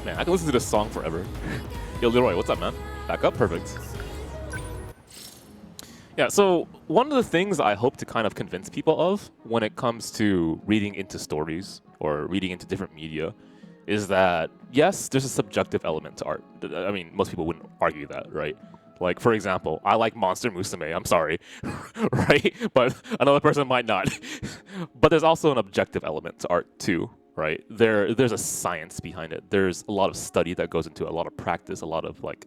Man, I can listen to this song forever. Yo, Leroy, what's up, man? Back up? Perfect. Yeah, so one of the things I hope to kind of convince people of when it comes to reading into stories or reading into different media is that, yes, there's a subjective element to art. I mean, most people wouldn't argue that, right? Like, for example, I like Monster Musume, I'm sorry, right? But another person might not. But there's also an objective element to art too, right? There's a science behind it. There's a lot of study that goes into it, a lot of practice, a lot of like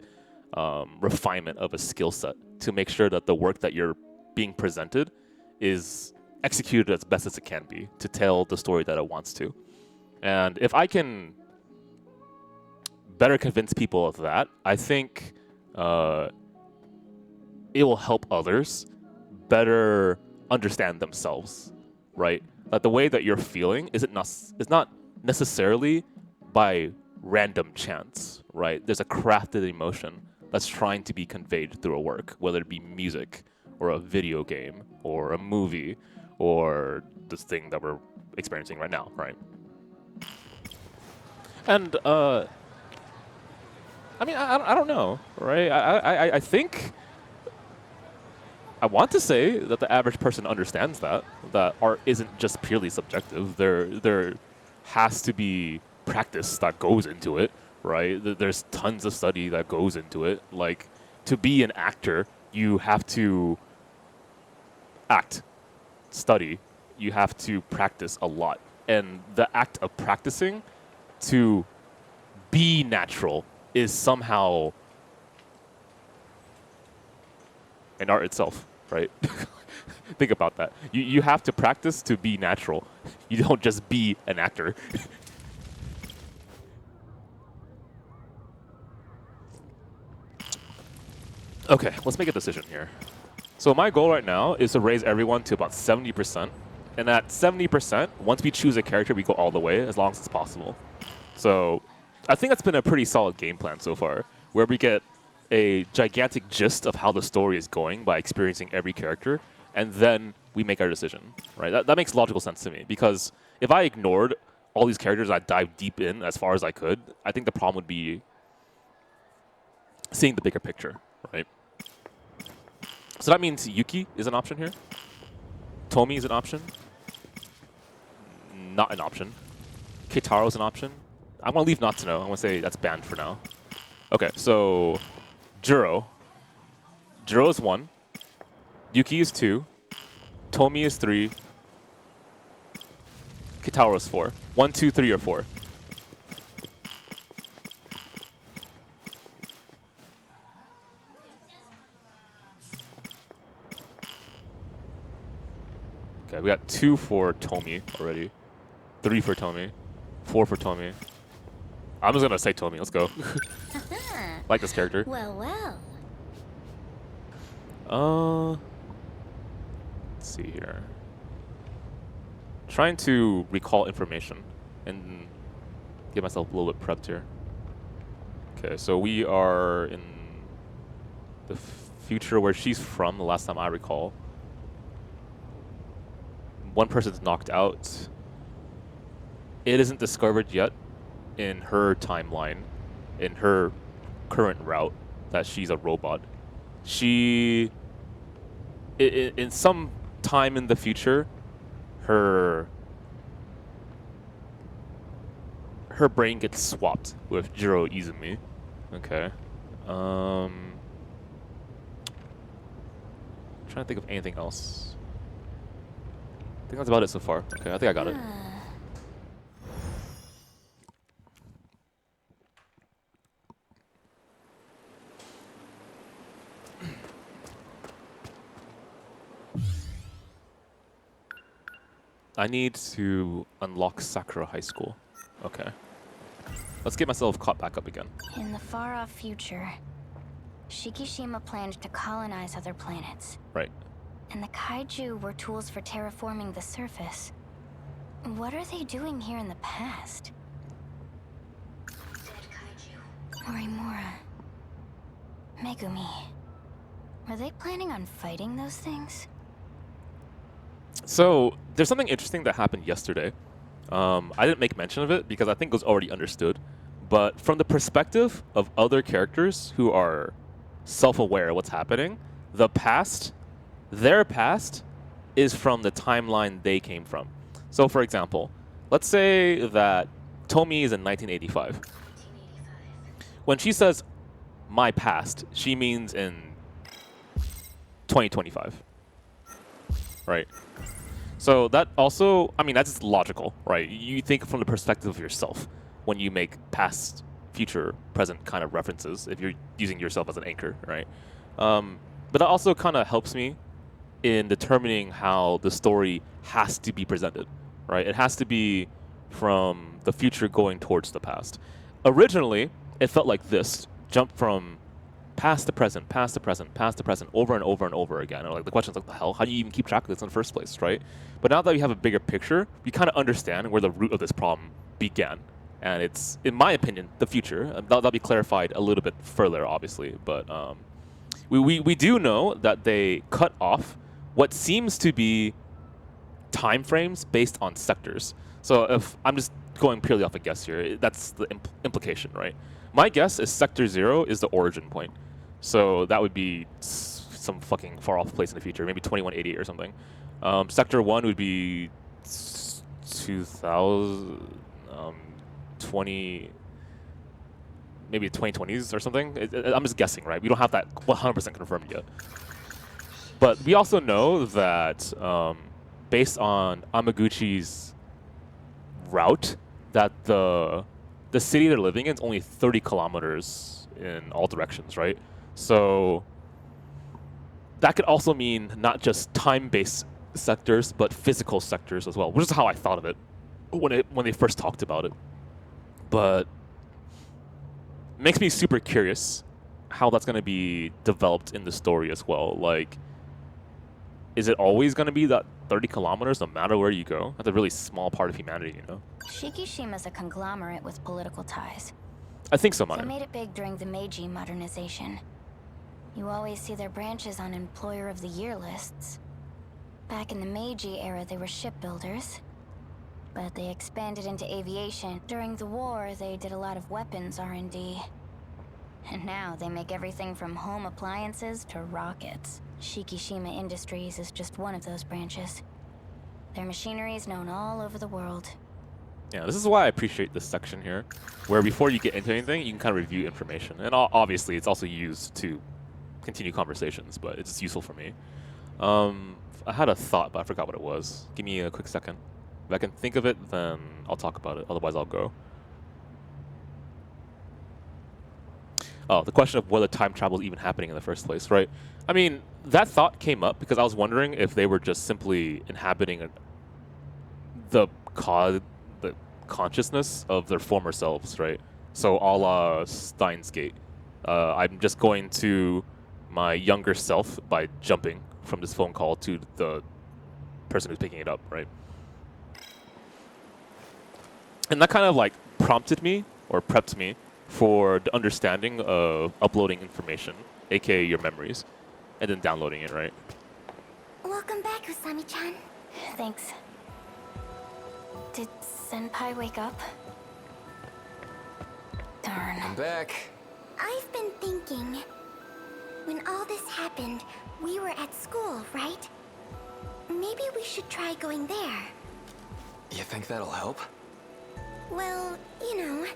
refinement of a skill set to make sure that the work that you're being presented is executed as best as it can be to tell the story that it wants to. And if I can better convince people of that, I think it will help others better understand themselves, right? That the way that you're feeling is not necessarily by random chance, right? There's a crafted emotion that's trying to be conveyed through a work, whether it be music or a video game or a movie or this thing that we're experiencing right now, right? And I mean, I don't know, right? I think I want to say that the average person understands that art isn't just purely subjective. There has to be practice that goes into it, right? There's tons of study that goes into it. Like, to be an actor, you have to act, study. You have to practice a lot. And the act of practicing to be natural is somehow an art itself, right? Think about that. You have to practice to be natural. You don't just be an actor. Okay, let's make a decision here. So my goal right now is to raise everyone to about 70%. And at 70%, once we choose a character, we go all the way as long as it's possible. So I think that's been a pretty solid game plan so far, where we get a gigantic gist of how the story is going by experiencing every character, and then we make our decision, right? That makes logical sense to me, because if I ignored all these characters, I dived deep in as far as I could, I think the problem would be seeing the bigger picture, right? So that means Yuki is an option here. Tomi is an option. Not an option. Keitaro is an option. I'm going to leave Natsuno. I'm going to say that's banned for now. Okay, so Juro. Juro is 1. Yuki is 2. Tomi is 3. Keitaro is 4. 1, 2, 3, or 4. Okay, we got 2 for Tomi already. 3 for Tomi. 4 for Tomi. I'm just gonna say Tomi. Let's go. Like this character. Well. Let's see here. Trying to recall information and get myself a little bit prepped here. Okay, so we are in the future where she's from, the last time I recall. One person's knocked out. It isn't discovered yet in her timeline, in her current route, that she's a robot. She, in some time in the future, her brain gets swapped with Juro Izumi. Okay. Trying to think of anything else. I think that's about it so far. Okay, I think I got it. I need to unlock Sakura High School. Okay. Let's get myself caught back up again. In the far-off future, Shikishima planned to colonize other planets. Right. And the kaiju were tools for terraforming the surface. What are they doing here in the past? Dead kaiju. Morimura. Megumi. Were they planning on fighting those things? So, there's something interesting that happened yesterday. I didn't make mention of it because I think it was already understood. But from the perspective of other characters who are self-aware of what's happening, the past, their past, is from the timeline they came from. So for example, let's say that Tomi is in 1985. When she says my past, she means in 2025, right? So that also, I mean, that's logical, right? You think from the perspective of yourself when you make past, future, present kind of references, if you're using yourself as an anchor, right? But that also kind of helps me in determining how the story has to be presented, right? It has to be from the future going towards the past. Originally, it felt like this, jump from past to present, past to present, past to present, over and over and over again. And like the question's like, the hell? How do you even keep track of this in the first place, right? But now that we have a bigger picture, we kind of understand where the root of this problem began. And it's, in my opinion, the future. That'll be clarified a little bit further, obviously. But we do know that they cut off what seems to be time frames based on sectors. So if I'm just going purely off a guess here, that's the implication, right? My guess is Sector 0 is the origin point. So that would be some fucking far off place in the future, maybe 2180 or something. Sector 1 would be 2020, maybe 2020s or something. I'm just guessing, right? We don't have that 100% confirmed yet. But we also know that based on Amaguchi's route, that the city they're living in is only 30 kilometers in all directions, right? So that could also mean not just time-based sectors, but physical sectors as well, which is how I thought of it when they first talked about it. But it makes me super curious how that's going to be developed in the story as well. Like, is it always going to be that 30 kilometers no matter where you go? That's a really small part of humanity, you know? Shikishima's a conglomerate with political ties. I think so, Maya. They made it big during the Meiji modernization. You always see their branches on Employer of the Year lists. Back in the Meiji era, they were shipbuilders. But they expanded into aviation. During the war, they did a lot of weapons R&D. And now they make everything from home appliances to rockets. Shikishima Industries is just one of those branches. Their machinery is known all over the world. Yeah, this is why I appreciate this section here, where before you get into anything, you can kind of review information. And obviously, it's also used to continue conversations, but it's useful for me. I had a thought, but I forgot what it was. Give me a quick second. If I can think of it, then I'll talk about it. Otherwise, I'll go. Oh, the question of whether time travel is even happening in the first place, right? I mean, that thought came up because I was wondering if they were just simply inhabiting the consciousness of their former selves, right? So a la Steins Gate. I'm just going to my younger self by jumping from this phone call to the person who's picking it up, right? And that kind of like prompted me or prepped me for the understanding of uploading information, aka your memories, and then downloading it, right? Welcome back, Usami-chan. Thanks. Did Senpai wake up? Darn. I'm back. I've been thinking, when all this happened, we were at school, right? Maybe we should try going there. You think that'll help? Well, you know,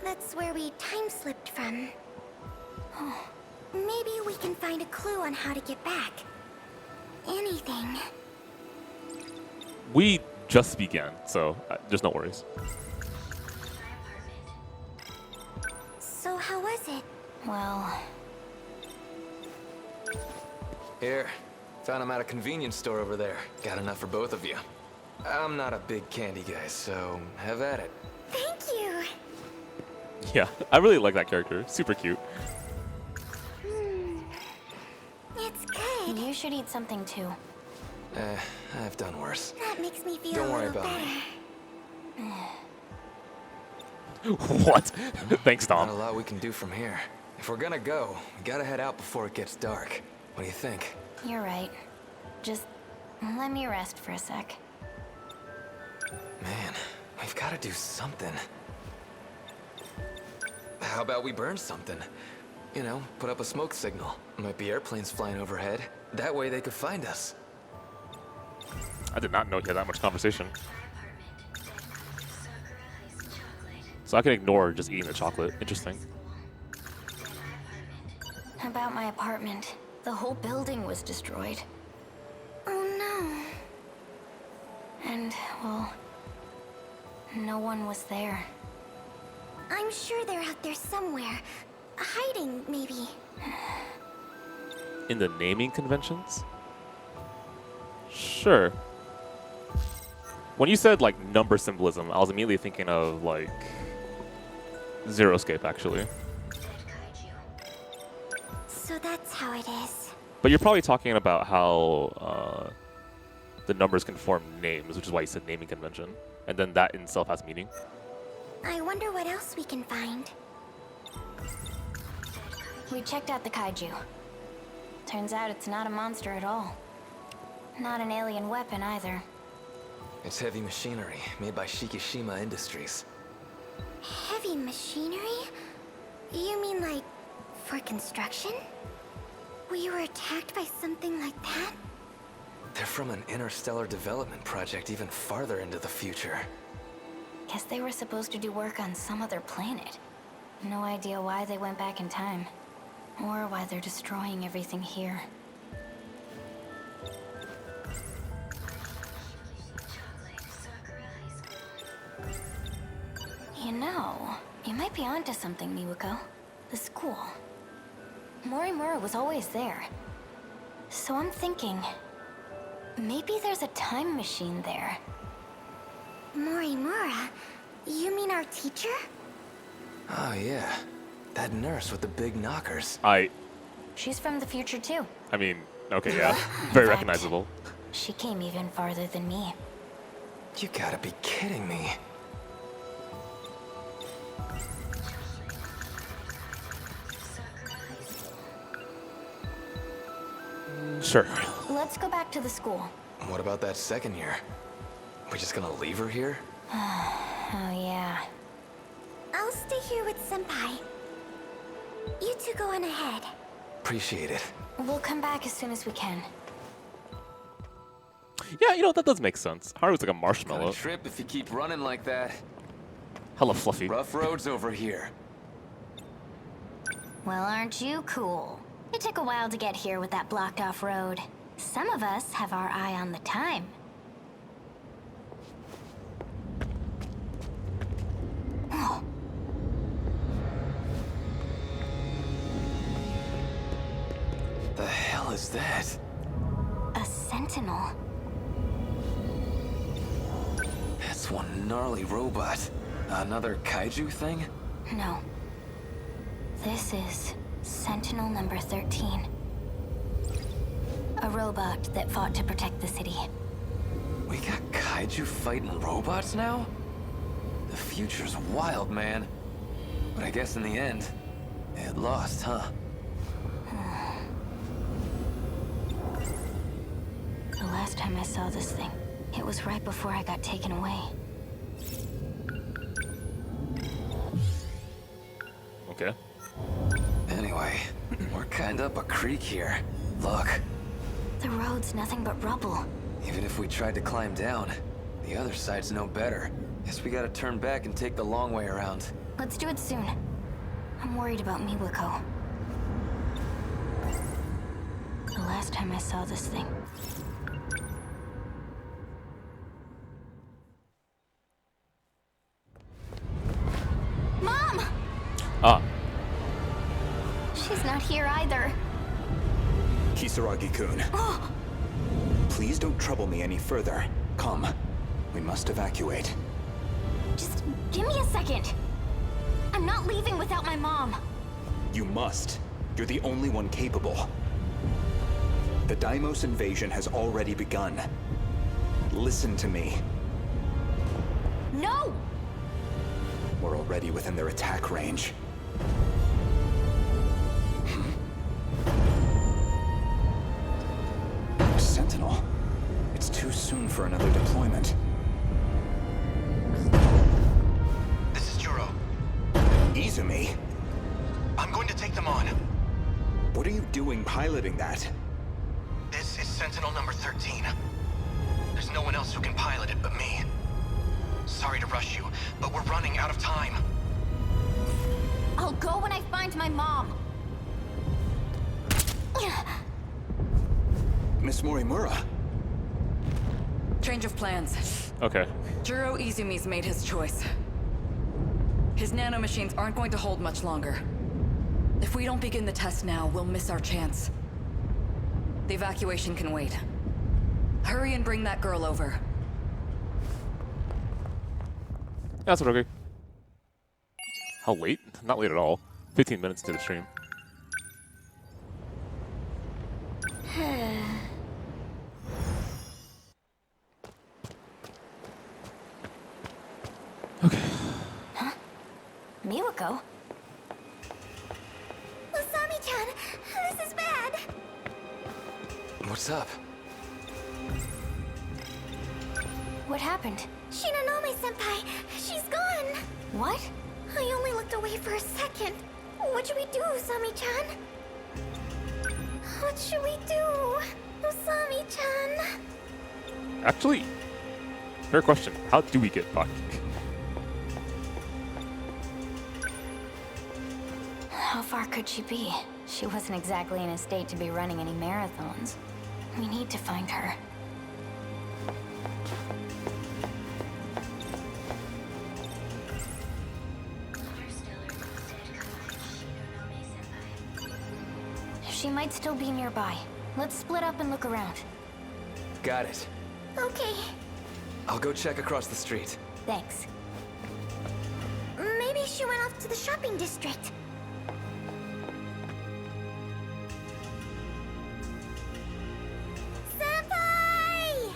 that's where we time-slipped from. Maybe we can find a clue on how to get back. Anything. We just began, so there's no worries. So how was it? Well, Here, found him at a convenience store over there. Got enough for both of you. I'm not a big candy guy, so have at it. Thank you. Yeah, I really like that character. Super cute. It's good. you should eat something too. I've done worse. That makes me feel Don't a worry little about better. me. What? Thanks, Not a Tom. lot we can do from here. If we're gonna go, we gotta head out before it gets dark. What do you think? You're right. Just let me rest for a sec. Man, we've gotta do something. How about we burn something? You know, put up a smoke signal. Might be airplanes flying overhead. That way they could find us. I did not know he had that much conversation. So I can ignore just eating the chocolate. Interesting. About my apartment. The whole building was destroyed. Oh no. And, well, no one was there. I'm sure they're out there somewhere. Hiding, maybe. In the naming conventions? Sure. When you said like number symbolism, I was immediately thinking of like Zero Escape actually. So that's how it is. But you're probably talking about how the numbers can form names, which is why you said naming convention. And then that in itself has meaning. I wonder what else we can find. We checked out the kaiju. Turns out it's not a monster at all. Not an alien weapon either. It's heavy machinery made by Shikishima Industries. Heavy machinery? You mean like for construction? We were attacked by something like that? They're from an interstellar development project even farther into the future. Guess they were supposed to do work on some other planet. No idea why they went back in time. Or why they're destroying everything here. You know, you might be onto something, Miwako. The school. Morimura was always there. So I'm thinking, maybe there's a time machine there. Morimura? You mean our teacher? Oh yeah, that nurse with the big knockers. She's from the future too. I mean, okay, yeah. Very But recognizable. she came even farther than me. You gotta be kidding me. Sure. Let's go back to the school. What about that second year? We just gonna leave her here? Oh yeah. I'll stay here with Senpai. You two go on ahead. Appreciate it. We'll come back as soon as we can. Yeah, you know, that does make sense. Haru's like a Gonna marshmallow. trip if you keep running like that. Hella fluffy. Rough roads over here. Well, aren't you cool? It took a while to get here with that blocked off road. Some of us have our eye on the time. Oh, The hell is that? a sentinel. That's one gnarly robot. Another kaiju thing? No. This is Sentinel number 13. A robot that fought to protect the city. We got kaiju fighting robots now? The future's wild, man. But I guess in the end, it lost, huh? The last time I saw this thing, it was right before I got taken away. Okay. Anyway, we're kinda up a creek here. Look, The road's nothing but rubble. even if we tried to climb down, the other side's no better. Guess we gotta turn back and take the long way around. Let's do it soon. I'm worried about Miwako. The last time I saw this thing. Mom! Ah, She's not here either. Kisaragi-kun, please don't trouble me any further. Come. We must evacuate. Just give me a second. I'm not leaving without my mom. You must. You're the only one capable. The Deimos invasion has already begun. Listen to me. No! We're already within their attack range. Sentinel. It's too soon for another deployment. This is Juro. Izumi, I'm going to take them on. What are you doing piloting that? This is Sentinel number 13. There's no one else who can pilot it but me. Sorry to rush you, but we're running out of time. I'll go when I find my mom. Miss Morimura. Change of plans. Okay. Juro Izumi's made his choice. His nanomachines aren't going to hold much longer. If we don't begin the test now, we'll miss our chance. The evacuation can wait. Hurry and bring that girl over. That's okay. How late? Not late at all. 15 minutes to the stream. Okay. Huh? Miwako? Usami-chan, this is bad. What's up? What happened? Shinonome-senpai, she's gone. What? I only looked away for a second. What should we do, Usami-chan? What should we do, Usami-chan? Actually, fair question. How do we get Baki? How far could she be? She wasn't exactly in a state to be running any marathons. We need to find her. She might still be nearby. Let's split up and look around. Got it. Okay, I'll go check across the street. Thanks. maybe she went off to the shopping district. Senpai!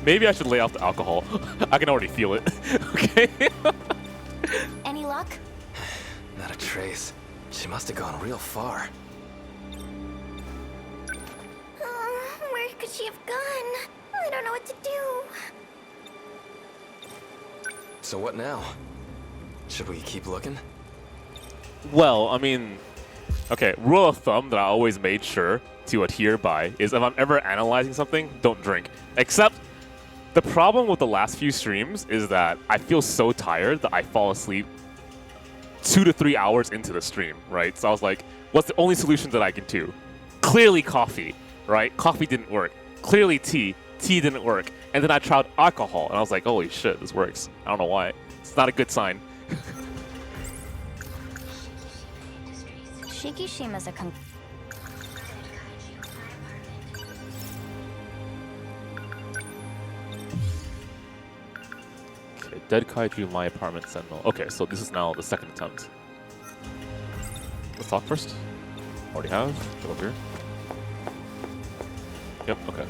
Maybe I should lay off the alcohol. I can already feel it. Okay. Any luck? Not a trace. She must have gone real far. Where could she have gone? I don't know what to do. So what now? Should we keep looking? Well, I mean, okay, rule of thumb that I always made sure to adhere by is if I'm ever analyzing something, don't drink. Except, the problem with the last few streams is that I feel so tired that I fall asleep 2 to 3 hours into the stream, right? So I was like, what's the only solution that I can do? Clearly coffee, right? Coffee didn't work. Clearly tea didn't work. And then I tried alcohol, and I was like, holy shit, this works. I don't know why. It's not a good sign. Shikishima's a Okay, dead kaiju, my apartment, Sentinel. Okay, so this is now the second attempt. Let's talk first. Already have. Go over here. Yep, okay.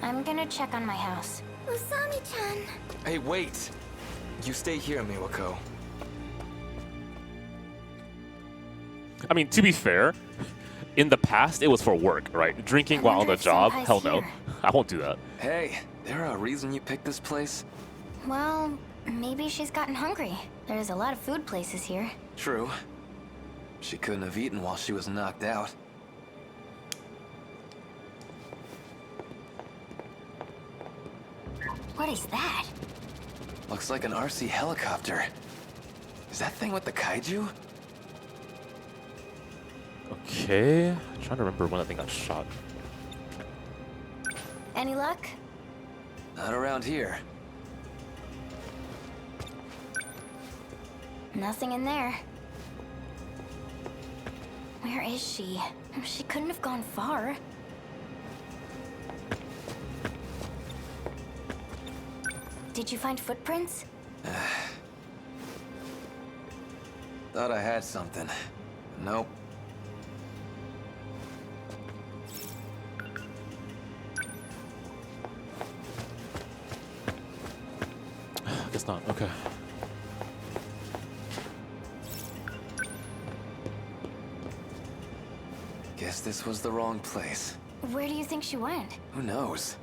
I'm gonna check on my house. Usami-chan. Hey, wait! You stay here, Miwako. I mean, to be fair, in the past it was for work, right? Drinking while on the job? Hell no. I won't do that. Hey, there a reason you picked this place? Well, maybe she's gotten hungry. There's a lot of food places here. True. She couldn't have eaten while she was knocked out. What is that? Looks like an RC helicopter. Is that thing with the kaiju? Okay. I'm trying to remember when that thing got shot. Any luck? Not around here. Nothing in there. Where is she? She couldn't have gone far. Did you find footprints? Thought I had something. Nope. Guess not. Okay. this was the wrong place. Where do you think she went? Who knows?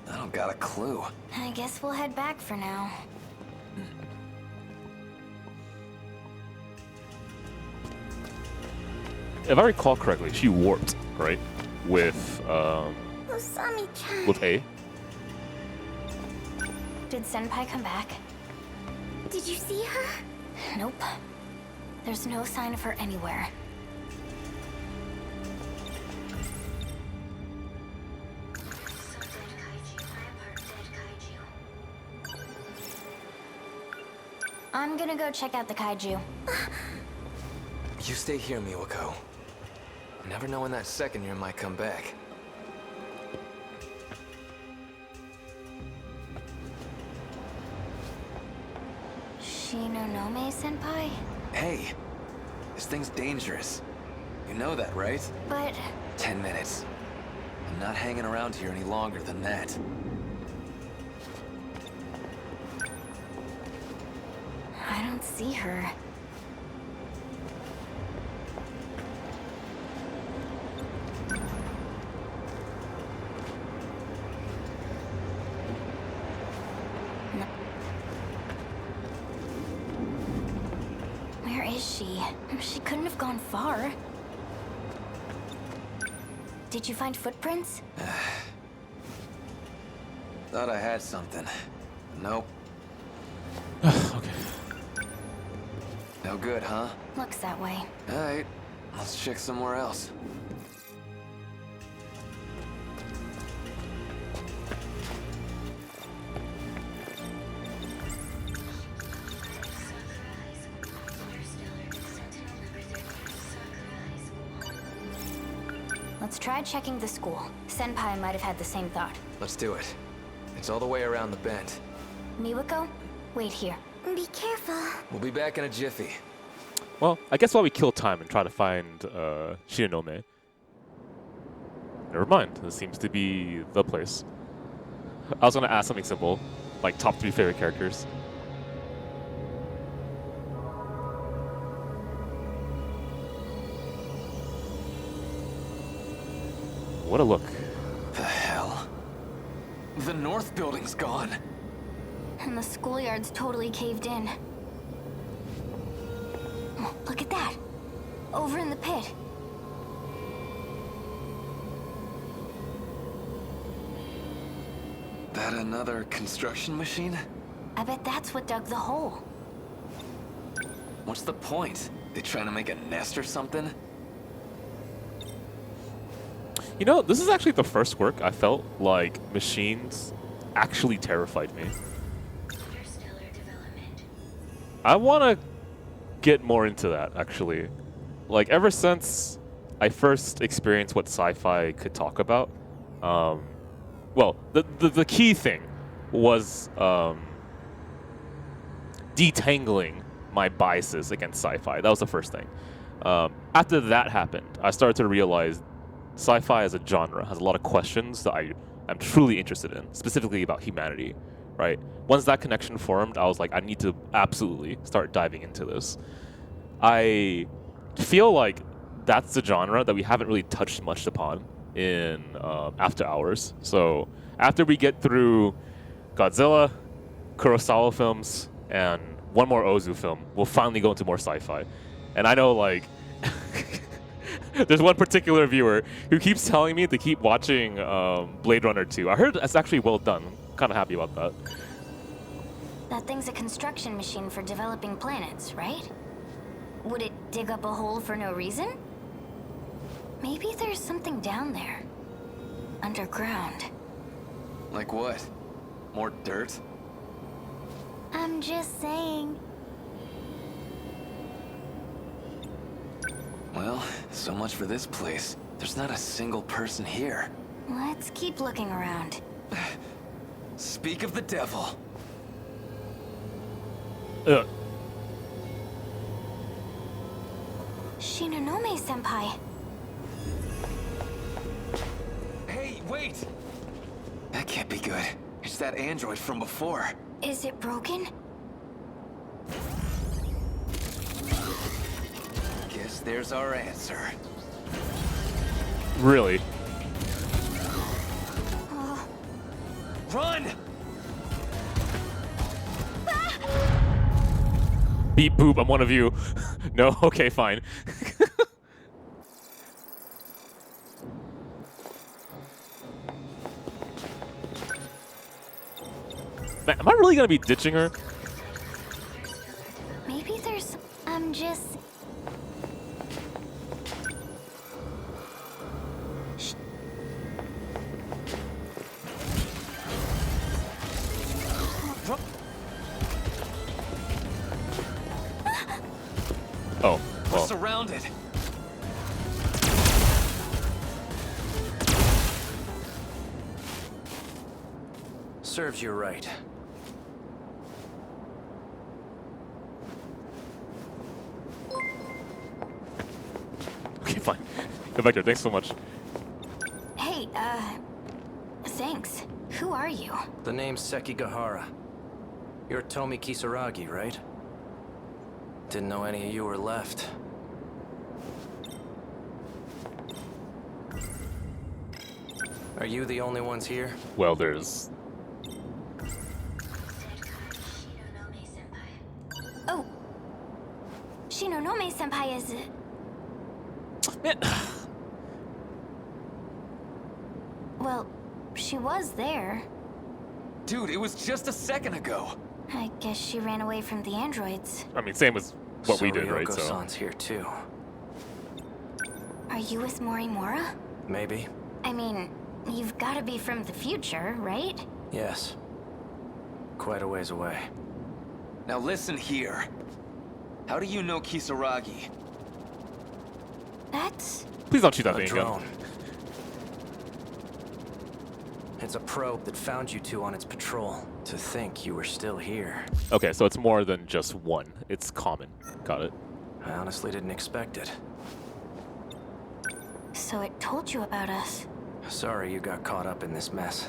I don't got a clue. I guess we'll head back for now. If I recall correctly, she warped, right? With Usami-chan. with A. Did Senpai come back? Did you see her? Nope. There's no sign of her anywhere. I'm gonna go check out the kaiju. You stay here, Miwako. You never know when that second year might come back. Shinonome-senpai? Hey, this thing's dangerous. You know that, right? But 10 minutes. I'm not hanging around here any longer than that. I don't see her. No. Where is she? She couldn't have gone far. Did you find footprints? Thought I had something. Nope. Okay. No good, huh? Looks that way. Alright, let's check somewhere else. Let's try checking the school. Senpai might have had the same thought. Let's do it. It's all the way around the bend. Miwako, wait here. Be careful. We'll be back in a jiffy. Well, I guess while we kill time and try to find Shinonome. Never mind. This seems to be the place. I was gonna ask something simple, like top 3 favorite characters. What a look. The hell? The north building's gone. And the schoolyard's totally caved in. Oh, look at that. Over in the pit. That another construction machine? I bet that's what dug the hole. What's the point? They trying to make a nest or something? You know, this is actually the first work I felt like machines actually terrified me. I want to get more into that, actually. Like, ever since I first experienced what sci-fi could talk about, well, the key thing was detangling my biases against sci-fi. That was the first thing. After that happened, I started to realize sci-fi as a genre has a lot of questions that I'm truly interested in, specifically about humanity, right? Once that connection formed, I was like, I need to absolutely start diving into this. I feel like that's the genre that we haven't really touched much upon in After Hours. So after we get through Godzilla, Kurosawa films, and one more Ozu film, we'll finally go into more sci-fi. And I know, like, there's one particular viewer who keeps telling me to keep watching Blade Runner 2. I heard that's actually well done. I'm kind of happy about that. That thing's a construction machine for developing planets, right? Would it dig up a hole for no reason? Maybe there's something down there. Underground. Like what? More dirt? I'm just saying. Well, so much for this place. There's not a single person here. Let's keep looking around. Speak of the devil. Shinonome-senpai. Hey, wait! That can't be good. It's that android from before. Is it broken? Guess there's our answer. Really? Run! Beep boop, I'm one of you. No? Okay, fine. Man, am I really gonna be ditching her? Maybe there's... I'm just... Oh, We're well. surrounded. Serves you right. Okay, fine. Go back there. Thanks so much. Hey, thanks. Who are you? The name's Sekigahara. You're Tomi Kisaragi, right? Didn't know any of you were left. Are you the only ones here? Well, there's... Oh. Shinonome-senpai is... Man. Well, she was there. Dude, it was just a second ago. I guess she ran away from the androids. I mean, same as what we did, right? So. Ryoko-san's here too. Are you with Morimura? Maybe. I mean, you've got to be from the future, right? Yes. Quite a ways away. Now listen here. How do you know Kisaragi? That's... Please don't shoot that A thing again. drone. It's a probe that found you two on its patrol. To think you were still here. Okay, so it's more than just one. It's common. Got it. I honestly didn't expect it. So it told you about us. Sorry you got caught up in this mess.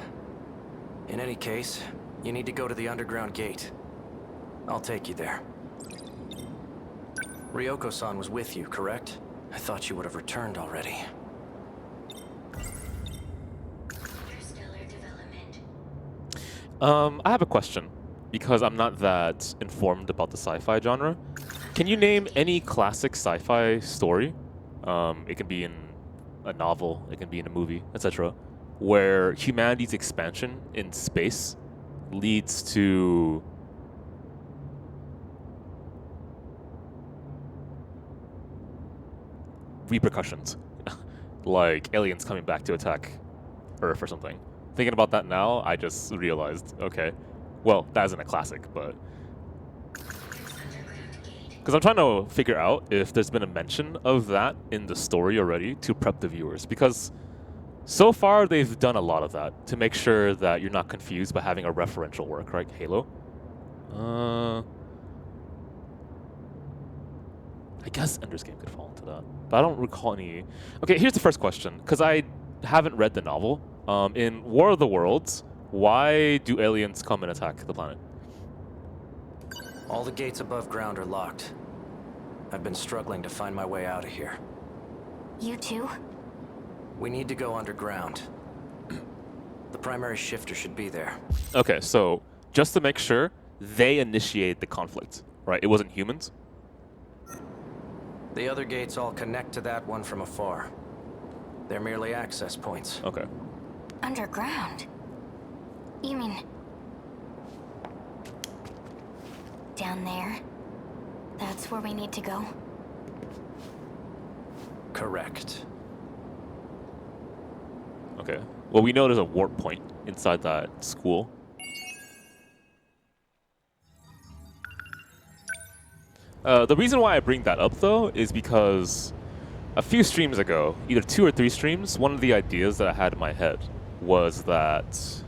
In any case, you need to go to the underground gate. I'll take you there. Ryoko-san was with you, correct? I thought you would have returned already. I have a question, because I'm not that informed about the sci-fi genre. Can you name any classic sci-fi story? It can be in a novel, it can be in a movie, etc., where humanity's expansion in space leads to repercussions, like aliens coming back to attack Earth or something. Thinking about that now, I just realized, okay, well, that isn't a classic, but... Because I'm trying to figure out if there's been a mention of that in the story already to prep the viewers. Because so far, they've done a lot of that to make sure that you're not confused by having a referential work, right? Halo? I guess Ender's Game could fall into that. But I don't recall any... Okay, here's the first question, because I haven't read the novel. In War of the Worlds, why do aliens come and attack the planet? All the gates above ground are locked. I've been struggling to find my way out of here. You too? We need to go underground. The primary shifter should be there. Okay, so just to make sure, they initiated the conflict, right? It wasn't humans? The other gates all connect to that one from afar. They're merely access points. Okay. Underground? You mean... down there? That's where we need to go? Correct. Okay. Well, we know there's a warp point inside that school. The reason why I bring that up, though, is because a few streams ago, either 2 or 3 streams, one of the ideas that I had in my head was that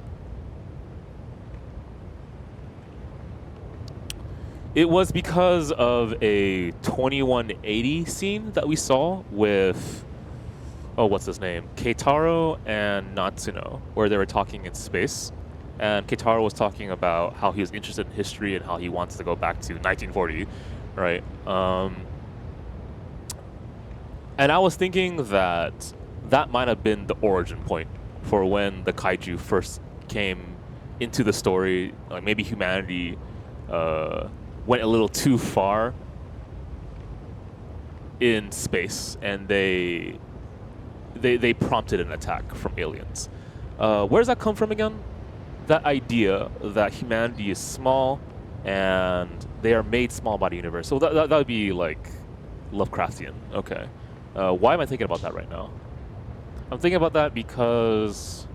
it was because of a 2180 scene that we saw with, oh, what's his name? Keitaro and Natsuno, where they were talking in space. And Keitaro was talking about how he was interested in history and how he wants to go back to 1940, right? And I was thinking that that might have been the origin point for when the kaiju first came into the story. Like maybe humanity went a little too far in space, and they prompted an attack from aliens. Where does that come from again? That idea that humanity is small and they are made small by the universe. So that would be like Lovecraftian. Okay. Why am I thinking about that right now? I'm thinking about that because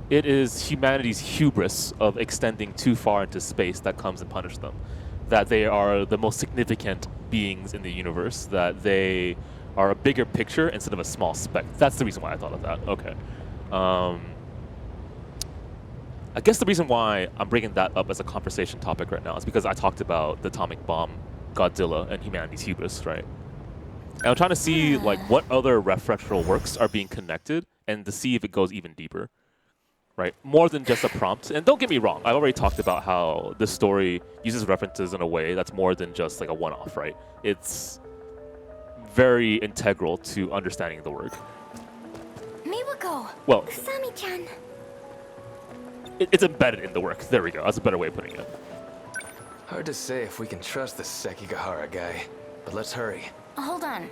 it is humanity's hubris of extending too far into space that comes and punishes them. That they are the most significant beings in the universe, that they are a bigger picture instead of a small speck. That's the reason why I thought of that. Okay. I guess the reason why I'm bringing that up as a conversation topic right now is because I talked about the atomic bomb, Godzilla, and humanity's hubris, right? And I'm trying to see like what other referential works are being connected and to see if it goes even deeper, right? More than just a prompt. And don't get me wrong, I've already talked about how this story uses references in a way that's more than just like a one-off, right? It's very integral to understanding the work. Miwako! Well, Sami-chan! It's embedded in the work. There we go. That's a better way of putting it. Hard to say if we can trust this Sekigahara guy, but let's hurry. Hold on.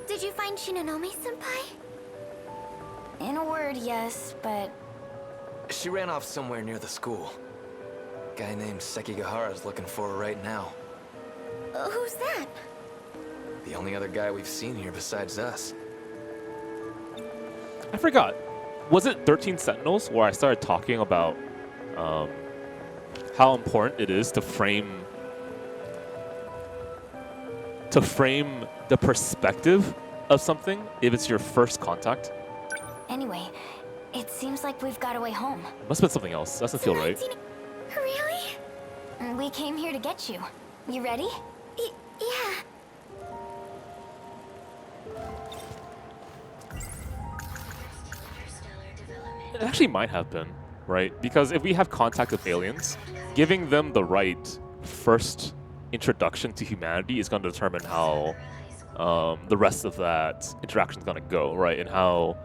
Did you find Shinonome-senpai? In a word, yes, but She ran off somewhere near the school. Guy named Sekigahara's looking for her right now. Who's that? The only other guy we've seen here besides us. I forgot. Was it 13 Sentinels where I started talking about how important it is to frame the perspective of something if it's your first contact? anyway, it seems like we've got a way home. Must have been something else. That doesn't feel right. Really? We came here to get you. You ready? Yeah. It actually might have been, right? Because if we have contact with aliens, giving them the right first introduction to humanity is going to determine how the rest of that interaction is going to go, right? And how,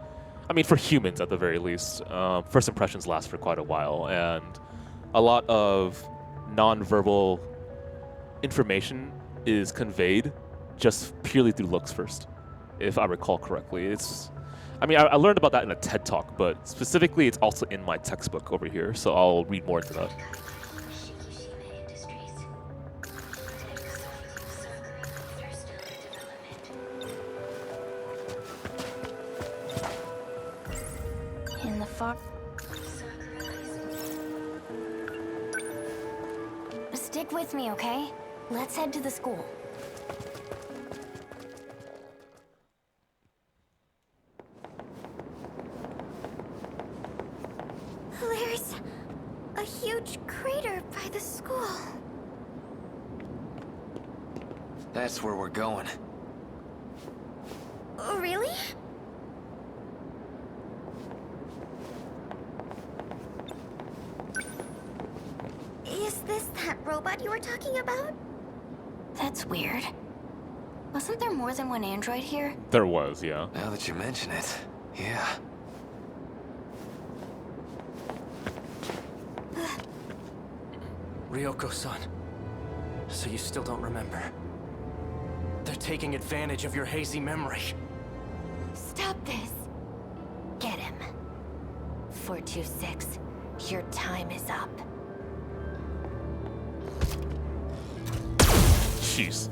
I mean, for humans at the very least, first impressions last for quite a while, and a lot of non-verbal information is conveyed just purely through looks first, if I recall correctly. I mean, I learned about that in a TED Talk, but specifically it's also in my textbook over here, so I'll read more into that. In the far... Stick with me, okay? Let's head to the school. There's a huge crater by the school. That's where we're going. Really? Is this that robot you were talking about? That's weird. Wasn't there more than one android here? There was, yeah. Now that you mention it, yeah. Ryoko-san, so you still don't remember? They're taking advantage of your hazy memory. Stop this. Get him. 426, your time is up. Jeez.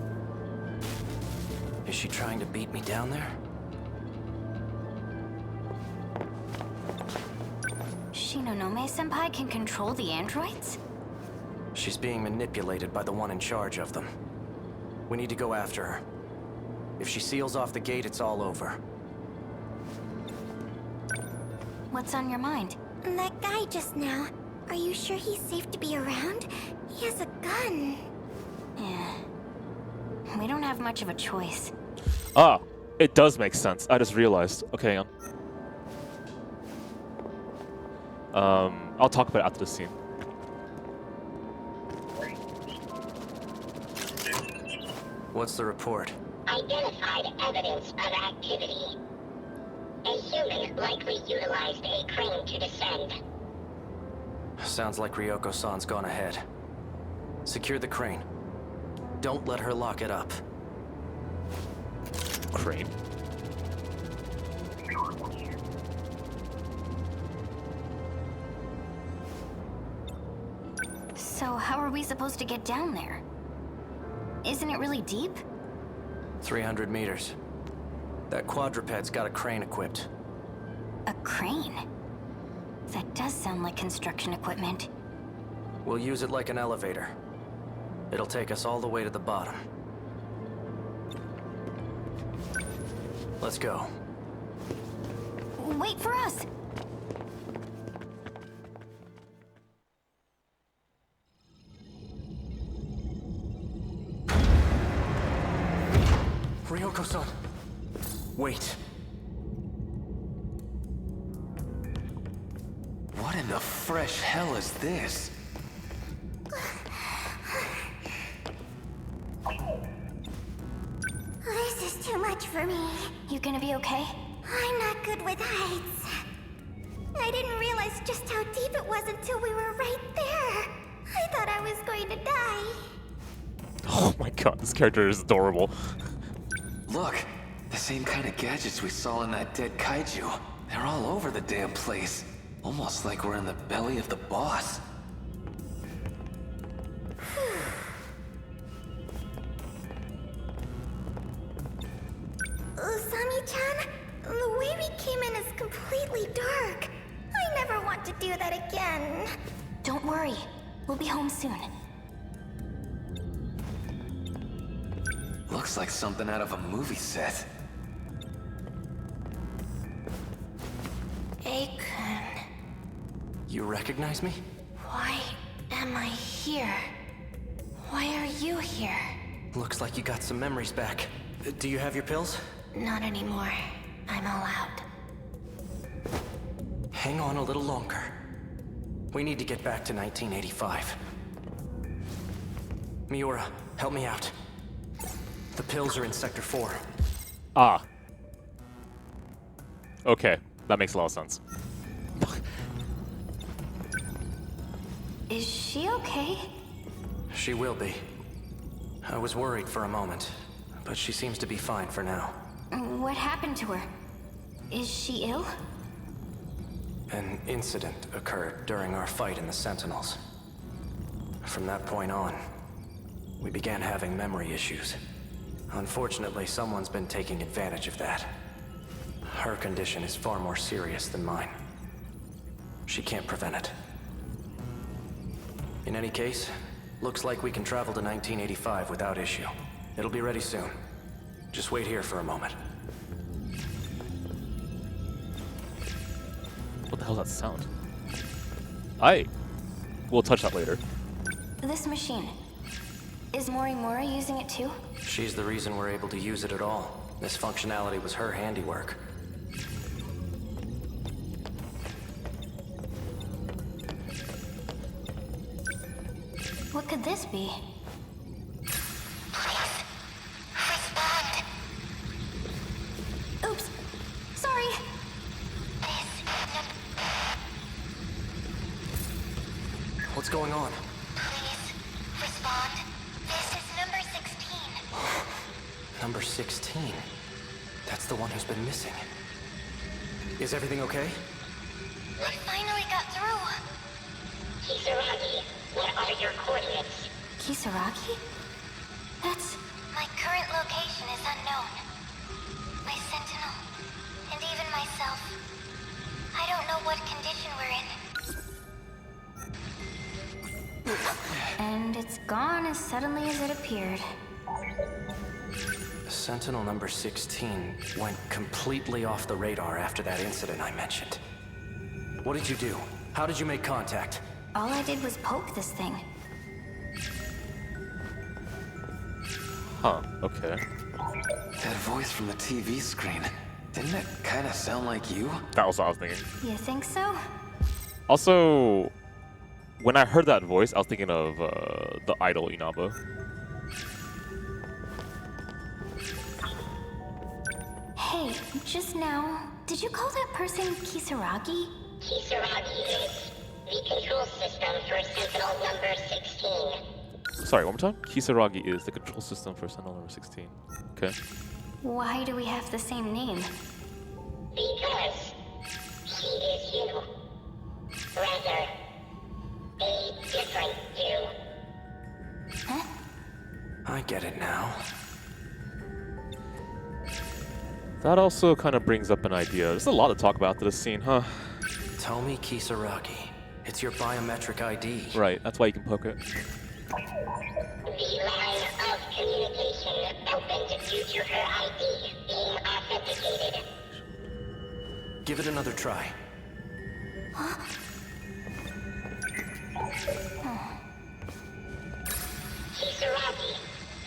Is she trying to beat me down there? Shinonome-senpai can control the androids? She's being manipulated by the one in charge of them. We need to go after her. If she seals off the gate, it's all over. What's on your mind? That guy just now. Are you sure he's safe to be around? He has a gun. Yeah. We don't have much of a choice. Ah, it does make sense. I just realized. Okay, hang on. I'll talk about it after the scene. What's the report? identified evidence of activity. A human likely utilized a crane to descend. Sounds like Ryoko-san's gone ahead. Secure the crane. Don't let her lock it up. Crane. So how are we supposed to get down there? Isn't it really deep? 300 meters. That quadruped's got a crane equipped. A crane? That does sound like construction equipment. We'll use it like an elevator. It'll take us all the way to the bottom. Let's go. Wait for us! Ryoko-san! Wait. What in the fresh hell is this? This is too much for me. You gonna be okay? I'm not good with heights. I didn't realize just how deep it was until we were right there. I thought I was going to die. Oh my god, this character is adorable. Look, the same kind of gadgets we saw in that dead kaiju. They're all over the damn place. Almost like we're in the belly of the boss. Usami-chan, the way we came in is completely dark. I never want to do that again. Don't worry. We'll be home soon. Looks like something out of a movie set. Aikun, You recognize me? why am I here? Why are you here? Looks like you got some memories back. Do you have your pills? Not anymore. I'm all out. Hang on a little longer. We need to get back to 1985. Miura, help me out. The pills are in Sector 4. Ah. Okay, that makes a lot of sense. Is she okay? She will be. I was worried for a moment, but she seems to be fine for now. What happened to her? Is she ill? An incident occurred during our fight in the Sentinels. From that point on, we began having memory issues. Unfortunately, someone's been taking advantage of that. Her condition is far more serious than mine. She can't prevent it. In any case, looks like we can travel to 1985 without issue. It'll be ready soon. Just wait here for a moment. What the hell does that sound? We'll touch that later. This machine. Is Morimura using it too? She's the reason we're able to use it at all. This functionality was her handiwork. What could this be? Please, respond. Oops. Sorry. What's going on? Please, respond. This is number 16. Number 16. That's the one who's been missing. Is everything okay? We finally got through. Kisaragi, what are your coordinates? Kisaragi? That's... My current location is unknown. My Sentinel, and even myself. I don't know what condition we're in. And it's gone as suddenly as it appeared. Sentinel number 16 went completely off the radar after that incident I mentioned. What did you do? How did you make contact? All I did was poke this thing. Huh, okay. That voice from the TV screen. Didn't it kind of sound like you? That was what I was thinking. You think so? Also, when I heard that voice, I was thinking of the idol Inaba. Wait, just now, did you call that person Kisaragi? Kisaragi is the control system for Sentinel number 16. Sorry, one more time. Kisaragi is the control system for Sentinel number 16. Okay. Why do we have the same name? Because he is you. Rather, a different you. Huh? I get it now. That also kind of brings up an idea. There's a lot to talk about to this scene, huh? Tomi Kisaragi. It's your biometric ID. Right, that's why you can poke it. The line of communication opened due to her ID being authenticated. Give it another try. Kisaragi,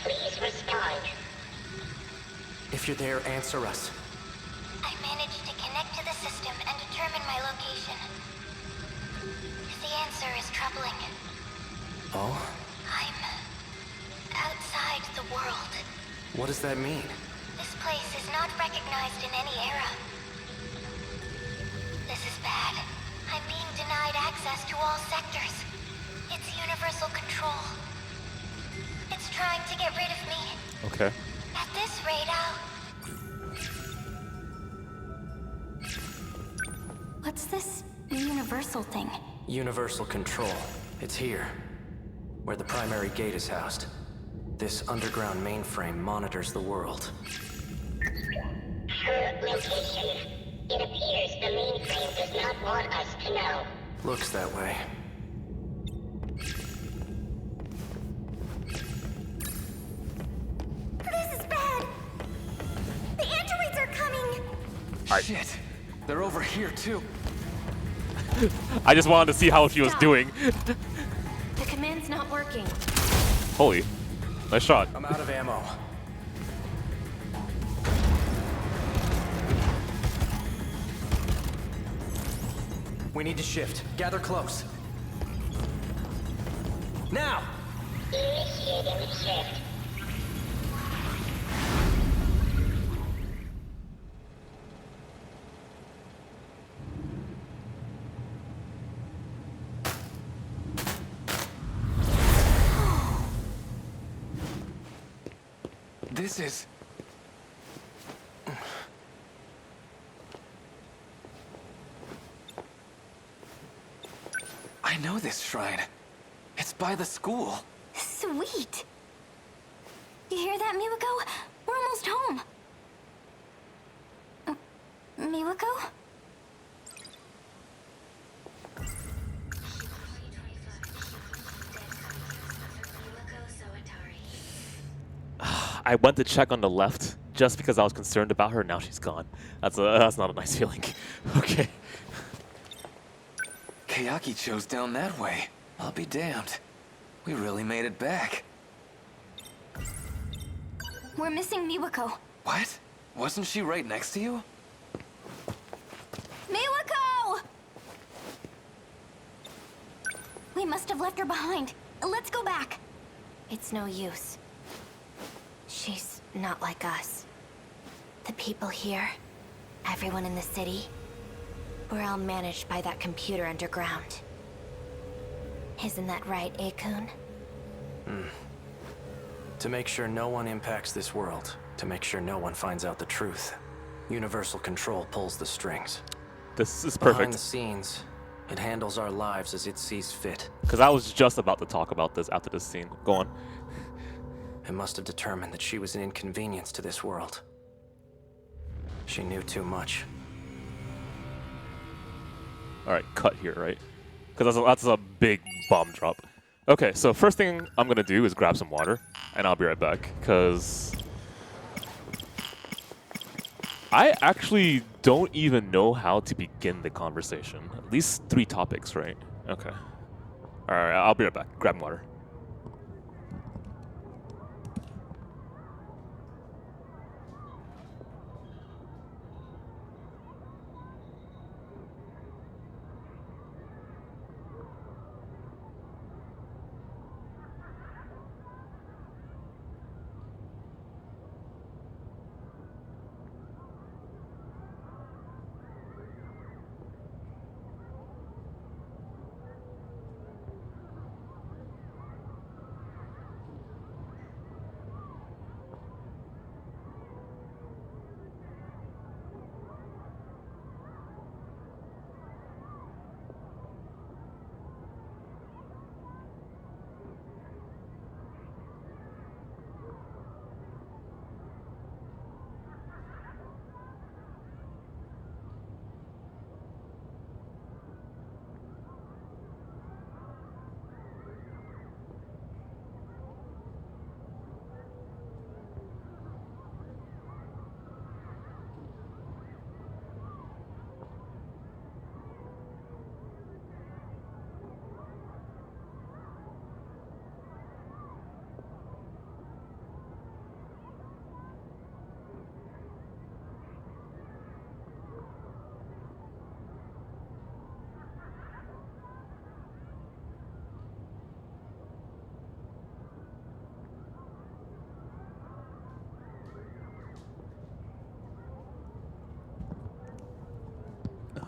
please respond. If you're there, answer us. I managed to connect to the system and determine my location. The answer is troubling. Oh? I'm outside the world. What does that mean? This place is not recognized in any era. This is bad. I'm being denied access to all sectors. It's universal control. It's trying to get rid of me. Okay. At this rate, What's this universal thing? Universal control. It's here, where the primary gate is housed. This underground mainframe monitors the world. Her location. It appears the mainframe does not want us to know. Looks that way. This is bad. The androids are coming. Shit. They're over here, too. I just wanted to see how she was Stop. doing. The command's not working. Holy. Nice shot. I'm out of ammo. We need to shift. Gather close. Now! Initiating shift. This is... I know this shrine. It's by the school. Sweet. You hear that, Miwako? We're almost home. Miwako? I went to check on the left just because I was concerned about her. Now she's gone. That's not a nice feeling. Okay. Kayaki chose down that way. I'll be damned. We really made it back. We're missing Miwako. What? Wasn't she right next to you? Miwako! We must have left her behind. Let's go back. It's no use. She's not like us. The people here, everyone in the city, we're all managed by that computer underground. Isn't that right, Akun? To make sure no one impacts this world, to make sure no one finds out the truth, Universal Control pulls the strings. This is Behind perfect. the scenes, it handles our lives as it sees fit. Because I was just about to talk about this after this scene. Go on. It must have determined that she was an inconvenience to this world. She knew too much. Alright, cut here, right? Because that's a big bomb drop. Okay, so first thing I'm going to do is grab some water, and I'll be right back, because I actually don't even know how to begin the conversation. At least 3 topics, right? Okay. Alright, I'll be right back. Grab water.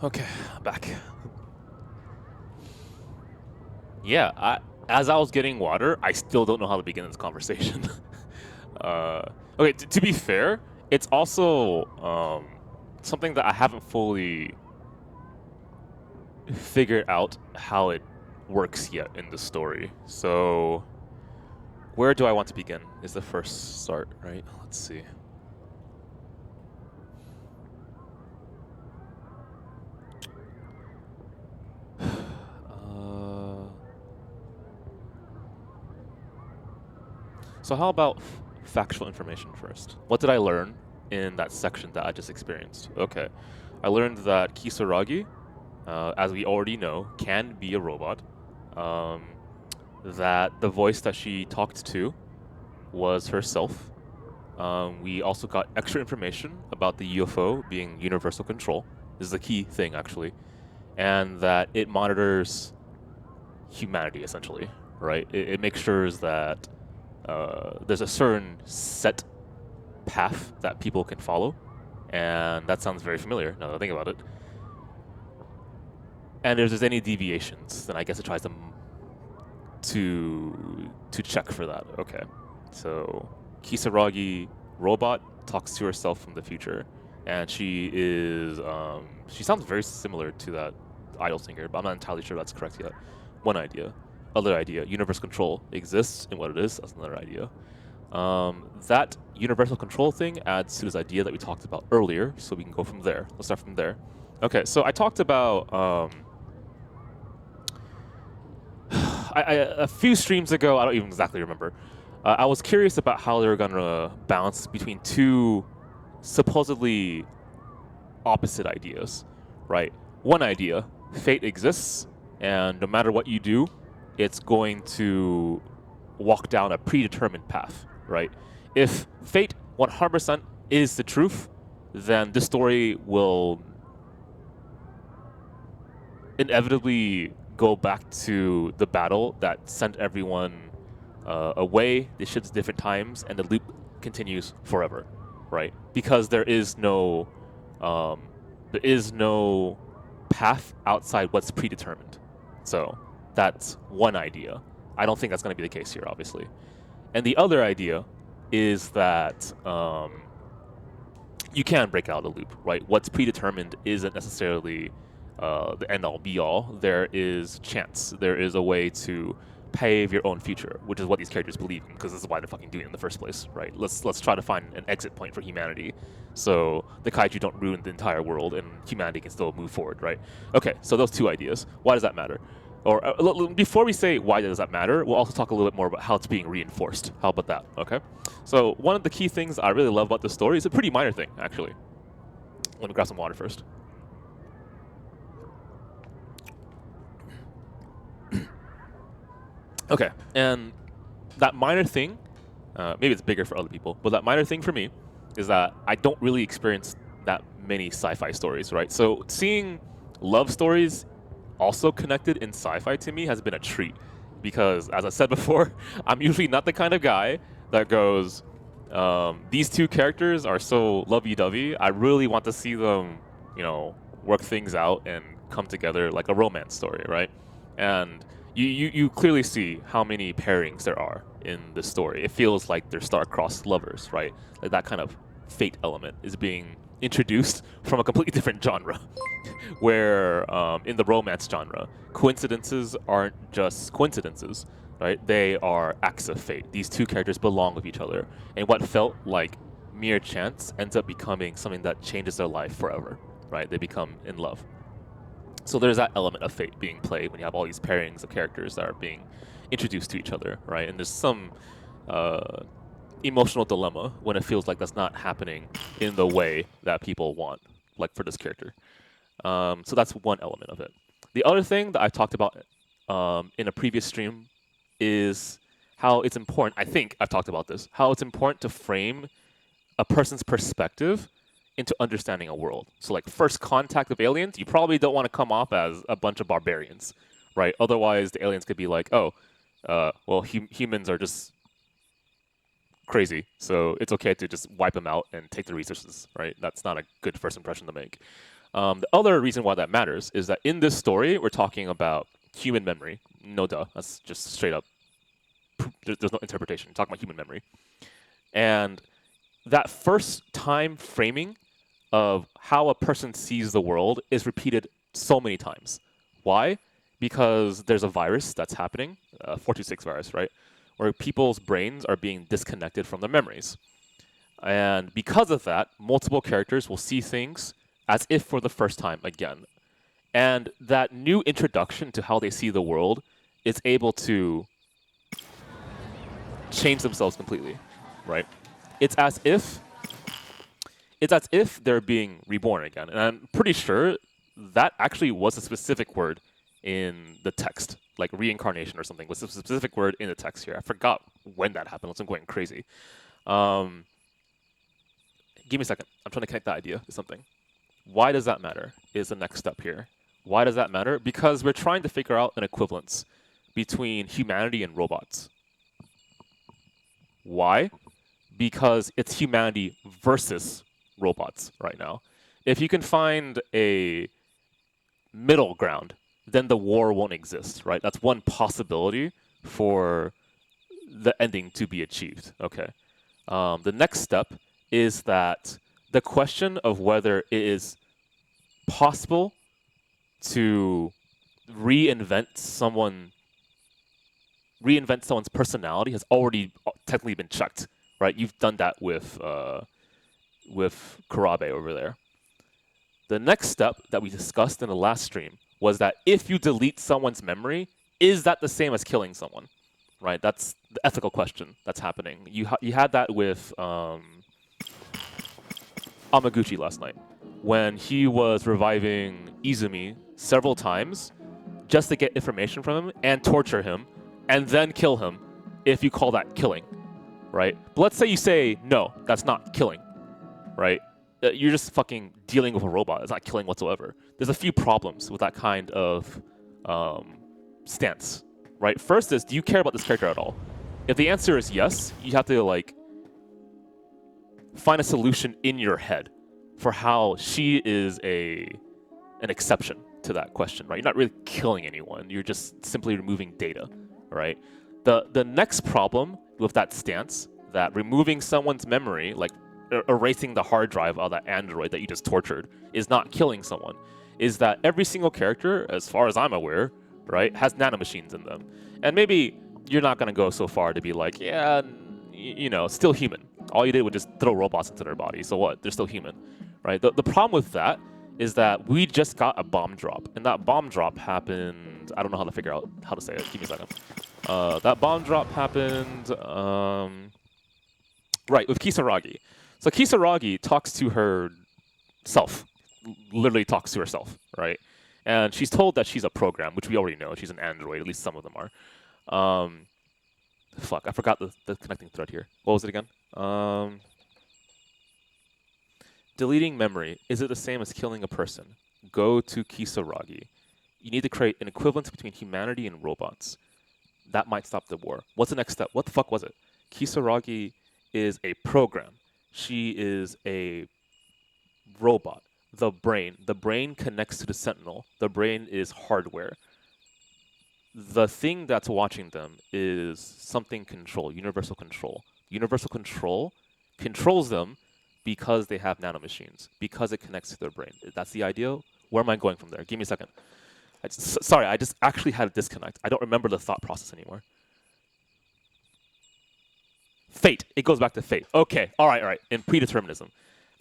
Okay, I'm back. Yeah, as I was getting water, I still don't know how to begin this conversation. Okay, to be fair, it's also something that I haven't fully figured out how it works yet in the story. So, where do I want to begin is the first start, right? Let's see. So how about factual information first? What did I learn in that section that I just experienced? Okay, I learned that Kisaragi, as we already know, can be a robot. That the voice that she talked to was herself. We also got extra information about the UFO being universal control. This is a key thing, actually. And that it monitors humanity, essentially, right? It makes sure that there's a certain set path that people can follow. And that sounds very familiar, now that I think about it. And if there's any deviations, then I guess it tries to check for that. Okay. So Kisaragi robot talks to herself from the future, and she is she sounds very similar to that idol singer, but I'm not entirely sure that's correct yet. One idea. Other idea, universal control exists in what it is. That's another idea. That universal control thing adds to this idea that we talked about earlier, so we can go from there. Let's start from there. Okay, so I talked about a few streams ago, I don't even exactly remember, I was curious about how they were going to balance between two supposedly opposite ideas, right? One idea, fate exists, and no matter what you do, it's going to walk down a predetermined path, right? If fate 100% is the truth, then this story will inevitably go back to the battle that sent everyone away, the ships different times, and the loop continues forever, right? Because there is no path outside what's predetermined. So that's one idea. I don't think that's going to be the case here, obviously. And the other idea is that you can break out of the loop, right? What's predetermined isn't necessarily the end-all, be-all. There is chance. There is a way to pave your own future, which is what these characters believe in, because this is why they're fucking doing it in the first place, right? Let's try to find an exit point for humanity, so the kaiju don't ruin the entire world and humanity can still move forward, right? Okay, so those two ideas. Why does that matter? Or before we say why does that matter, we'll also talk a little bit more about how it's being reinforced. How about that? Okay. So one of the key things I really love about this story is a pretty minor thing, actually. Let me grab some water first. Okay, and that minor thing, maybe it's bigger for other people, but that minor thing for me is that I don't really experience that many sci-fi stories, right? So seeing love stories also connected in sci-fi to me has been a treat, because as I said before, I'm usually not the kind of guy that goes, these two characters are so lovey-dovey, I really want to see them, you know, work things out and come together like a romance story, right? And you clearly see how many pairings there are in this story. It feels like they're star-crossed lovers, right? Like that kind of fate element is being introduced from a completely different genre, where in the romance genre, coincidences aren't just coincidences, right? They are acts of fate. These two characters belong with each other, and what felt like mere chance ends up becoming something that changes their life forever, right? They become in love. So there's that element of fate being played when you have all these pairings of characters that are being introduced to each other, right? And there's some emotional dilemma when it feels like that's not happening in the way that people want, like for this character. So that's one element of it. The other thing that I talked about in a previous stream is how it's important, I think I've talked about this, how it's important to frame a person's perspective into understanding a world. So like first contact with aliens, you probably don't want to come off as a bunch of barbarians, right? Otherwise the aliens could be like, oh, well, humans are just crazy, so it's okay to just wipe them out and take the resources, right? That's not a good first impression to make. The other reason why that matters is that in this story, we're talking about human memory. No duh. That's just straight up. There's no interpretation. We're talking about human memory. And that first time framing of how a person sees the world is repeated so many times. Why? Because there's a virus that's happening, 426 virus, right? Where people's brains are being disconnected from their memories. And because of that, multiple characters will see things as if for the first time again. And that new introduction to how they see the world is able to change themselves completely, right? It's as if they're being reborn again. And I'm pretty sure that actually was a specific word in the text, like reincarnation or something was a specific word in the text here. I forgot when that happened. I'm going crazy. Give me a second. I'm trying to connect that idea to something. Why does that matter is the next step here. Why does that matter? Because we're trying to figure out an equivalence between humanity and robots. Why? Because it's humanity versus robots right now. If you can find a middle ground, then the war won't exist, right? That's one possibility for the ending to be achieved, okay? The next step is that the question of whether it is possible to reinvent someone's personality has already technically been checked, right? You've done that with Kurabe over there. The next step that we discussed in the last stream was that if you delete someone's memory, is that the same as killing someone, right? That's the ethical question that's happening. You had that with Amaguchi last night when he was reviving Izumi several times just to get information from him and torture him and then kill him if you call that killing, right? But let's say you say, no, that's not killing, right? You're just fucking dealing with a robot. It's not killing whatsoever. There's a few problems with that kind of stance, right? First is, do you care about this character at all? If the answer is yes, you have to like find a solution in your head for how she is an exception to that question, right? You're not really killing anyone. You're just simply removing data, right? The next problem with that stance, that removing someone's memory, like erasing the hard drive of that android that you just tortured, is not killing someone, is that every single character, as far as I'm aware, right, has nanomachines in them. And maybe you're not going to go so far to be like, yeah, you know, still human. All you did was just throw robots into their body. So what? They're still human, right? The problem with that is that we just got a bomb drop. And that bomb drop happened... I don't know how to figure out how to say it. Give me a second. That bomb drop happened... right, with Kisaragi. So Kisaragi talks to herself. Literally talks to herself, right? And she's told that she's a program, which we already know. She's an android. At least some of them are. Fuck, I forgot the connecting thread here. What was it again? Deleting memory. Is it the same as killing a person? Go to Kisaragi. You need to create an equivalence between humanity and robots. That might stop the war. What's the next step? What the fuck was it? Kisaragi is a program. She is a robot. The brain connects to the Sentinel. The brain is hardware. The thing that's watching them is something control, universal control. Universal control controls them because they have nanomachines, because it connects to their brain. That's the idea. Where am I going from there? Give me a second. Sorry, I just actually had a disconnect. I don't remember the thought process anymore. Fate. It goes back to fate. Okay, all right. In predeterminism.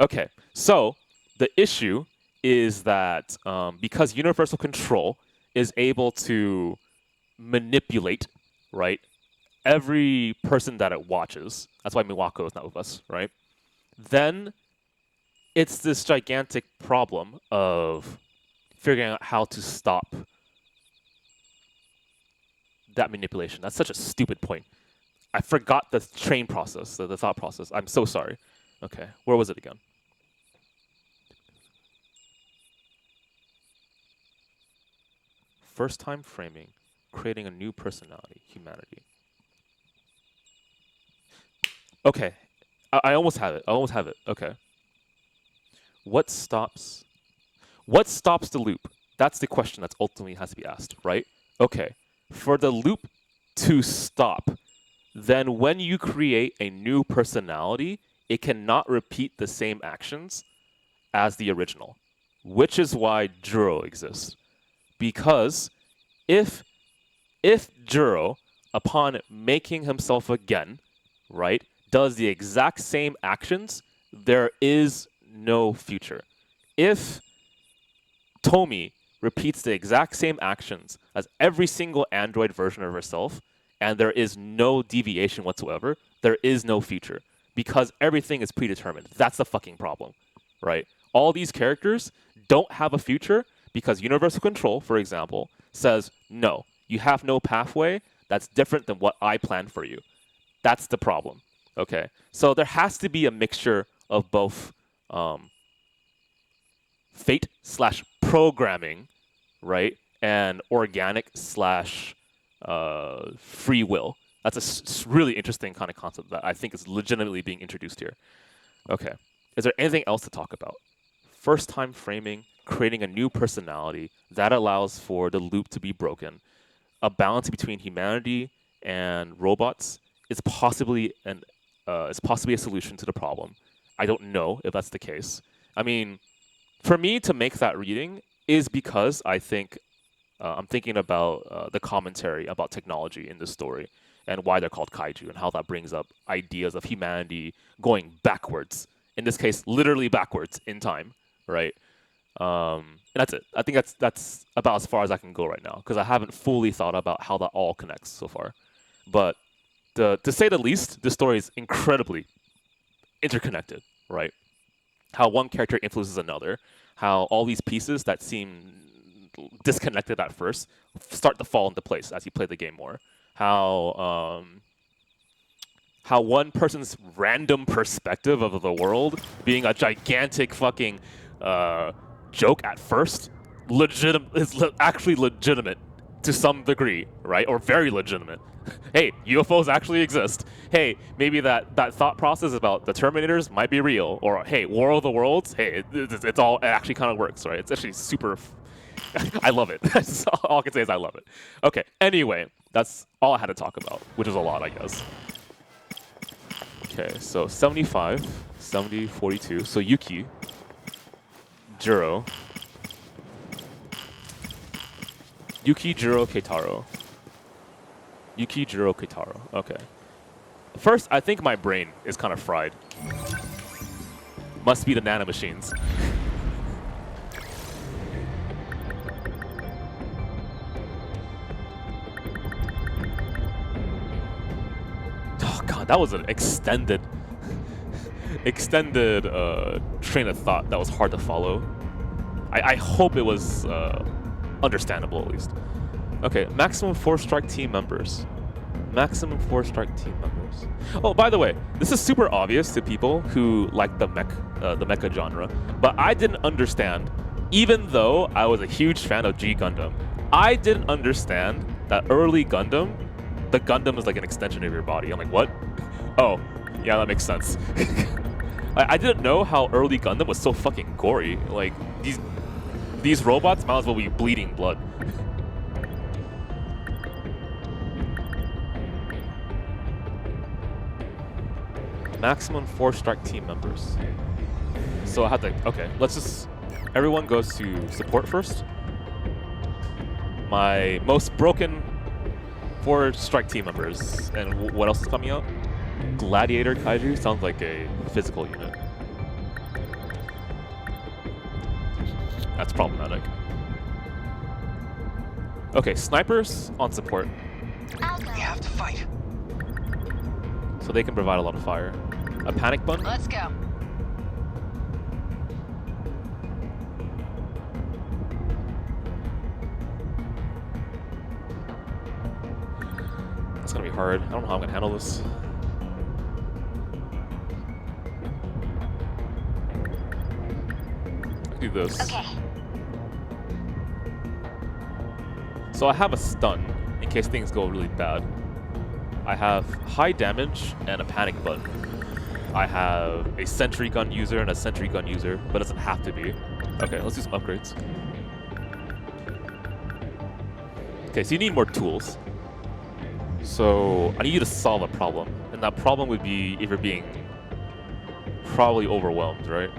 Okay, so the issue is that because universal control is able to manipulate, right, every person that it watches, that's why Miwako is not with us, right, then it's this gigantic problem of figuring out how to stop that manipulation. That's such a stupid point. I forgot the train process, the thought process. I'm so sorry. Okay, where was it again? First time framing, creating a new personality, humanity. Okay, I almost have it. Okay. What stops What stops the loop? That's the question that's ultimately has to be asked, right? Okay, for the loop to stop, then when you create a new personality, it cannot repeat the same actions as the original, which is why Juro exists. Because if Juro, upon making himself again, right, does the exact same actions, there is no future. If Tomi repeats the exact same actions as every single android version of herself, and there is no deviation whatsoever, there is no future. Because everything is predetermined. That's the fucking problem, right? All these characters don't have a future because Universal Control, for example, says, no, you have no pathway that's different than what I planned for you. That's the problem, okay? So there has to be a mixture of both fate/programming, right? And organic/ free will. That's a really interesting kind of concept that I think is legitimately being introduced here. Okay. Is there anything else to talk about? First time framing, creating a new personality that allows for the loop to be broken. A balance between humanity and robots is possibly a solution to the problem. I don't know if that's the case. I mean, for me to make that reading is because I think I'm thinking about the commentary about technology in this story and why they're called kaiju and how that brings up ideas of humanity going backwards. In this case, literally backwards in time, right? And that's it. I think that's about as far as I can go right now because I haven't fully thought about how that all connects so far. But to say the least, this story is incredibly interconnected, right? How one character influences another, how all these pieces that seem disconnected at first start to fall into place as you play the game more. How one person's random perspective of the world being a gigantic fucking joke at first is actually legitimate to some degree, right? Or very legitimate. Hey, UFOs actually exist. Hey, maybe that thought process about the Terminators might be real. Or hey, War of the Worlds. Hey, it actually kind of works, right? It's actually super. I love it. That's all I can say is I love it. Okay. Anyway, that's all I had to talk about, which is a lot, I guess. Okay, so 75, 70, 42. So Yuki, Juro, Keitaro. Yuki, Juro, Keitaro. Okay. First, I think my brain is kind of fried. Must be the nanomachines. Oh god, that was an extended train of thought that was hard to follow. I hope it was understandable at least. Okay, maximum 4-strike team members. Maximum 4-strike team members. Oh, by the way, this is super obvious to people who like the mecha genre, but I didn't understand, even though I was a huge fan of G Gundam, I didn't understand that early Gundam, the Gundam is like an extension of your body. I'm like, what? Oh, yeah, that makes sense. I didn't know how early Gundam was so fucking gory. Like, these robots might as well be bleeding blood. Maximum 4-strike team members. So I had to, okay, let's just, everyone goes to support first. My most broken 4-strike team members. And what else is coming out? Gladiator Kaiju sounds like a physical unit. That's problematic. Okay, snipers on support. We have to fight. So they can provide a lot of fire. A panic button? Let's go. It's gonna be hard. I don't know how I'm gonna handle this. I do this. Okay. So I have a stun in case things go really bad. I have high damage and a panic button. I have a sentry gun user and a sentry gun user, but it doesn't have to be. Okay, let's do some upgrades. Okay, so you need more tools. So I need you to solve a problem, and that problem would be if you're being probably overwhelmed, right?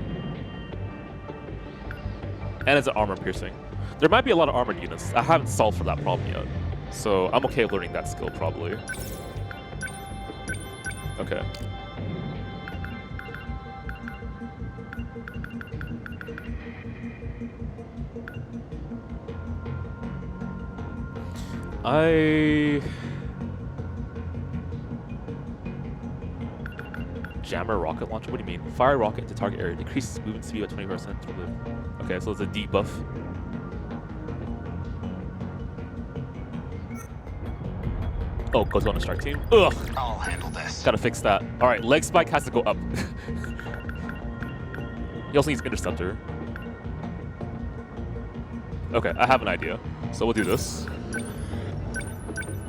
And it's an armor piercing. There might be a lot of armored units. I haven't solved for that problem yet, so I'm okay with learning that skill probably. Okay. Jammer rocket launcher? What do you mean? Fire rocket into target area. Decreases movement speed by 20%. Okay, so it's a debuff. Oh, goes on a strike team. Ugh! I'll handle this. Gotta fix that. Alright, leg spike has to go up. He also needs interceptor. Okay, I have an idea. So we'll do this.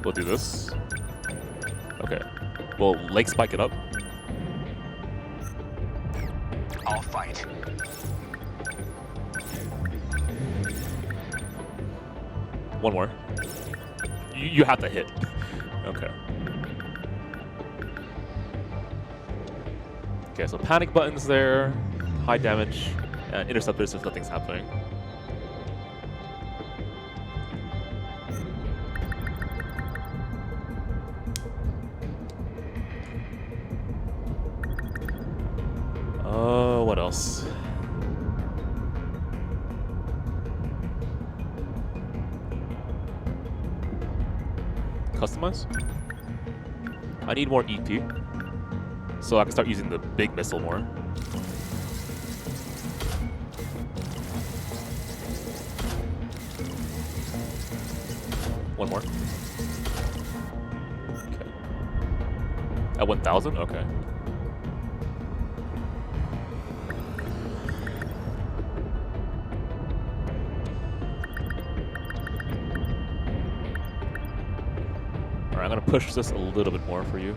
We'll do this. Okay. We'll leg spike it up. I'll fight. One more. You have to hit. Okay. Okay, so panic buttons there, high damage, and interceptors if nothing's happening. What else? Customize? I need more EP, so I can start using the big missile more. One more. Okay. At 1,000? Okay. I'm gonna push this a little bit more for you.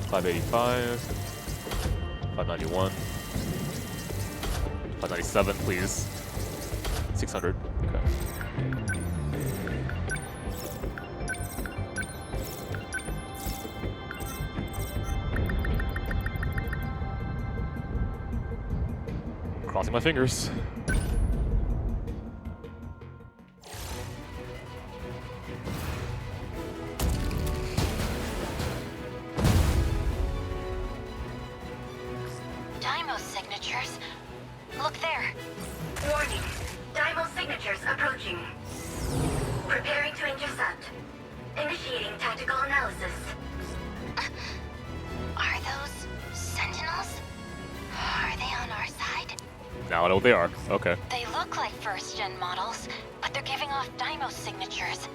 585, 591, 597, please. 600. Okay. Crossing my fingers. They are. Okay. They look like first-gen models, but they're giving off Deimos signatures.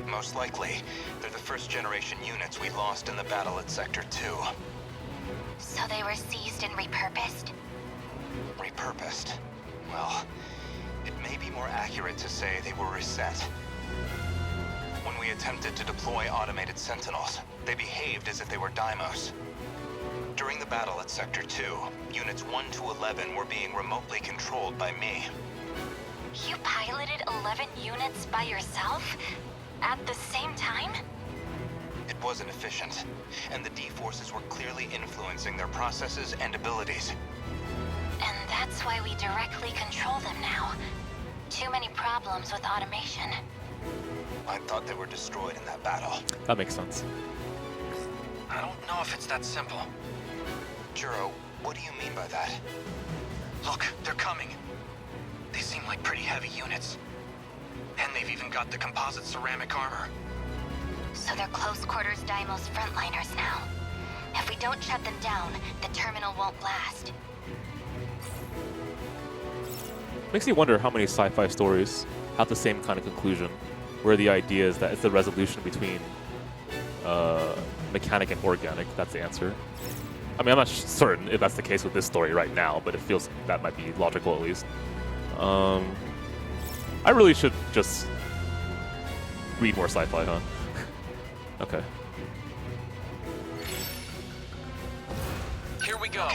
Most likely, they're the first-generation units we lost in the battle at Sector 2. So they were seized and repurposed? Repurposed? Well, it may be more accurate to say they were reset. When we attempted to deploy automated Sentinels, they behaved as if they were Deimos. During the battle at Sector 2, Units 1 to 11 were being remotely controlled by me. You piloted 11 units by yourself? At the same time? It wasn't efficient, and the D-forces were clearly influencing their processes and abilities. And that's why we directly control them now. Too many problems with automation. I thought they were destroyed in that battle. That makes sense. I don't know if it's that simple. Juro, what do you mean by that? Look, they're coming. They seem like pretty heavy units. And they've even got the composite ceramic armor. So they're close quarters Deimos frontliners now. If we don't shut them down, the terminal won't last. Makes me wonder how many sci-fi stories have the same kind of conclusion, where the idea is that it's the resolution between mechanic and organic. That's the answer. I mean, I'm not certain if that's the case with this story right now, but it feels that might be logical at least. I really should just read more sci-fi, huh? Okay. go.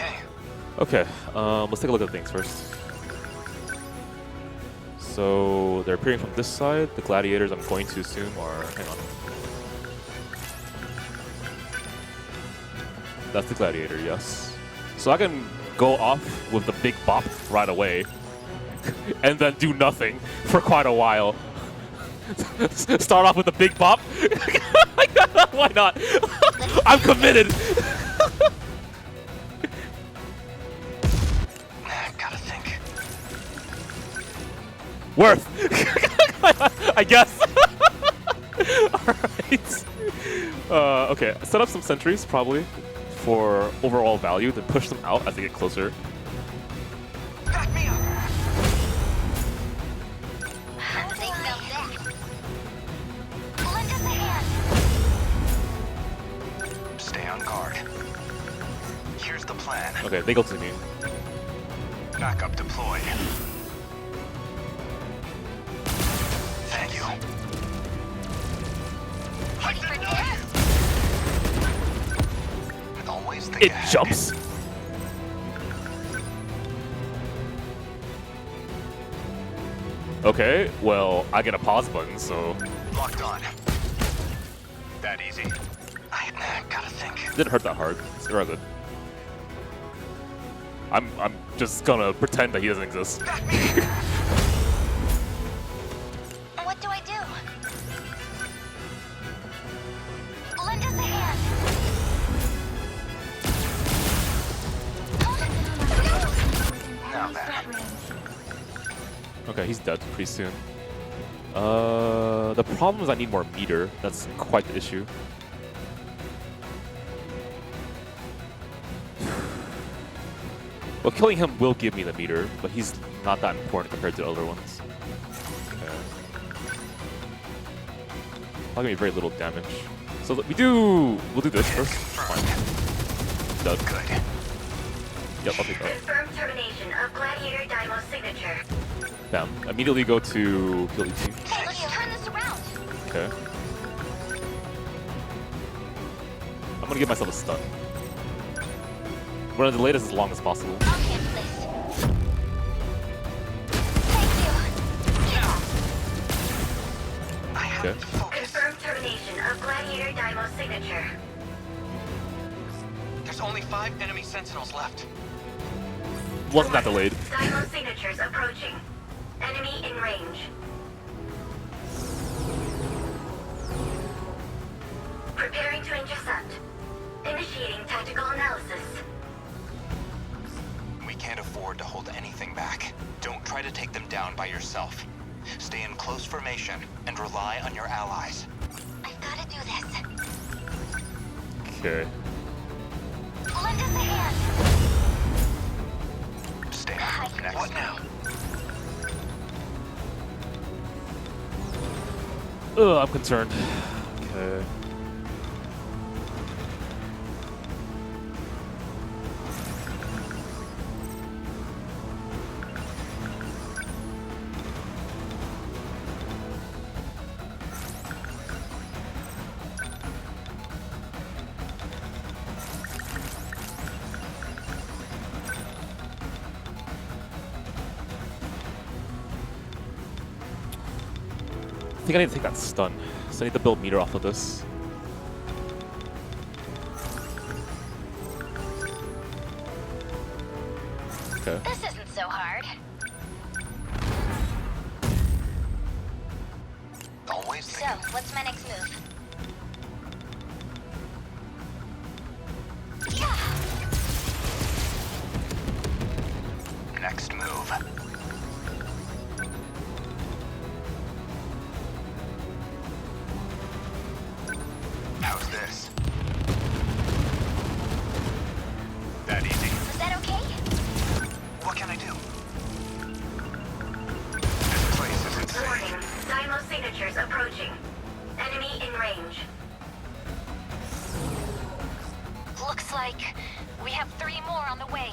Okay, let's take a look at things first. So they're appearing from this side. The gladiators, I'm going to assume, are... Hang on. That's the gladiator, yes. So I can go off with the big bop right away and then do nothing for quite a while. Start off with the big bop. Why not? I'm committed. Gotta think. Worth. I guess. Alright. Okay, set up some sentries probably for overall value, then push them out as they get closer. Back me up. How think about that? Lend us a hand. Stay on guard. Here's the plan. Okay, they go to me. Backup deployed. Thank you. Always think It ahead. jumps. Okay, well, I get a pause button, so Locked on. That easy. I gotta think. didn't hurt that hard. It's very good. I'm just gonna pretend that he doesn't exist. What do I do? Lend us a hand. Now then. Okay, he's dead pretty soon. The problem is I need more meter. That's quite the issue. Well, killing him will give me the meter, but he's not that important compared to the other ones. Okay. I'll give me very little damage. So we'll do this first. Fine. Done. Good. Yep, I'll take that. Confirmed termination of Gladiator Daimo's signature. Bam. Immediately go to heal EP. Hey, let's turn this around. Okay. I'm gonna give myself a stun. We're gonna delay this as long as possible. I'll handle this. Thank you. I have Okay. to focus. Confirmed termination of Gladiator Daimo's signature. There's only 5 enemy Sentinels left. Wasn't that delayed? Daimo's signatures approaching. Enemy in range. Preparing to intercept. Initiating tactical analysis. We can't afford to hold anything back. Don't try to take them down by yourself. Stay in close formation and rely on your allies. I've got to do this. Okay. Lend us a hand. Stay on. Next. What now? Ugh, I'm concerned. Okay. I think I need to take that stun, so I need to build meter off of this. Okay. This isn't so hard. Always So, think. what's my next move? Next move. How's this? That easy. Is that okay? What can I do? This place isn't Warning. safe. Daimo's signatures approaching. Enemy in range. Looks like we have 3 more on the way.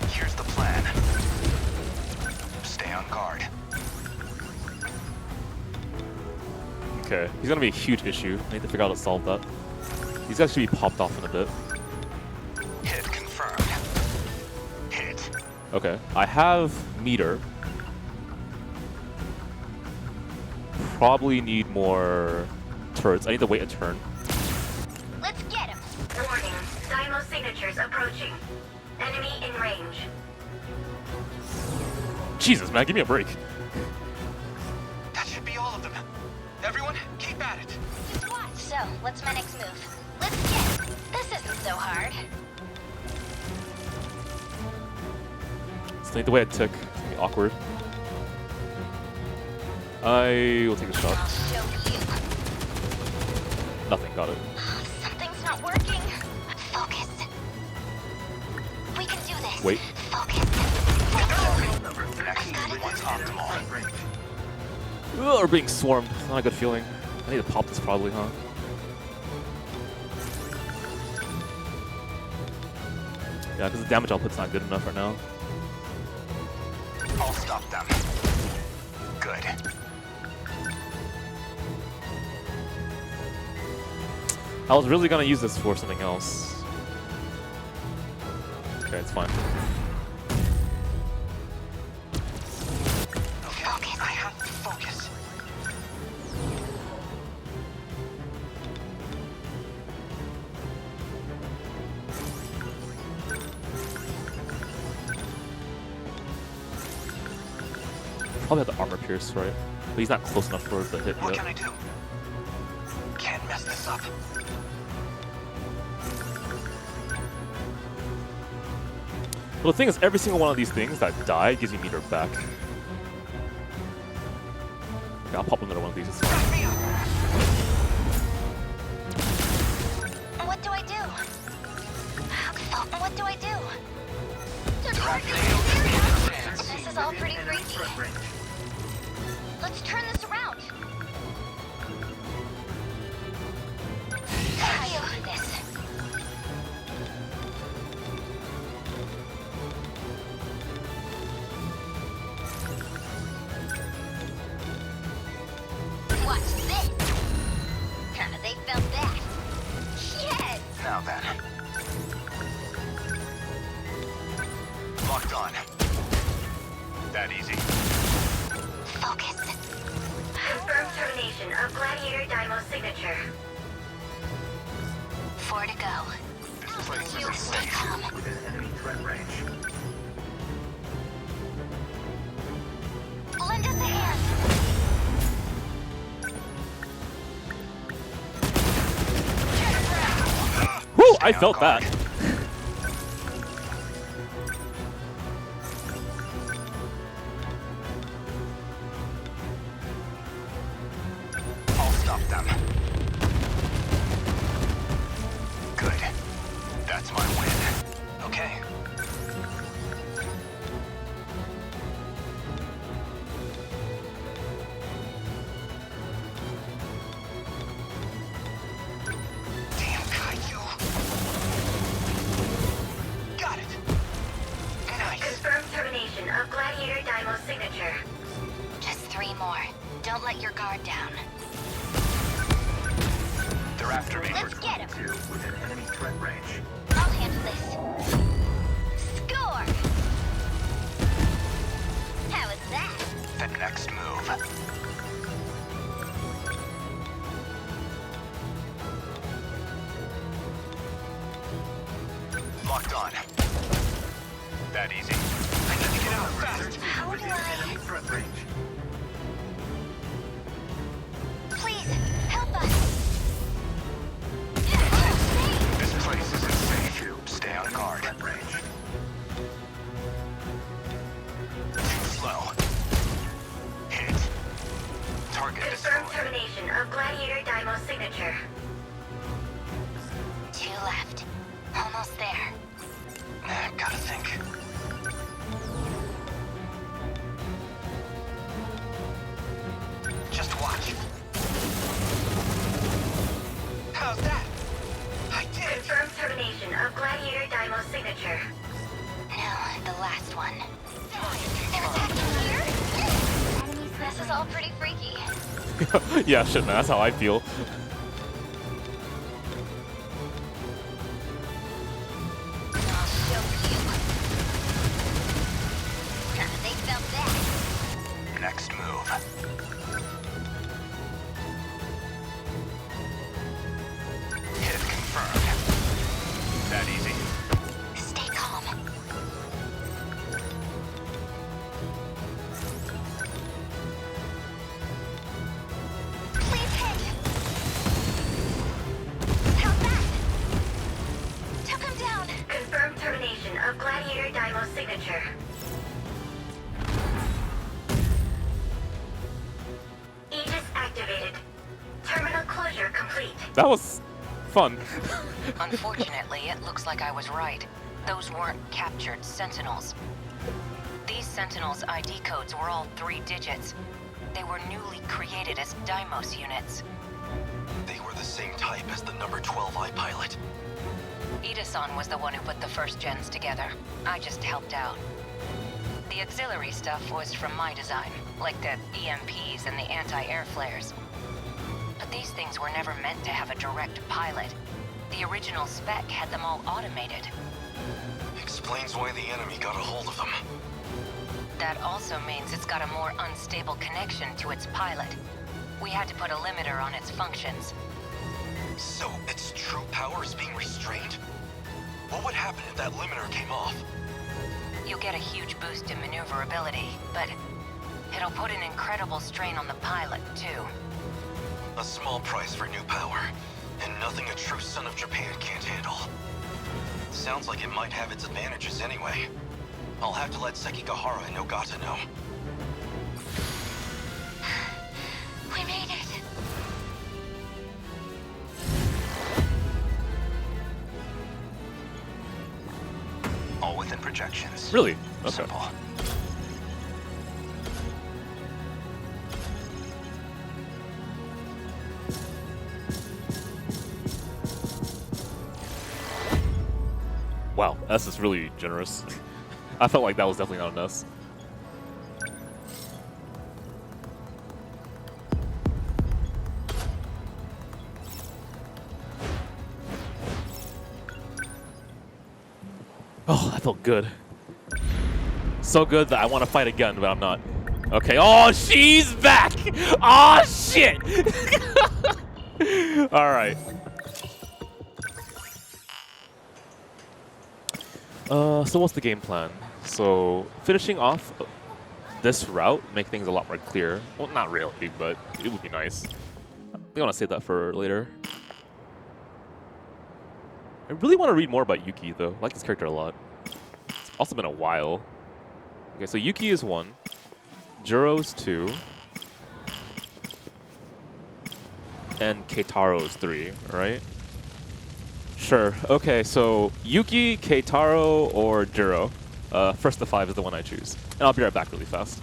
Here's the plan. Stay on guard. Okay, he's gonna be a huge issue. I need to figure out how to solve that. These guys should be popped off in a bit. Okay, I have meter. Probably need more turrets. I need to wait a turn. Let's get him. Warning, Dymo signatures approaching. Enemy in range. Jesus, man, give me a break. That should be all of them. Everyone, keep at it. So, what's my next move? Let's get it. This isn't so hard. Still need to wait a tick. It's gonna be awkward. I will take a shot. I'll show you. Nothing, got it. Something's not working. Focus. We can do this. Wait. Focus. Next one's optimal. Ugh, we're being swarmed. It's not a good feeling. I need to pop this probably, huh? Yeah, because the damage output's not good enough right now. I'll stop them. Good. I was really gonna use this for something else. Okay, it's fine. Okay, I have to focus. Probably have the armor pierce, right? But he's not close enough for the hit What yet. can I do? Can't mess this up. Well, the thing is, every single one of these things that die gives you meter back. Okay, I'll pop another one of these. It's fine. What do I do? What do I do? This is all pretty freaky. Let's turn this around. This. Watch this. They felt that. Yes. Now then. Locked on. That easy. Focus. Confirmed termination of Gladiator Dymo signature. 4 to go. This place You is stay safe. calm. Within enemy threat range. Lend us a hand. Woo! I Stay on felt guard. that. I'll stop them. Good. That's my win. Okay. Damn Kaiju. Got it. Nice. Confirmed termination of Gladiator Dymo signature. Just 3 more. Don't let your guard down. They're after me. Let's get him. Within enemy threat range. I'll handle this. Score! How was that? The next move. Locked on. That easy. I need to get out fast. How do I... Front range. Please, help us! This place isn't safe. Stay on guard. Front range. Too slow. Hit. Target Confirmed destroyed. termination of Gladiator Dymo signature. 2 left. Almost there. Gotta think. Just watch. How's that? I did it! Confirmed termination of Gladiator Dymo signature. No, the last one. They're attacking here? This is all pretty freaky. Yeah, shit, man. That's how I feel. I'll show you. move. Hit confirmed. That easy. Stay calm. Please hit. How's that? Took him down. Confirmed termination of Gladiator Daimo's signature. Aegis activated. Terminal closure complete. That was fun. Unfortunately, it looks like I was right. Those weren't captured Sentinels. These Sentinels' ID codes were all 3 digits. They were newly created as Deimos units. They were the same type as the number 12 eye pilot. Edison was the one who put the first gens together. I just helped out. The auxiliary stuff was from my design, like the EMPs and the anti-air flares. But these things were never meant to have a direct pilot. The original spec had them all automated. Explains why the enemy got a hold of them. That also means it's got a more unstable connection to its pilot. We had to put a limiter on its functions. So its true power is being restrained? What would happen if that limiter came off? You'll get a huge boost in maneuverability, but it'll put an incredible strain on the pilot, too. A small price for new power, and nothing a true son of Japan can't handle. Sounds like it might have its advantages anyway. I'll have to let Sekigahara and Nogata know. We made it. All within projections. Really? Okay. Simple. Wow, S is really generous. I felt like that was definitely not an S. Oh, that felt good. So good that I want to fight again, but I'm not. Okay. Oh, she's back! Oh, shit! Alright. So what's the game plan? So finishing off this route make things a lot more clear. Well, not really, but it would be nice. I think I want to save that for later. I really want to read more about Yuki, though. I like this character a lot. It's also been a while. Okay, so Yuki is 1. Juro's 2. And Keitaro's 3, right? Sure. Okay, so Yuki, Keitaro, or Juro. First to 5 is the one I choose. And I'll be right back really fast.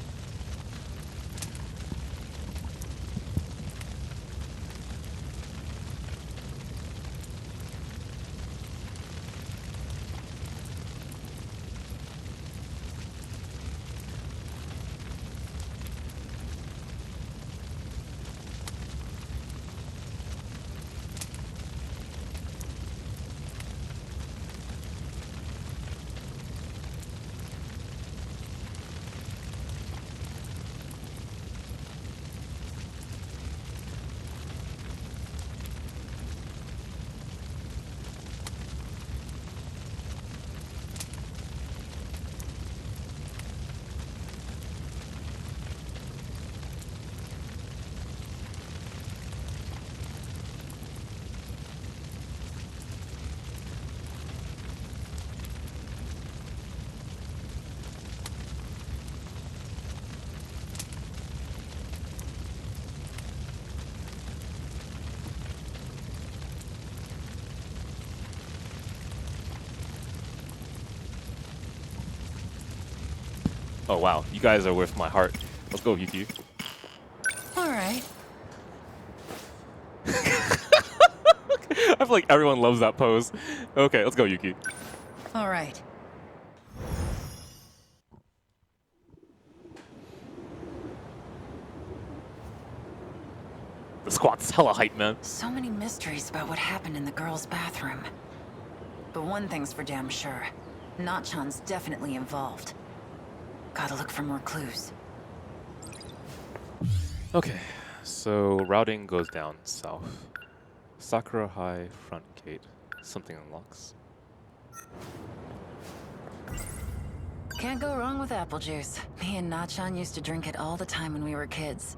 Oh wow, you guys are with my heart. Let's go, Yuki. All right. I feel like everyone loves that pose. Okay, let's go, Yuki. All right. The squat's hella hype, man. So many mysteries about what happened in the girls' bathroom. But one thing's for damn sure. Nachan's definitely involved. Gotta look for more clues. Okay, so routing goes down south. Sakura High front gate. Something unlocks. Can't go wrong with apple juice. Me and Nachan used to drink it all the time when we were kids.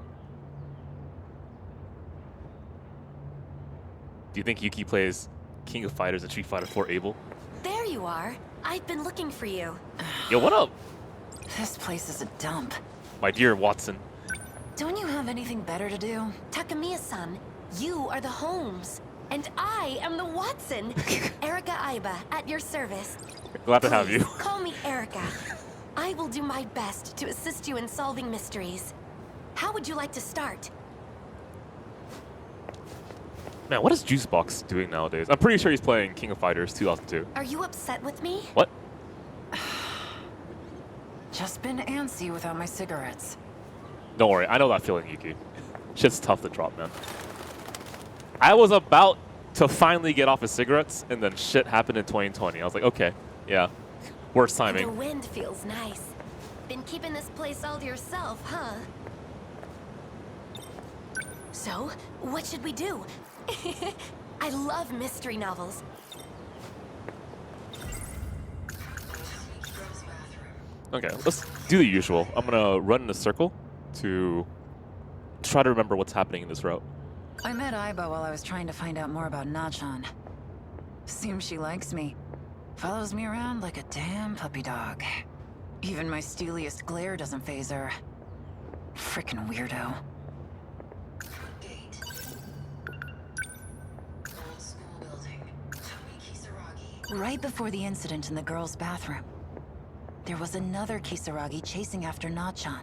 Do you think Yuki plays King of Fighters and Street Fighter 4 Abel? There you are. I've been looking for you. Yo, what up? This place is a dump. My dear Watson. Don't you have anything better to do? Takamiya-san, you are the Holmes. And I am the Watson. Erica Aiba, at your service. Glad to have you. Please, call me Erica. I will do my best to assist you in solving mysteries. How would you like to start? Man, what is Juicebox doing nowadays? I'm pretty sure he's playing King of Fighters 2002. Are you upset with me? What? Just been antsy without my cigarettes. Don't worry, I know that feeling, Yuki. Shit's tough to drop, man. I was about to finally get off of cigarettes, and then shit happened in 2020. I was like, okay, yeah, worst And the timing. wind feels nice. Been keeping this place all to yourself, huh? So, what should we do? I love mystery novels. Okay, let's do the usual. I'm gonna run in a circle to try to remember what's happening in this route. I met Aiba while I was trying to find out more about Nachan. Seems she likes me. Follows me around like a damn puppy dog. Even my steeliest glare doesn't faze her. Frickin' weirdo. Right before the incident in the girls' bathroom, there was another Kisaragi chasing after Nachan.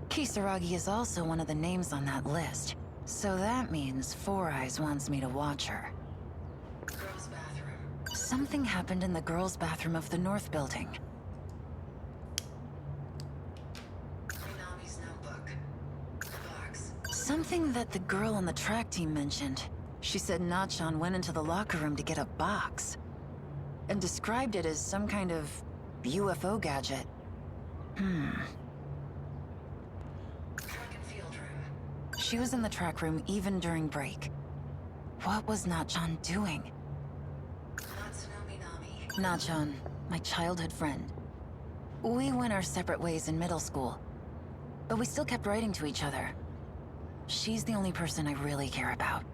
Kisaragi is also one of the names on that list, so that means Four Eyes wants me to watch her. Girls' bathroom. Something happened in the girls' bathroom of the North Building. Minami's notebook. The box. Something that the girl on the track team mentioned. She said Nachan went into the locker room to get a box, and described it as some kind of UFO gadget. She was in the track room even during break. What was Nachan doing? Nachan, my childhood friend. We went our separate ways in middle school, but we still kept writing to each other. She's the only person I really care about.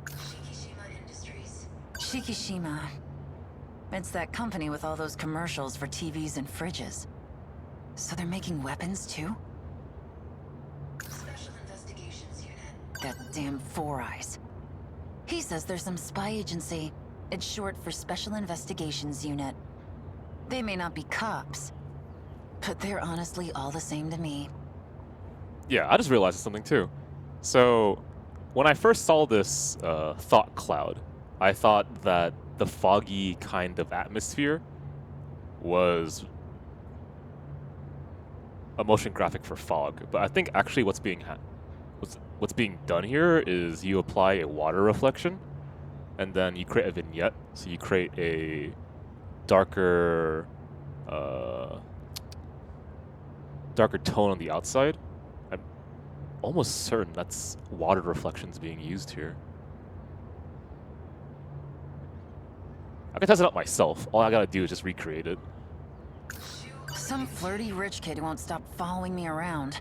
Shikishima Industries. Shikishima. It's that company with all those commercials for TVs and fridges. So they're making weapons too? Special Investigations Unit. That damn Four Eyes. He says there's some spy agency. It's short for Special Investigations Unit. They may not be cops, but they're honestly all the same to me. Yeah, I just realized something too. So, when I first saw this thought cloud, I thought that the foggy kind of atmosphere was a motion graphic for fog. But I think actually what's being done here is you apply a water reflection, and then you create a vignette. So you create a darker tone on the outside. I'm almost certain that's water reflections being used here. I can test it out myself. All I gotta do is just recreate it. Some flirty rich kid who won't stop following me around.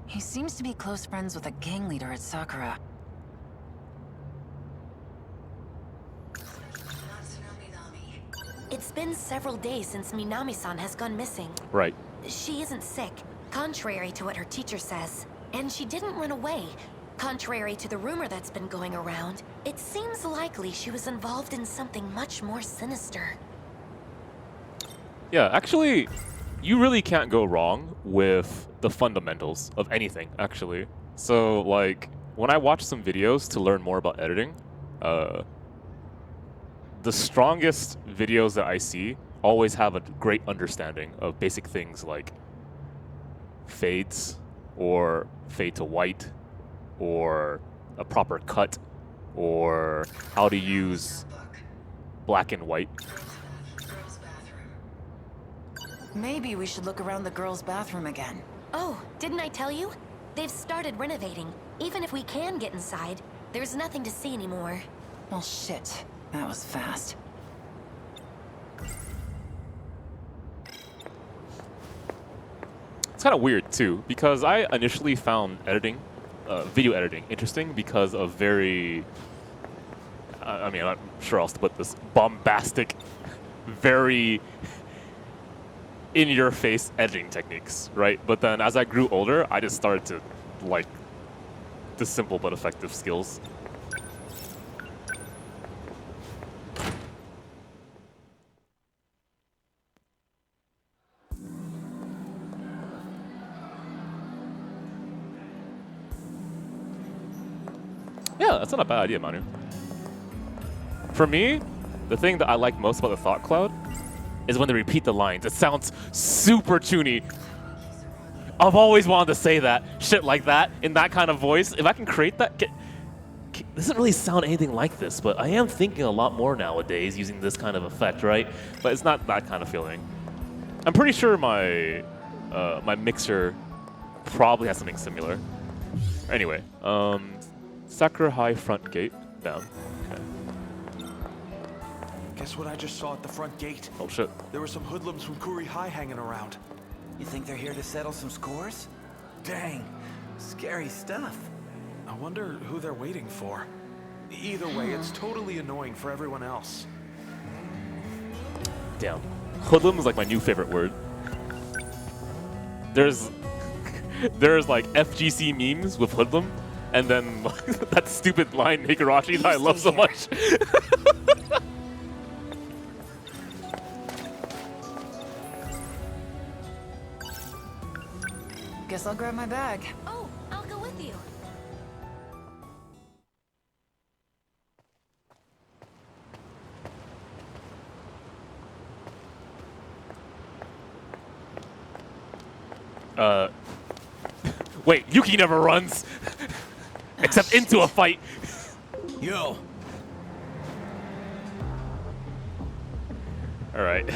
He seems to be close friends with a gang leader at Sakura. It's been several days since Minami-san has gone missing. Right. She isn't sick, contrary to what her teacher says. And she didn't run away. Contrary to the rumor that's been going around, it seems likely she was involved in something much more sinister. Yeah, actually, you really can't go wrong with the fundamentals of anything, actually. So, like, when I watch some videos to learn more about editing, the strongest videos that I see always have a great understanding of basic things like fades, or fade to white, or a proper cut, or how to use black and white. Maybe we should look around the girls' bathroom again. Oh, didn't I tell you? They've started renovating. Even if we can get inside, there's nothing to see anymore. Well, shit. That was fast. It's kind of weird too, because I initially found editing, video editing, interesting because of very, I mean, I'm not sure how else to put this, bombastic, very in-your-face editing techniques, right? But then as I grew older, I just started to like the simple but effective skills. Yeah, that's not a bad idea, Manu. For me, the thing that I like most about the Thought Cloud is when they repeat the lines. It sounds super tuney. I've always wanted to say that, shit like that, in that kind of voice. If I can create that, it doesn't really sound anything like this, but I am thinking a lot more nowadays using this kind of effect, right? But it's not that kind of feeling. I'm pretty sure my my mixer probably has something similar. Anyway, Sakura High front gate down. Okay. Guess what I just saw at the front gate? Oh shit. There were some hoodlums from Kuri High hanging around. You think they're here to settle some scores? Dang, scary stuff. I wonder who they're waiting for. Either way, it's totally annoying for everyone else. Damn. Hoodlum is like my new favorite word. There's like FGC memes with hoodlum, and then that stupid line Higurashi that I love so much. Guess I'll grab my bag. Oh, I'll go with you. Wait, Yuki never runs! Except into a fight. Yo. Alright.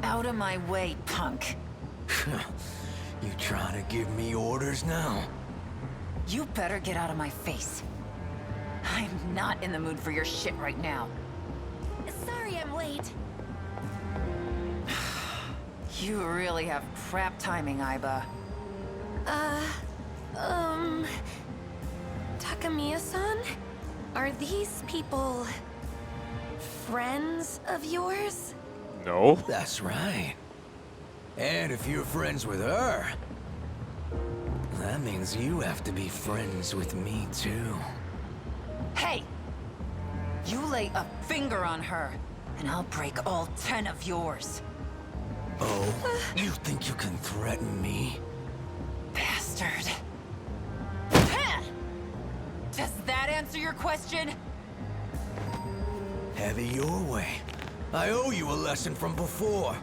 Out of my way, punk. You trying to give me orders now? You better get out of my face. I'm not in the mood for your shit right now. Sorry I'm late. You really have crap timing, Aiba. Takamiya-san? Are these people friends of yours? No. That's right. And if you're friends with her, that means you have to be friends with me too. Hey! You lay a finger on her, and I'll break all 10 of yours. Oh, you think you can threaten me? Bastard. Does that answer your question? Have it your way. I owe you a lesson from before.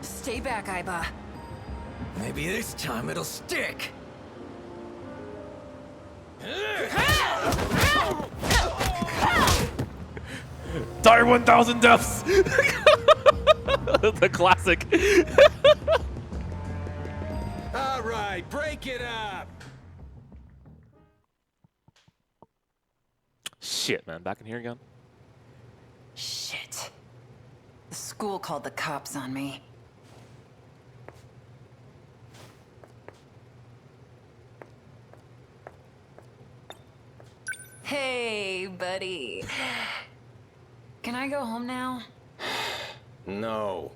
Stay back, Aiba. Maybe this time it'll stick. Die 1,000 deaths! The classic. All right, break it up. Shit, man. Back in here again? Shit. The school called the cops on me. Hey, buddy. Can I go home now? No.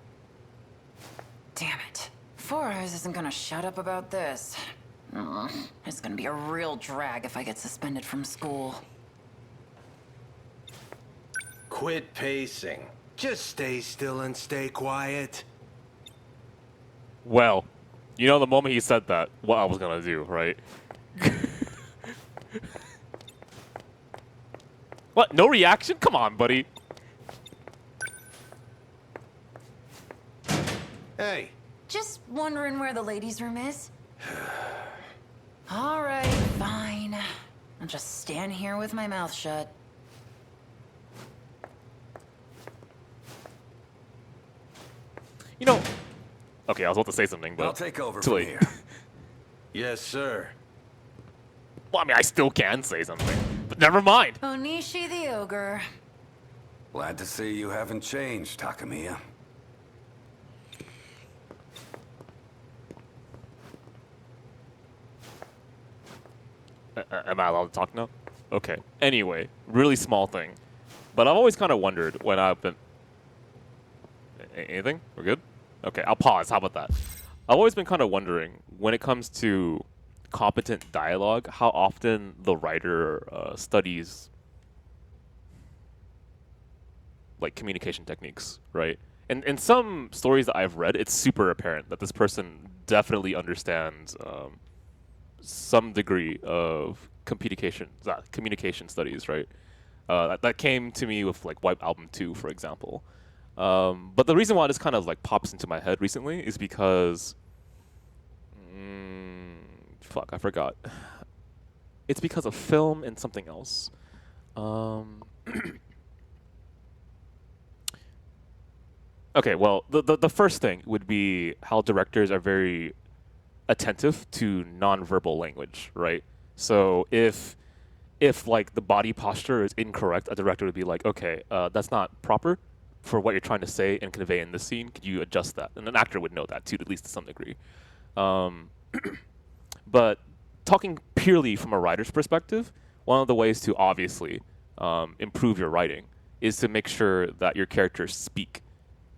Damn it. 4 Hours isn't gonna shut up about this. It's gonna be a real drag if I get suspended from school. Quit pacing. Just stay still and stay quiet. Well, you know the moment he said that, what I was gonna do, right? What? No reaction? Come on, buddy. Hey. Just wondering where the ladies' room is. All right, fine. I'll just stand here with my mouth shut. You know, Okay, I was about to say something, but I'll take over too from late. here. Yes, sir. Well, I mean, I still can say something, but never mind. Onishi the ogre. Glad to see you haven't changed, Takamiya. Am I allowed to talk now? Okay. Anyway, really small thing, but I've always kind of wondered when I've been. Anything? We're good? Okay, I'll pause. How about that? I've always been kind of wondering when it comes to competent dialogue, how often the writer studies like communication techniques, right? And in some stories that I've read, it's super apparent that this person definitely understands some degree of communication studies, right? That came to me with like Wipe Album 2, for example. But the reason why this kind of like pops into my head recently is because, fuck, I forgot. It's because of film and something else. Okay, well, the first thing would be how directors are very attentive to nonverbal language, right? So if like the body posture is incorrect, a director would be like, okay, that's not proper for what you're trying to say and convey in this scene. Could you adjust that? And an actor would know that too, at least to some degree. But talking purely from a writer's perspective, one of the ways to obviously improve your writing is to make sure that your characters speak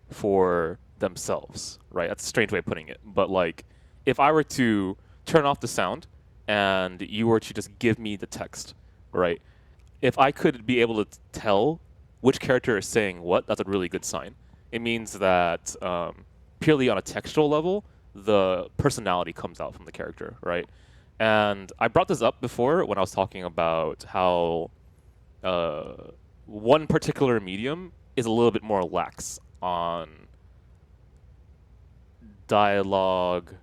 for themselves, right? That's a strange way of putting it. But like, if I were to turn off the sound and you were to just give me the text, right? If I could be able to tell which character is saying what, that's a really good sign. It means that purely on a textual level, the personality comes out from the character, right? And I brought this up before when I was talking about how one particular medium is a little bit more lax on dialogue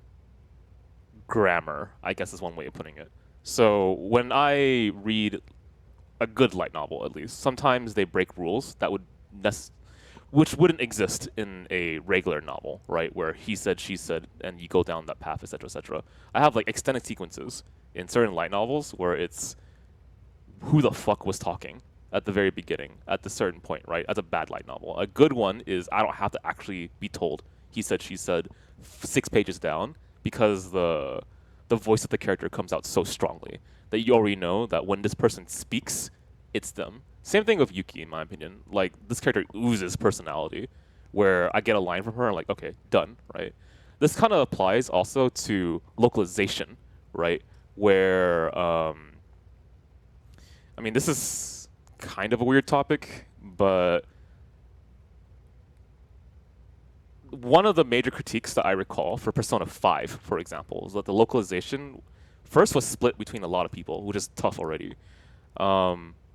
grammar, I guess is one way of putting it. So when I read a good light novel, at least, sometimes they break rules that would which wouldn't exist in a regular novel, right? Where he said, she said, and you go down that path, etc., etc. I have like extended sequences in certain light novels where it's who the fuck was talking at the very beginning, at the certain point, right? That's a bad light novel. A good one is I don't have to actually be told he said, she said 6 pages down because the voice of the character comes out so strongly that you already know that when this person speaks, it's them. Same thing with Yuki, in my opinion. Like, this character oozes personality, where I get a line from her, and like, okay, done, right? This kind of applies also to localization, right? Where, I mean, this is kind of a weird topic, but one of the major critiques that I recall for Persona 5, for example, is that the localization first was split between a lot of people, which is tough already.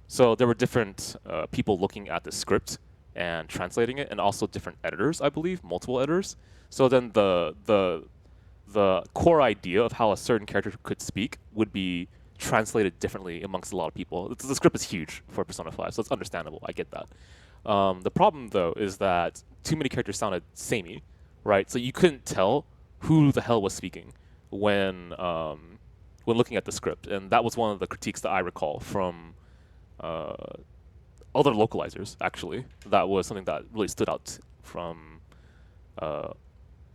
So there were different people looking at the script and translating it, and also different editors, I believe, multiple editors. So then the core idea of how a certain character could speak would be translated differently amongst a lot of people. The script is huge for Persona 5, so it's understandable. I get that. The problem, though, is that too many characters sounded samey, right? So you couldn't tell who the hell was speaking when looking at the script, and that was one of the critiques that I recall from other localizers, actually. That was something that really stood out from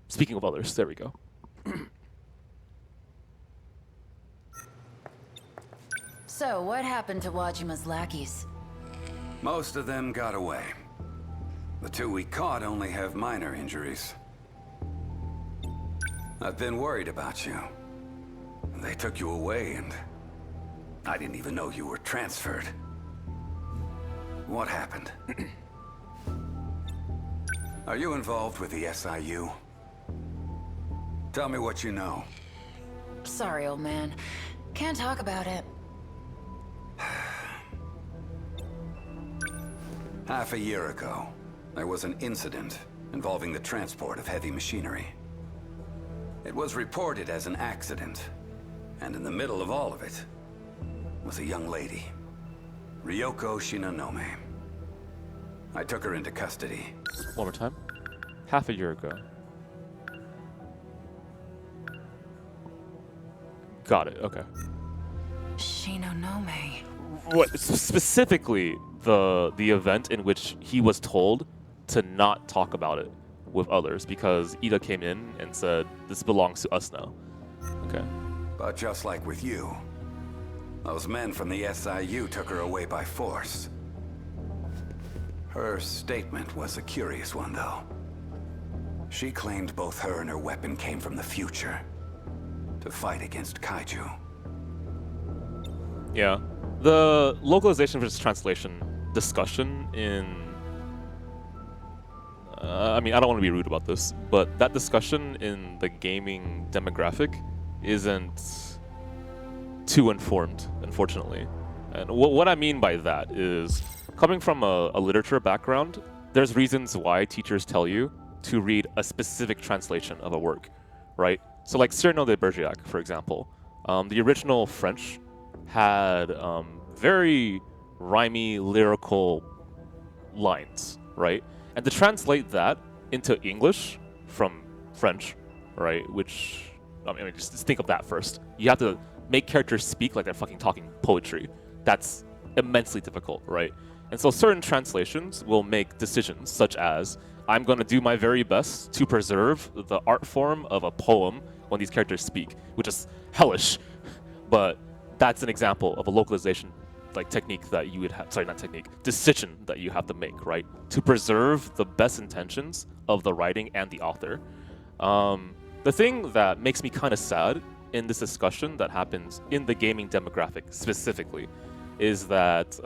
speaking of others. There we go. So, what happened to Wajima's lackeys? Most of them got away. The 2 we caught only have minor injuries. I've been worried about you. They took you away and I didn't even know you were transferred. What happened? Are you involved with the SIU? Tell me what you know. Sorry, old man. Can't talk about it. Half a year ago, there was an incident involving the transport of heavy machinery. It was reported as an accident, and in the middle of all of it was a young lady, Ryoko Shinonome. I took her into custody. One more time. Half a year ago. Got it. Okay. Shinonome. What specifically the event in which he was told to not talk about it with others because Ida came in and said this belongs to us now. Okay. But just like with you, those men from the SIU took her away by force. Her statement was a curious one, though. She claimed both her and her weapon came from the future to fight against kaiju. Yeah. The localization versus translation discussion in... I mean, I don't want to be rude about this, but that discussion in the gaming demographic isn't too informed, unfortunately. And what I mean by that is, coming from a literature background, there's reasons why teachers tell you to read a specific translation of a work, right? So like Cyrano de Bergerac, for example. The original French had very rhymey, lyrical lines, right? And to translate that into English from French, right, which, I mean, just think of that first. You have to make characters speak like they're fucking talking poetry. That's immensely difficult, right? And so certain translations will make decisions such as, I'm going to do my very best to preserve the art form of a poem when these characters speak, which is hellish, but that's an example of a localization like technique that you would have, sorry, not technique, decision that you have to make, right? To preserve the best intentions of the writing and the author. The thing that makes me kind of sad in this discussion that happens in the gaming demographic specifically is that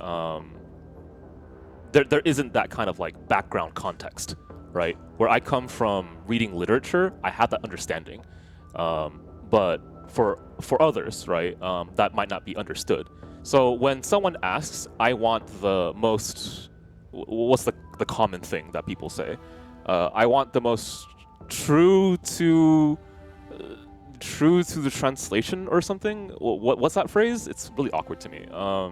there isn't that kind of like background context, right? Where I come from reading literature, I have that understanding. But for others, right, that might not be understood. So when someone asks, I want the most, what's the common thing that people say? I want the most true to the translation or something. What's that phrase? It's really awkward to me. I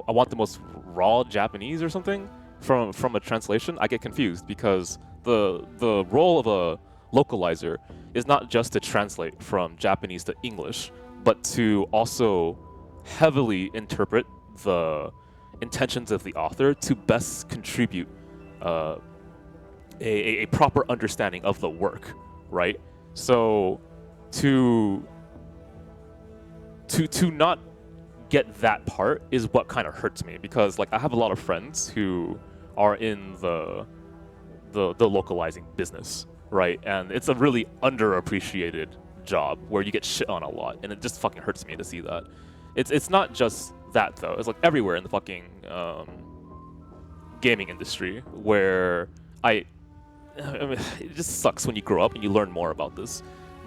want the most raw Japanese or something from a translation. I get confused because the role of a localizer is not just to translate from Japanese to English, but to also heavily interpret the intentions of the author to best contribute a proper understanding of the work, right? So to not get that part is what kind of hurts me, because like I have a lot of friends who are in the localizing business, right? And it's a really underappreciated job where you get shit on a lot, and it just fucking hurts me to see that. It's not just that though. It's like everywhere in the fucking gaming industry where I mean, it just sucks when you grow up and you learn more about this.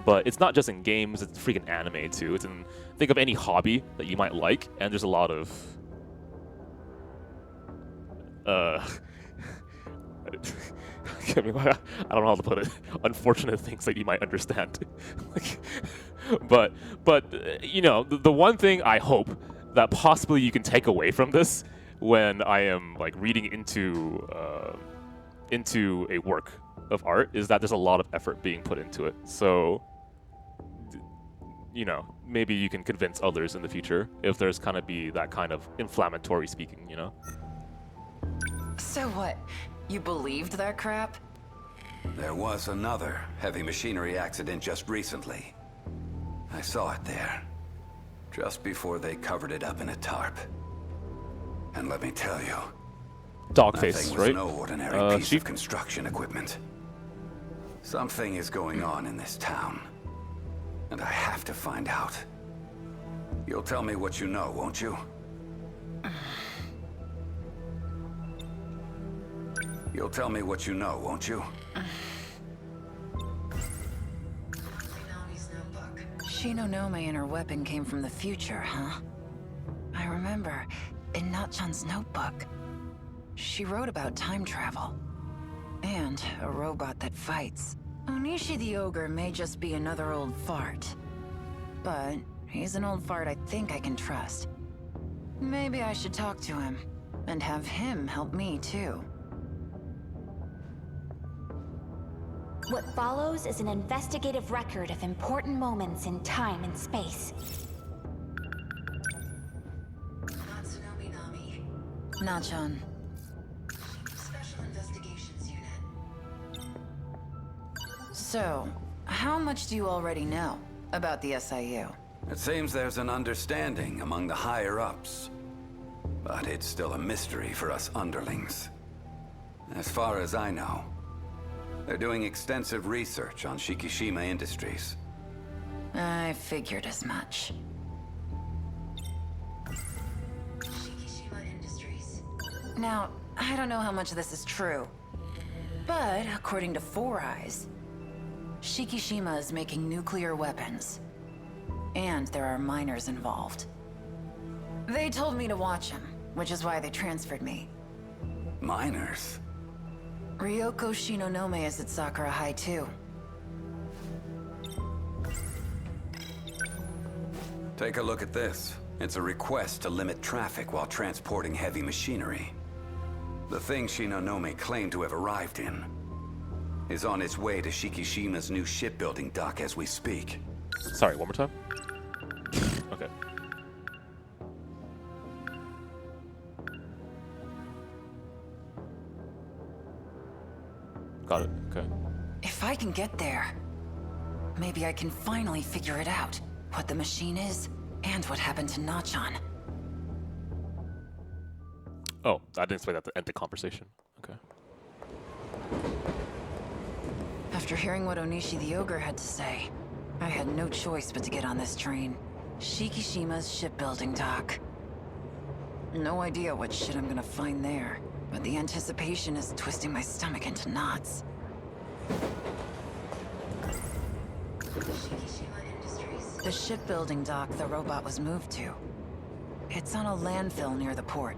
But it's not just in games, it's freaking anime too. It's in, think of any hobby that you might like, and there's a lot of I don't know how to put it. Unfortunate things that you might understand. but you know, the one thing I hope that possibly you can take away from this when I am like reading into a work of art is that there's a lot of effort being put into it. So, you know, maybe you can convince others in the future if there's kind of be that kind of inflammatory speaking, you know? So what? You believed that crap? There was another heavy machinery accident just recently. I saw it there, just before they covered it up in a tarp. And let me tell you, Dog that face, thing was right? no ordinary piece Chief? of construction equipment. Something is going on in this town, and I have to find out. You'll tell me what you know, won't you? You'll tell me what you know, won't you? Shinonome and her weapon came from the future, huh? I remember, in Natchan's notebook, she wrote about time travel. And a robot that fights. Onishi the ogre may just be another old fart. But he's an old fart I think I can trust. Maybe I should talk to him, and have him help me too. What follows is an investigative record of important moments in time and space. Nachon. Special Investigations Unit. So, how much do you already know about the SIU? It seems there's an understanding among the higher-ups. But it's still a mystery for us underlings. As far as I know, they're doing extensive research on Shikishima Industries. I figured as much. Shikishima Industries. Now, I don't know how much of this is true, but according to Four Eyes, Shikishima is making nuclear weapons. And there are miners involved. They told me to watch him, which is why they transferred me. Miners? Ryoko Shinonome is at Sakura High too. Take a look at this. It's a request to limit traffic while transporting heavy machinery. The thing Shinonome claimed to have arrived in is on its way to Shikishima's new shipbuilding dock as we speak. Sorry, one more time? Okay. Got it, okay. If I can get there, maybe I can finally figure it out. What the machine is, and what happened to Nachon. Oh, I didn't expect that to end the conversation. Okay. After hearing what Onishi the Ogre had to say, I had no choice but to get on this train. Shikishima's shipbuilding dock. No idea what shit I'm gonna find there, but the anticipation is twisting my stomach into knots. The shipbuilding dock the robot was moved to. It's on a landfill near the port.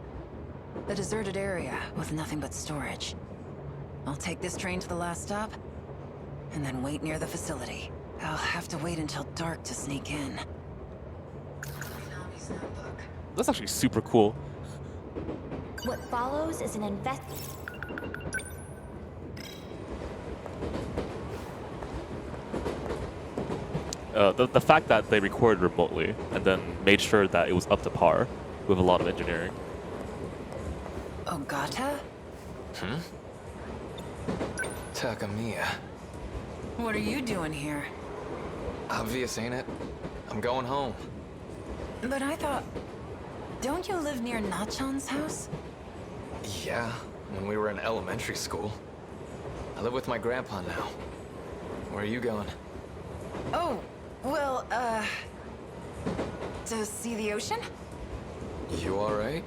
A deserted area with nothing but storage. I'll take this train to the last stop, and then wait near the facility. I'll have to wait until dark to sneak in. That's actually super cool. What follows is an The fact that they recorded remotely and then made sure that it was up to par with a lot of engineering. Ogata? Takamiya. What are you doing here? Obvious, ain't it? I'm going home. But I thought... Don't you live near Nachon's house? Yeah, when we were in elementary school. I live with my grandpa now. Where are you going? Oh, well, to see the ocean? You alright?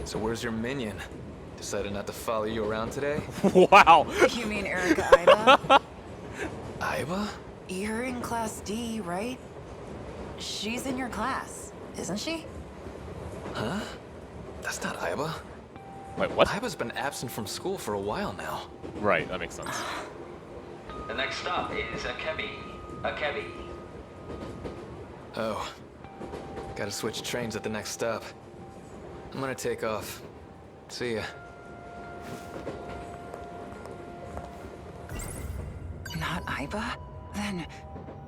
So where's your minion? Decided not to follow you around today? Wow! You mean Erica Aiba? Aiba? You're in Class D, right? She's in your class, isn't she? Huh? That's not Aiba. Wait, what? Aiba's been absent from school for a while now. Right, that makes sense. The next stop is Akebi. Akebi. Oh. Gotta switch trains at the next stop. I'm gonna take off. See ya. Not Aiba? Then,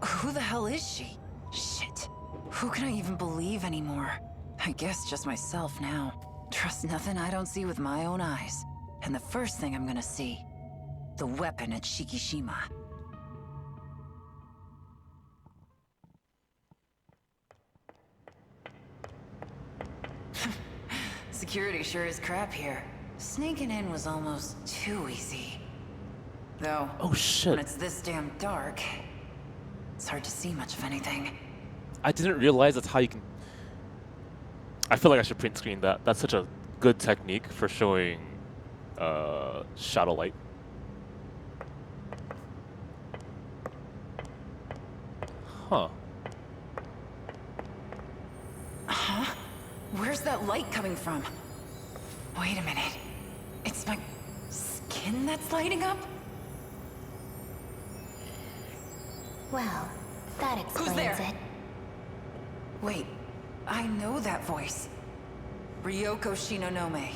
who the hell is she? Shit. Who can I even believe anymore? I guess just myself now. Trust nothing I don't see with my own eyes. And the first thing I'm gonna see, the weapon at Shikishima. Security sure is crap here. Sneaking in was almost too easy. Though, oh shit. When it's this damn dark, it's hard to see much of anything. I didn't realize that's how you can... I feel like I should print screen that. That's such a good technique for showing shadow light. Huh. Huh? Where's that light coming from? Wait a minute. It's my skin that's lighting up? Well, that explains Who's there? it. Wait, I know that voice. Ryoko Shinonome.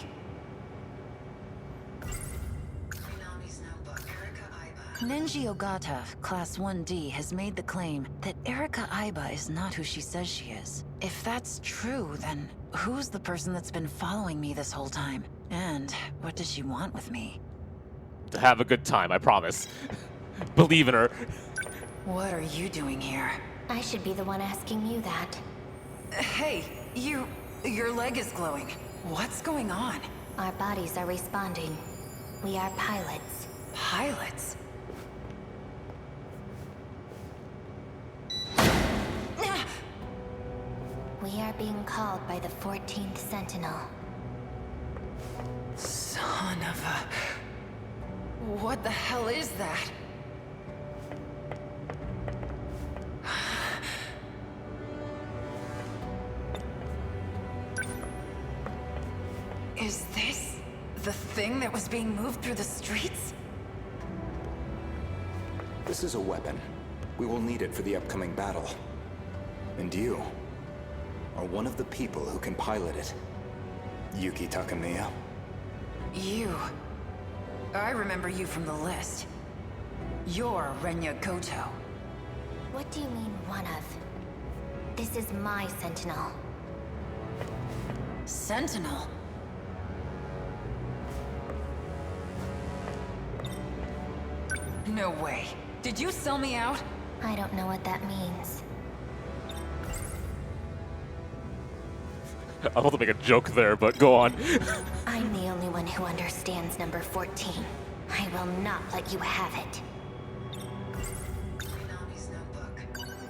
Nenji Ogata, Class 1D, has made the claim that Erika Aiba is not who she says she is. If that's true, then who's the person that's been following me this whole time? And what does she want with me? To have a good time, I promise. Believe in her. What are you doing here? I should be the one asking you that. Hey, your leg is glowing. What's going on? Our bodies are responding. We are pilots. Pilots? We are being called by the 14th Sentinel. Son of a... What the hell is that? Is this the thing that was being moved through the streets? This is a weapon. We will need it for the upcoming battle. And you are one of the people who can pilot it. Yuki Takamiya. You. I remember you from the list. You're Renya Goto. What do you mean, one of? This is my Sentinel. Sentinel? No way. Did you sell me out? I don't know what that means. I was about to make a joke there, but go on. I'm the only one who understands number 14. I will not let you have it.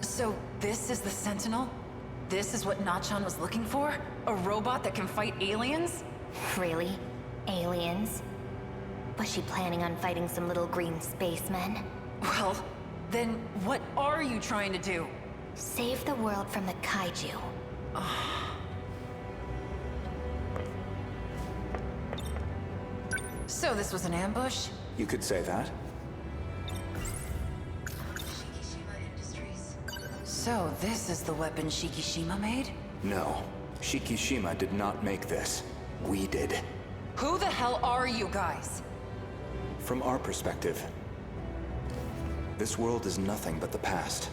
So this is the Sentinel? This is what Nachan was looking for? A robot that can fight aliens? Really? Aliens? Was she planning on fighting some little green spacemen? Well, then what are you trying to do? Save the world from the kaiju. So this was an ambush? You could say that. So this is the weapon Shikishima made? No. Shikishima did not make this. We did. Who the hell are you guys? From our perspective, this world is nothing but the past.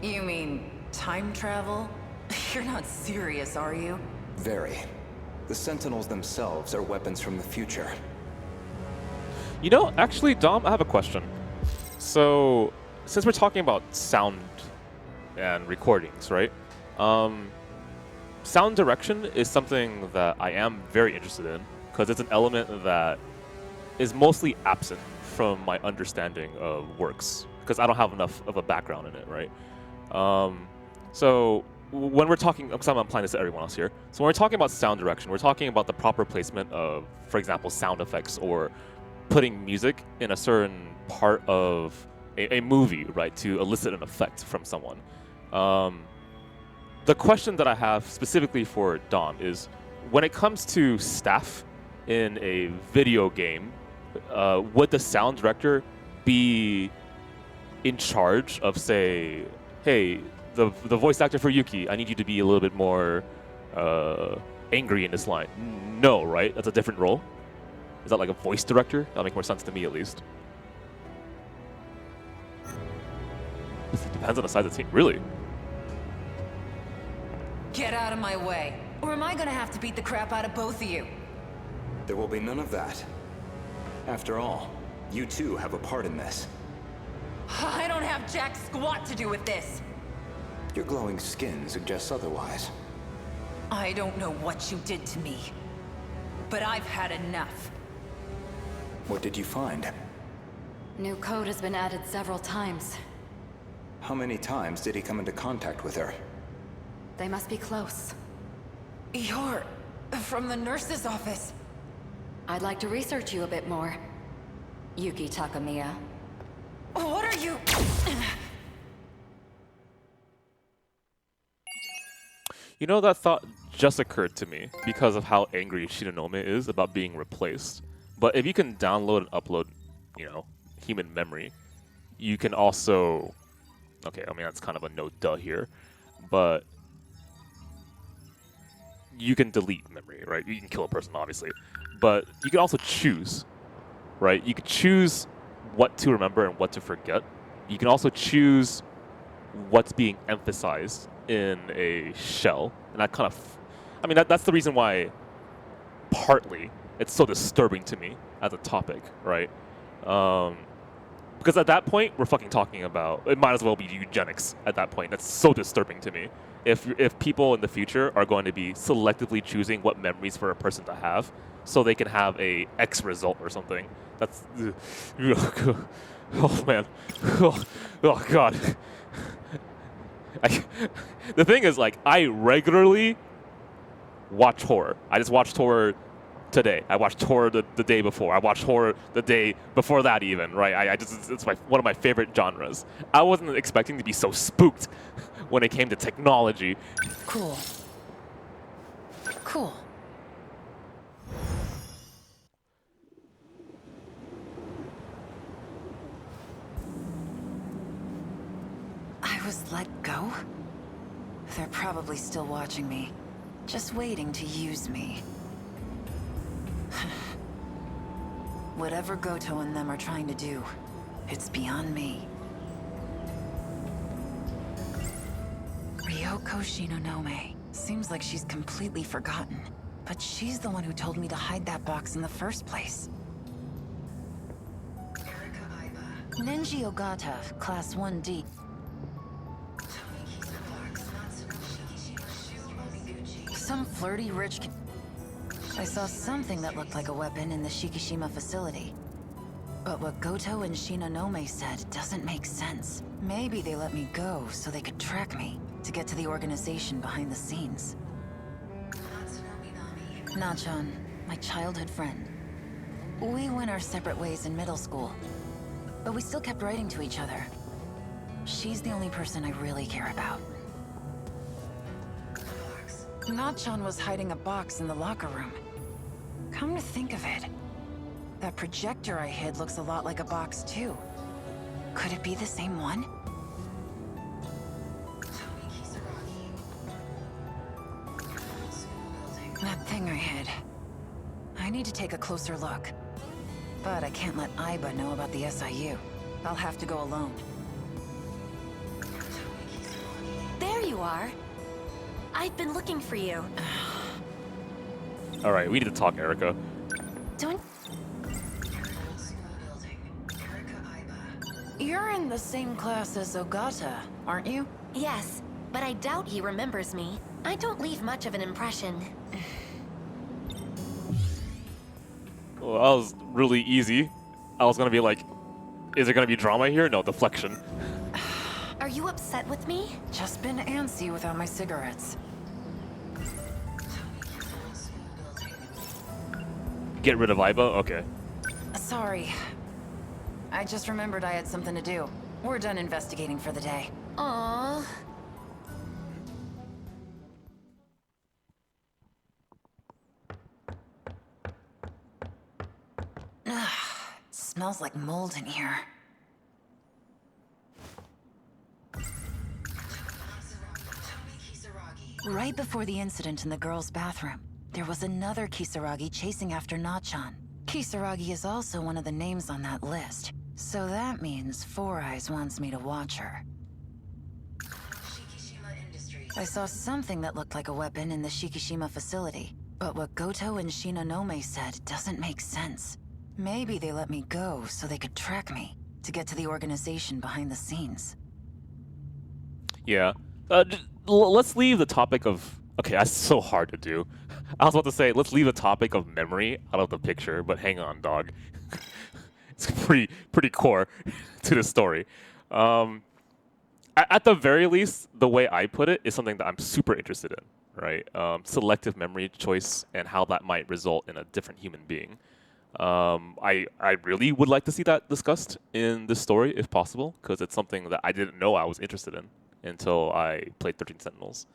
You mean time travel? You're not serious, are you? Very. The Sentinels themselves are weapons from the future. You know, actually, Dom, I have a question. So, since we're talking about sound and recordings, right? Sound direction is something that I am very interested in, because it's an element that is mostly absent from my understanding of works, because I don't have enough of a background in it, right? So when we're talking, I'm applying this to everyone else here. So when we're talking about sound direction, we're talking about the proper placement of, for example, sound effects or putting music in a certain part of a movie, right, to elicit an effect from someone. The question that I have specifically for Dom is, when it comes to staff in a video game, would the sound director be in charge of, say, hey, the voice actor for Yuki, I need you to be a little bit more angry in this line? No, right? That's a different role. Is that like a voice director? That'll make more sense to me, at least. It depends on the size of the team, really. Get out of my way, or am I gonna have to beat the crap out of both of you? There will be none of that. After all, you too have a part in this. I don't have jack squat to do with this. Your glowing skin suggests otherwise. I don't know what you did to me, but I've had enough. What did you find? New code has been added several times. How many times did he come into contact with her? They must be close. You're from the nurse's office. I'd like to research you a bit more, Yuki Takamiya. What are you? You know, that thought just occurred to me because of how angry Shinonome is about being replaced. But if you can download and upload, you know, human memory, you can also... Okay, I mean, that's kind of a no-duh here. But you can delete memory, right? You can kill a person, obviously. But you can also choose, right? You could choose what to remember and what to forget. You can also choose what's being emphasized in a shell, and that kind of, I mean, that's the reason why partly it's so disturbing to me as a topic, right? Because at that point, we're fucking talking about, it might as well be eugenics at that point. That's so disturbing to me. If people in the future are going to be selectively choosing what memories for a person to have so they can have a X result or something, that's, oh man, oh god. The thing is, like, I regularly watch horror. I just watched horror today. I watched horror the day before. I watched horror the day before that even, right? I just, it's one of my favorite genres. I wasn't expecting to be so spooked when it came to technology. Cool. Cool. I was let go? They're probably still watching me. Just waiting to use me. Whatever Goto and them are trying to do, it's beyond me. Ryoko Shinonome. Seems like she's completely forgotten. But she's the one who told me to hide that box in the first place. Nenji Ogata, Class 1D. Some flirty rich kid. I saw something that looked like a weapon in the Shikishima facility. But what Goto and Shinonome said doesn't make sense. Maybe they let me go so they could track me to get to the organization behind the scenes. Nachan, my childhood friend. We went our separate ways in middle school, but we still kept writing to each other. She's the only person I really care about. Nachan was hiding a box in the locker room. Come to think of it, that projector I hid looks a lot like a box too. Could it be the same one? That thing I hid. I need to take a closer look. But I can't let Aiba know about the SIU. I'll have to go alone. There you are. I've been looking for you. All right, we need to talk, Erica. Don't... You're in the same class as Ogata, aren't you? Yes, but I doubt he remembers me. I don't leave much of an impression. Well, that was really easy. I was gonna be like, is there gonna be drama here? No, deflection. Are you upset with me? Just been antsy without my cigarettes. Get rid of Aiba? Okay. Sorry. I just remembered I had something to do. We're done investigating for the day. Aww. Smells like mold in here. Right before the incident in the girls' bathroom, there was another Kisaragi chasing after Nachan. Kisaragi is also one of the names on that list, so that means Four Eyes wants me to watch her. I saw something that looked like a weapon in the Shikishima facility, but what Goto and Shinonome said doesn't make sense. Maybe they let me go so they could track me to get to the organization behind the scenes. Yeah. Let's leave the topic of... Okay, that's so hard to do. I was about to say, let's leave the topic of memory out of the picture, but hang on, dog. It's pretty core to the story. At the very least, the way I put it is something that I'm super interested in, right? Selective memory choice and how that might result in a different human being. I really would like to see that discussed in this story, if possible, because it's something that I didn't know I was interested in until I played 13 Sentinels.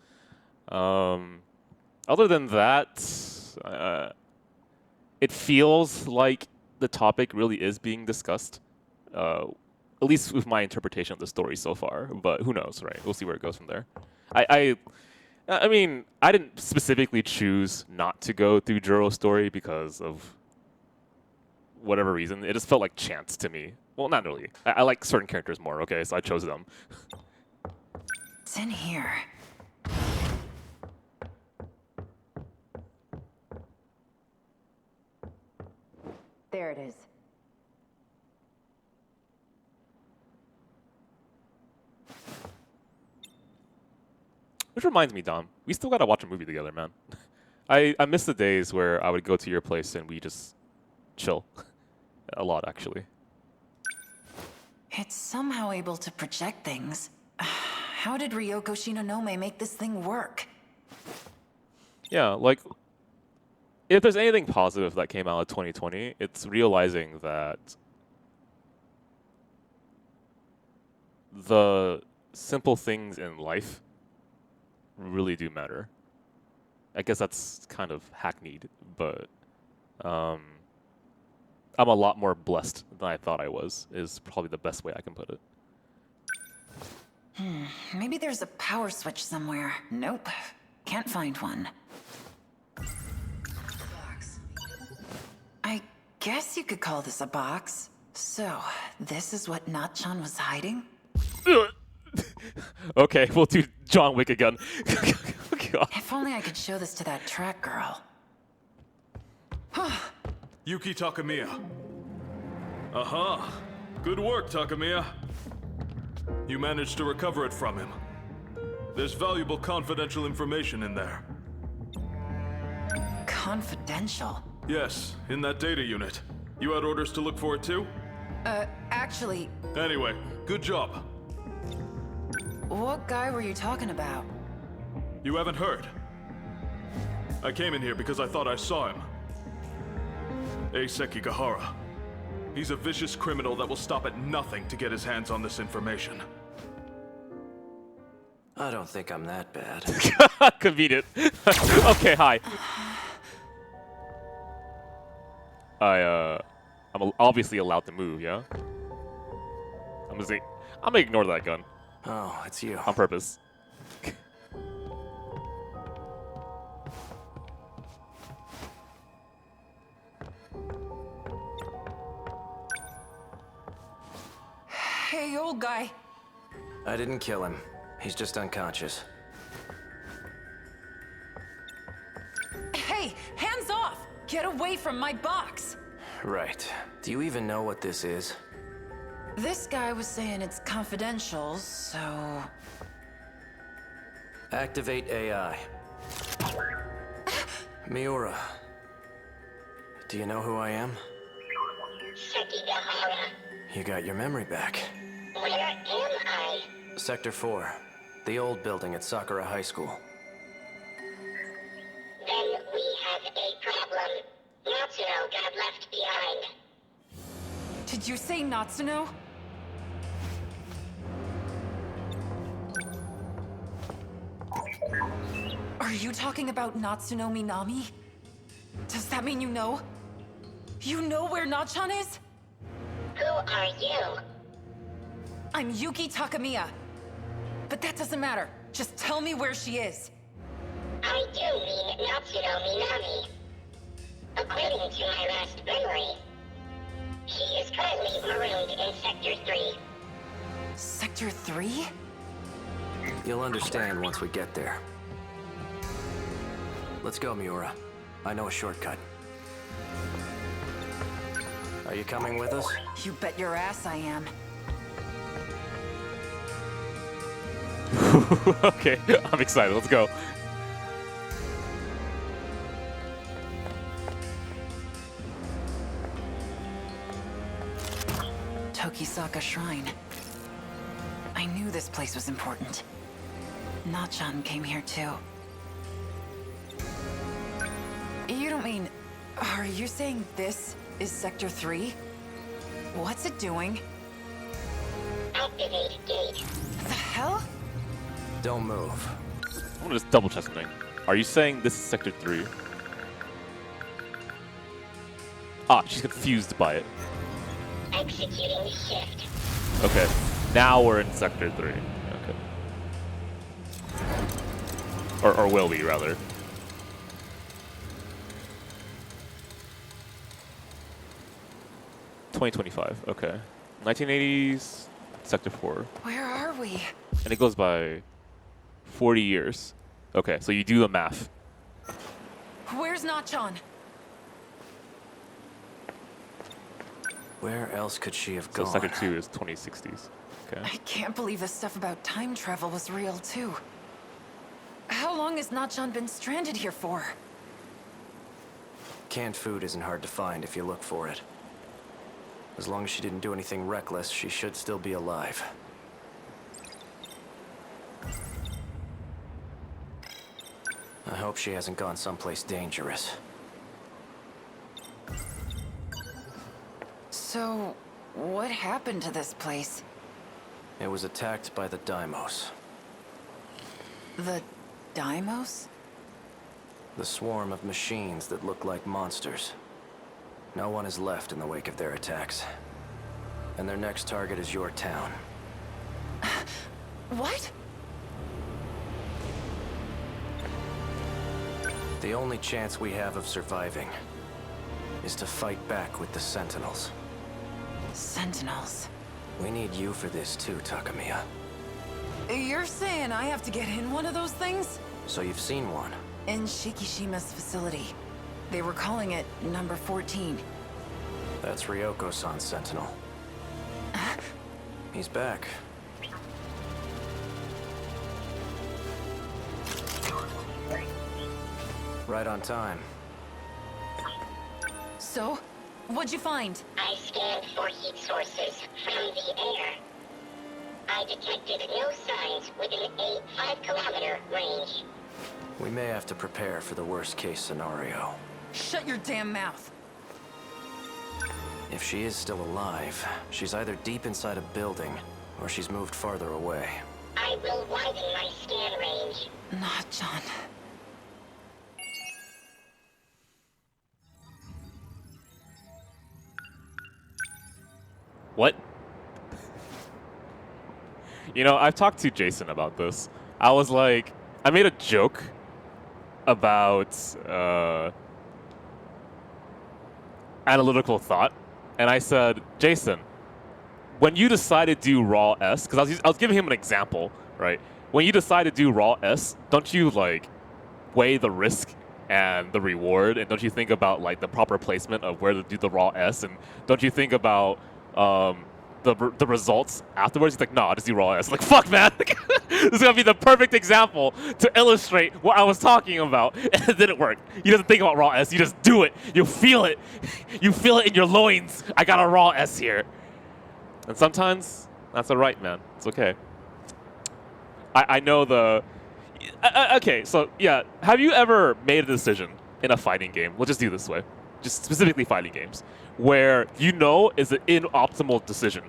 Other than that, it feels like the topic really is being discussed, at least with my interpretation of the story so far, but who knows, right? We'll see where it goes from there. I mean, I didn't specifically choose not to go through Juro's story because of whatever reason, it just felt like chance to me. Well, not really. I like certain characters more, okay, so I chose them. It's in here. There it is. Which reminds me, Dom, we still gotta watch a movie together, man. I miss the days where I would go to your place and we just chill. A lot, actually. It's somehow able to project things. How did Ryoko Shinonome make this thing work? Yeah, like, if there's anything positive that came out of 2020, it's realizing that the simple things in life really do matter. I guess that's kind of hackneyed, but I'm a lot more blessed than I thought I was, is probably the best way I can put it. Maybe there's a power switch somewhere. Nope. Can't find one. I guess you could call this a box. So, this is what Natchan was hiding? Okay, we'll do John Wick again. God. If only I could show this to that track girl. Yuki Takamiya. Aha! Good work, Takamiya. You managed to recover it from him. There's valuable confidential information in there. Confidential? Yes, in that data unit. You had orders to look for it too? Actually... Anyway, good job. What guy were you talking about? You haven't heard? I came in here because I thought I saw him. Eiseki Gahara. He's a vicious criminal that will stop at nothing to get his hands on this information. I don't think I'm that bad. Convenient. Okay, hi. I'm obviously allowed to move, yeah? I'm gonna ignore that gun. Oh, it's you. On purpose. Hey, old guy. I didn't kill him. He's just unconscious. Hey, hands off! Get away from my box! Right. Do you even know what this is? This guy was saying it's confidential, so... Activate AI. Miura. Do you know who I am? Sekigahara. You got your memory back. Where am I? Sector 4. The old building at Sakura High School. Then we have a problem. Natsuno got left behind. Did you say Natsuno? Are you talking about Natsuno Minami? Does that mean you know? You know where Natchan is? Who are you? I'm Yuki Takamiya. But that doesn't matter. Just tell me where she is. I do mean Natsuno Minami. According to my last memory, she is currently marooned in Sector 3. Sector 3? You'll understand once we get there. Let's go, Miura. I know a shortcut. Are you coming with us? You bet your ass I am. Okay, I'm excited. Let's go. Tokisaka Shrine. I knew this place was important. Natchan came here too. You don't mean... Are you saying this is Sector 3? What's it doing? Activate gate. The hell? Don't move. I'm gonna just double check something. Are you saying this is Sector 3? Ah, she's confused by it. Executing shift. Okay, now we're in Sector 3. Okay. Or will we, rather. 2025. Okay. 1980s, Sector 4. Where are we? And it goes by 40 years. Okay, so you do the math. Where's Nachon? Where else could she have So gone? Sector 2 is 2060s. Okay. I can't believe the stuff about time travel was real, too. How long has Nachon been stranded here for? Canned food isn't hard to find if you look for it. As long as she didn't do anything reckless, she should still be alive. I hope she hasn't gone someplace dangerous. So, what happened to this place? It was attacked by the Deimos. The Deimos? The swarm of machines that look like monsters. No one is left in the wake of their attacks. And their next target is your town. What? The only chance we have of surviving is to fight back with the Sentinels. Sentinels. We need you for this too, Takamiya. You're saying I have to get in one of those things? So you've seen one? In Shikishima's facility. They were calling it number 14. That's Ryoko-san's Sentinel. He's back. Right on time. So, what'd you find? I scanned for heat sources from the air. I detected no signs within a 5-kilometer range. We may have to prepare for the worst-case scenario. Shut your damn mouth. If she is still alive, she's either deep inside a building, or she's moved farther away. I will widen my scan range. Not John. What? You know, I've talked to Jason about this. I was like, I made a joke about analytical thought, and I said, Jason, when you decide to do raw S, because I was giving him an example, right? When you decide to do raw S, don't you like weigh the risk and the reward, and don't you think about like the proper placement of where to do the raw S, and don't you think about the results afterwards? He's like, no, I'll just do raw S. I'm like, fuck, man. This is gonna be the perfect example to illustrate what I was talking about. And it didn't work. He doesn't think about raw S. You just do it. You feel it. You feel it in your loins. I got a raw S here. And sometimes that's all right, man. It's okay. I know the. Okay, so yeah, have you ever made a decision in a fighting game? We'll just do it this way, just specifically fighting games, where you know it's an inoptimal decision,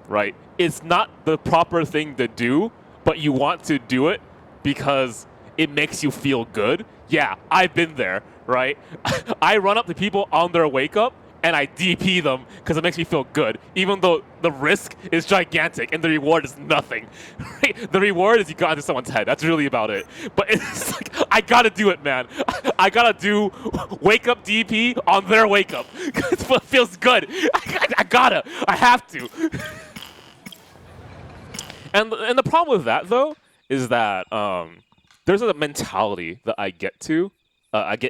right? It's not the proper thing to do, but you want to do it because it makes you feel good. Yeah, I've been there, right? I run up to people on their wake up and I DP them because it makes me feel good, even though the risk is gigantic and the reward is nothing. Right? The reward is you got into someone's head. That's really about it. But it's like, I gotta do it, man. I gotta do wake up DP on their wake up. It feels good. I gotta. I have to. And the problem with that, though, is that there's a mentality that I get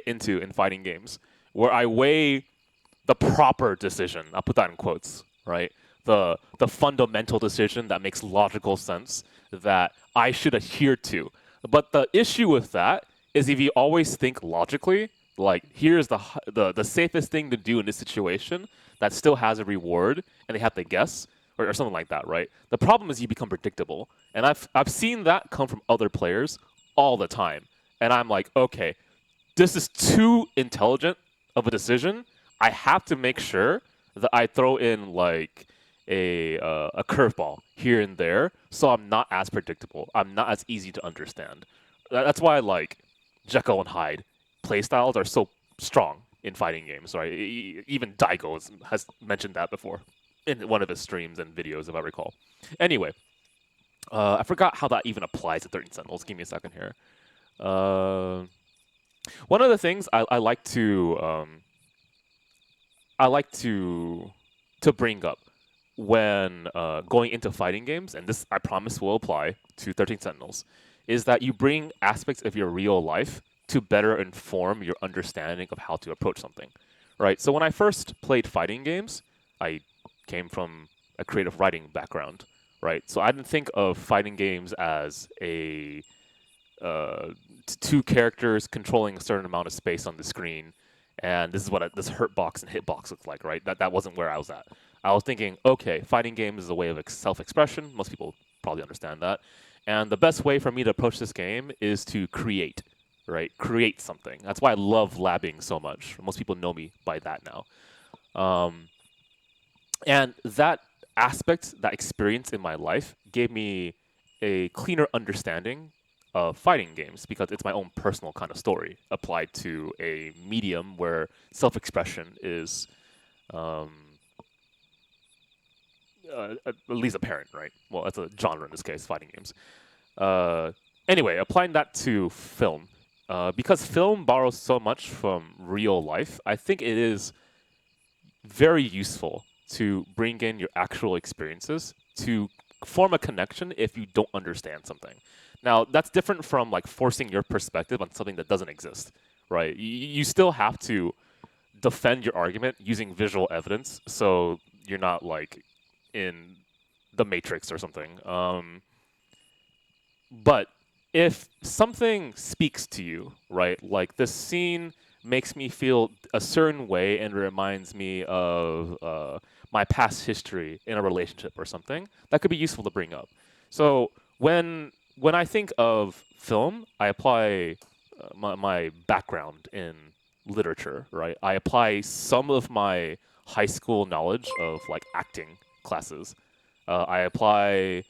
into in fighting games where I weigh the proper decision. I'll put that in quotes, right? The fundamental decision that makes logical sense that I should adhere to. But the issue with that is if you always think logically, like here's the safest thing to do in this situation that still has a reward, and they have to guess or something like that, right? The problem is you become predictable, and I've seen that come from other players all the time, and I'm like, okay, this is too intelligent of a decision. I have to make sure that I throw in like a curveball here and there, so I'm not as predictable. I'm not as easy to understand. That's why like Jekyll and Hyde playstyles are so strong in fighting games, right? Even Daigo has mentioned that before in one of his streams and videos, if I recall. Anyway, I forgot how that even applies to 13 Sentinels. Give me a second here. One of the things I like to to bring up when going into fighting games, and this I promise will apply to 13 Sentinels, is that you bring aspects of your real life to better inform your understanding of how to approach something, right? So when I first played fighting games, I came from a creative writing background, right? So I didn't think of fighting games as a two characters controlling a certain amount of space on the screen, and this is what this hurt box and hitbox looks like, right? That wasn't where I was at. I was thinking, okay, fighting games is a way of self-expression. Most people probably understand that. And the best way for me to approach this game is to create, right? Create something. That's why I love labbing so much. Most people know me by that now. And that aspect, that experience in my life gave me a cleaner understanding of fighting games because it's my own personal kind of story applied to a medium where self-expression is at least apparent, right? Well, that's a genre in this case, fighting games. Anyway, applying that to film. Because film borrows so much from real life, I think it is very useful to bring in your actual experiences to form a connection if you don't understand something. Now, that's different from like forcing your perspective on something that doesn't exist, right? You still have to defend your argument using visual evidence, so you're not like in the Matrix or something. But if something speaks to you, right, like this scene makes me feel a certain way and reminds me of my past history in a relationship or something, that could be useful to bring up. So when I think of film, I apply my background in literature, right? I apply some of my high school knowledge of like acting classes. I apply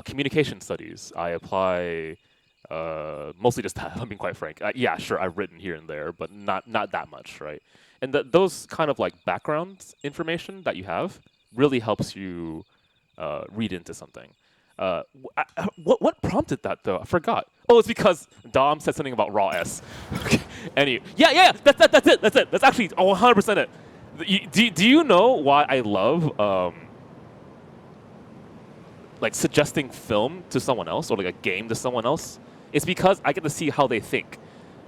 communication studies. I apply mostly just that, I'm being quite frank. Yeah, sure, I've written here and there, but not that much, right? And those kind of like background information that you have really helps you read into something. What prompted that though? I forgot. Oh, it's because Dom said something about raw S. Okay. Yeah. That's it. That's actually 100% it. Do you know why I love like suggesting film to someone else or like a game to someone else? It's because I get to see how they think.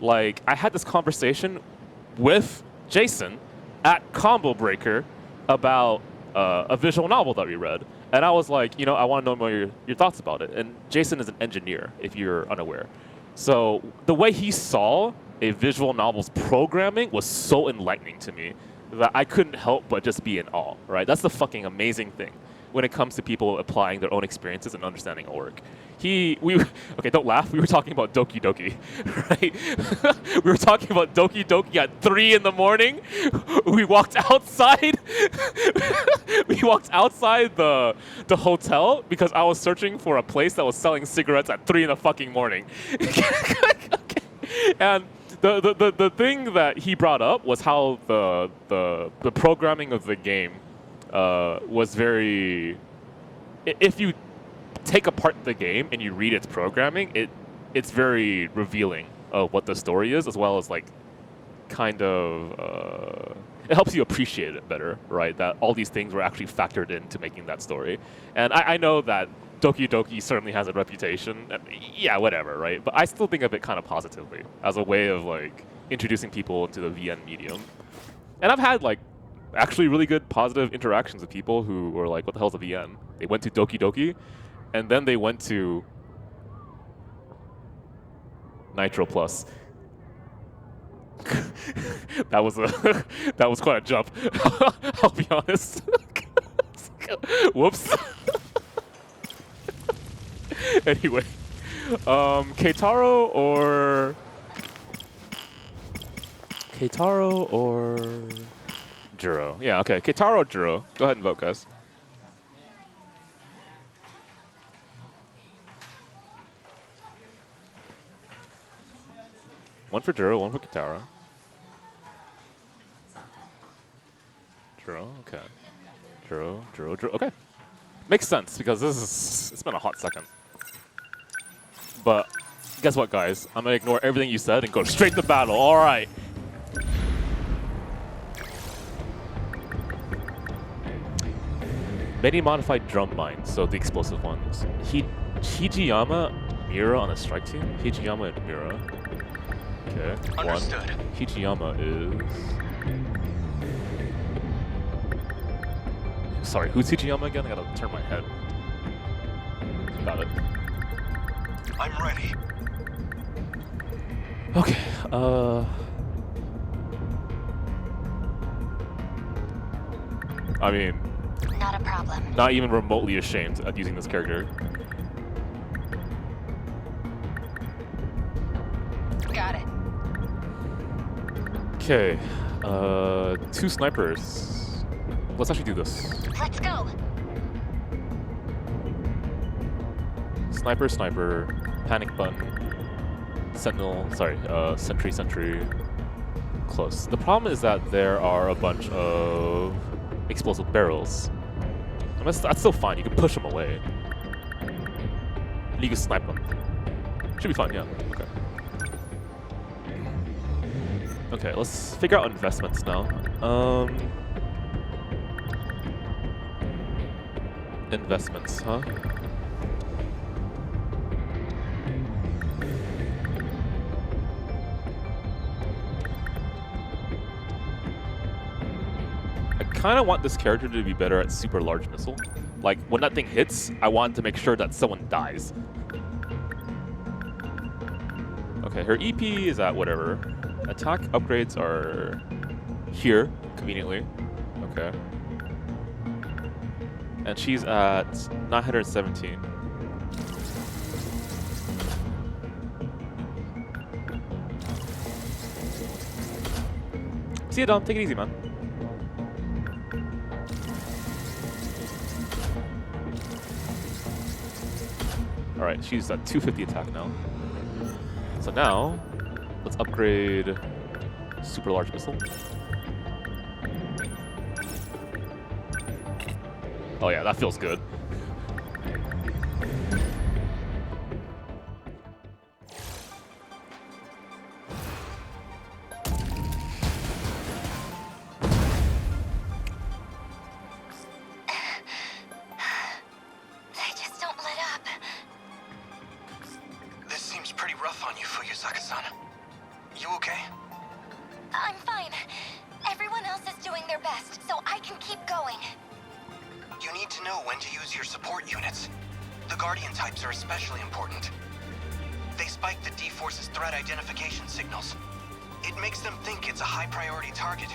Like I had this conversation with Jason at Combo Breaker about a visual novel that we read. And I was like, I want to know more your thoughts about it. And Jason is an engineer, if you're unaware. So the way he saw a visual novel's programming was so enlightening to me that I couldn't help but just be in awe, right? That's the fucking amazing thing when it comes to people applying their own experiences and understanding our work. Okay, don't laugh. We were talking about Doki Doki, right? We were talking about Doki Doki at 3 in the morning. We walked outside. We walked outside the hotel because I was searching for a place that was selling cigarettes at 3 in the fucking morning. Okay. And the thing that he brought up was how the programming of the game was very. If you take apart the game and you read its programming, it's very revealing of what the story is, as well as like kind of it helps you appreciate it better, right? That all these things were actually factored into making that story. And I know that Doki Doki certainly has a reputation. Yeah, whatever, right? But I still think of it kind of positively as a way of like introducing people into the VN medium. And I've had like actually really good positive interactions with people who were like, what the hell's a VN? They went to Doki Doki, and then they went to Nitro Plus. That was quite a jump. I'll be honest. Whoops. Anyway, Keitaro or Juro? Yeah, okay. Keitaro or Juro? Go ahead and vote, guys. One for Juro, one for Keitaro. Juro, okay. Juro. Okay. Makes sense because it's been a hot second. But guess what, guys? I'm gonna ignore everything you said and go straight to battle. All right. Many modified drum mines, so the explosive ones. Hijiyama, Mira on a strike team? Hijiyama and Mira. Okay, Understood. one. Hijiyama is... Sorry, who's Hijiyama again? I gotta turn my head. Got it. I'm ready. Okay, I mean... Not a problem. Not even remotely ashamed at using this character. Got it. Okay, 2 snipers. Let's actually do this. Let's go. Sniper, panic button, sentinel, sorry, sentry, close. The problem is that there are a bunch of explosive barrels. And that's still fine, you can push them away. And you can snipe them. Should be fine, yeah, okay. Okay, let's figure out investments now. Investments, huh? I kind of want this character to be better at super large missile. Like, when that thing hits, I want to make sure that someone dies. Okay, her EP is at whatever. Attack upgrades are here, conveniently. Okay. And she's at 917. See you, Dom. Take it easy, man. Alright, she's at 250 attack now. So now, let's upgrade super large missile. Oh yeah, that feels good. They just don't let up. This seems pretty rough on you, Fuyusaka-san. You okay? I'm fine. Everyone else is doing their best, so I can keep going. You need to know when to use your support units. The Guardian types are especially important. They spike the D-Force's threat identification signals. It makes them think it's a high-priority target.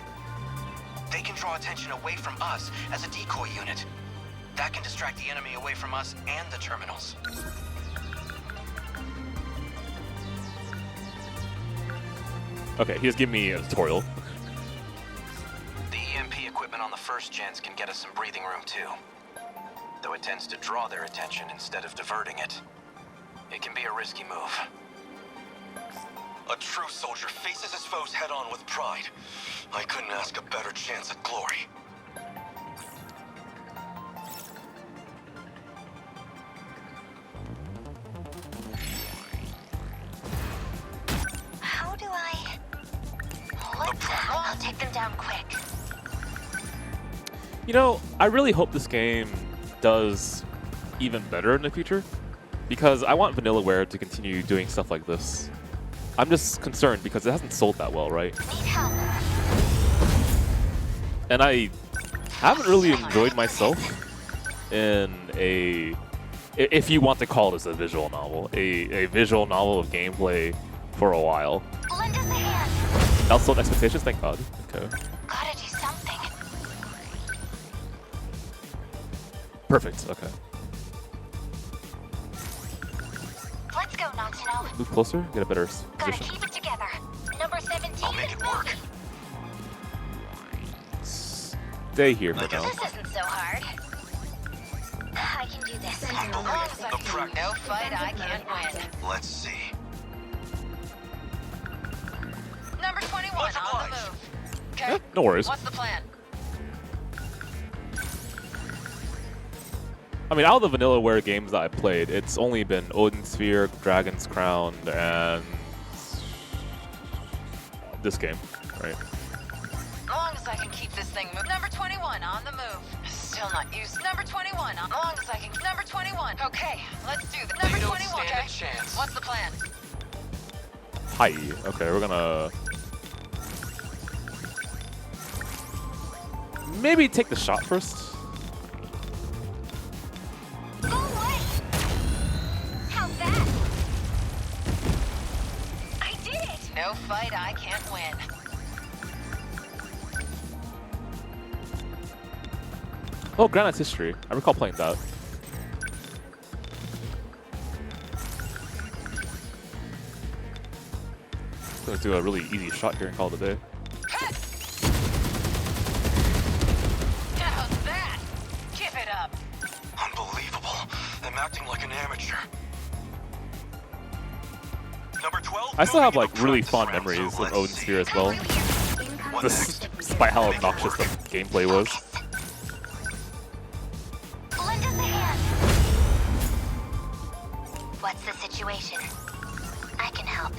They can draw attention away from us as a decoy unit. That can distract the enemy away from us and the terminals. Okay, he just gave me a tutorial. The EMP equipment on the first gens can get us some breathing room too. Though it tends to draw their attention instead of diverting it. It can be a risky move. A true soldier faces his foes head-on with pride. I couldn't ask a better chance at glory. How do I... I'll take them down quick. You know, I really hope this game does even better in the future, because I want Vanillaware to continue doing stuff like this. I'm just concerned because it hasn't sold that well, right? And I haven't really enjoyed myself in a, if you want to call this a visual novel, a visual novel of gameplay for a while. Lend us a hand. Also, expectations, thank God. Okay. Gotta do something. Perfect, okay. Let's go, Natsuno. Move closer, get a better Gotta position. keep it together. Number 17. I'll make it work. Stay here for now. This isn't so hard. I can do this. No fight I can't win. Let's see. Number 21 on the move. Okay. No worries. What's the plan? I mean, out of the Vanillaware games that I played, it's only been Odin Sphere, Dragon's Crown, and this game, right? As long as I can keep this thing moving. Number 21 on the move. So shall not use number 21 as long as I can. Number 21. Okay, let's do this. Number 21. Okay. What's the plan? Hi. Okay, we're gonna maybe take the shot first. Go away! How's that? I did it! No fight I can't win. Oh, Granite's History. I recall playing that. Gonna do a really easy shot here and call it a day. How's that? Give it up. Unbelievable. I'm acting like an amateur. Number 12. I still have like really fond memories of Odin Sphere as well. Despite how obnoxious the gameplay was. Lend us a hand. What's the situation? I can help.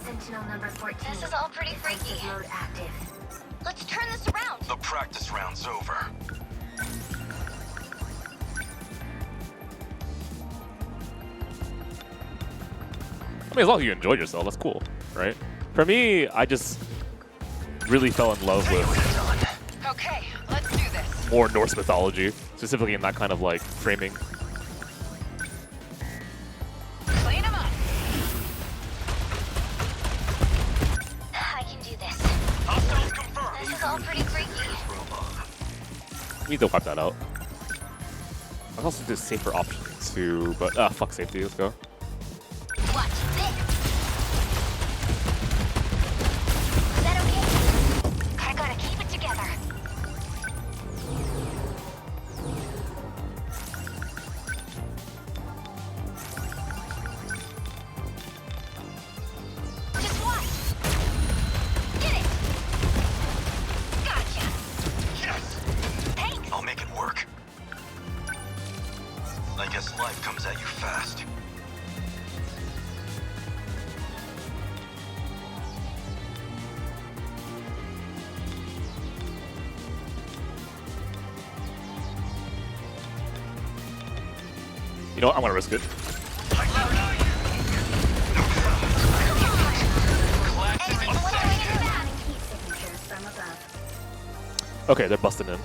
Sentinel number 14. This is all pretty freaky. Mode active. Let's turn this around. The practice round's over. I mean, as long as you enjoyed yourself, that's cool, right? For me, I just really fell in love with Okay, let's do this. more Norse mythology, specifically in that kind of like framing. Clean them up. I can do this. This is all pretty freaky. We need to wipe that out. I also do safer option too, but fuck safety. Let's go. Watch this. Is that okay? I gotta keep it together. Just watch. Get it. Gotcha. Yes! Thanks. I'll make it work. I guess life comes at you fast. You know what? I'm gonna risk it. Okay, they're busting in.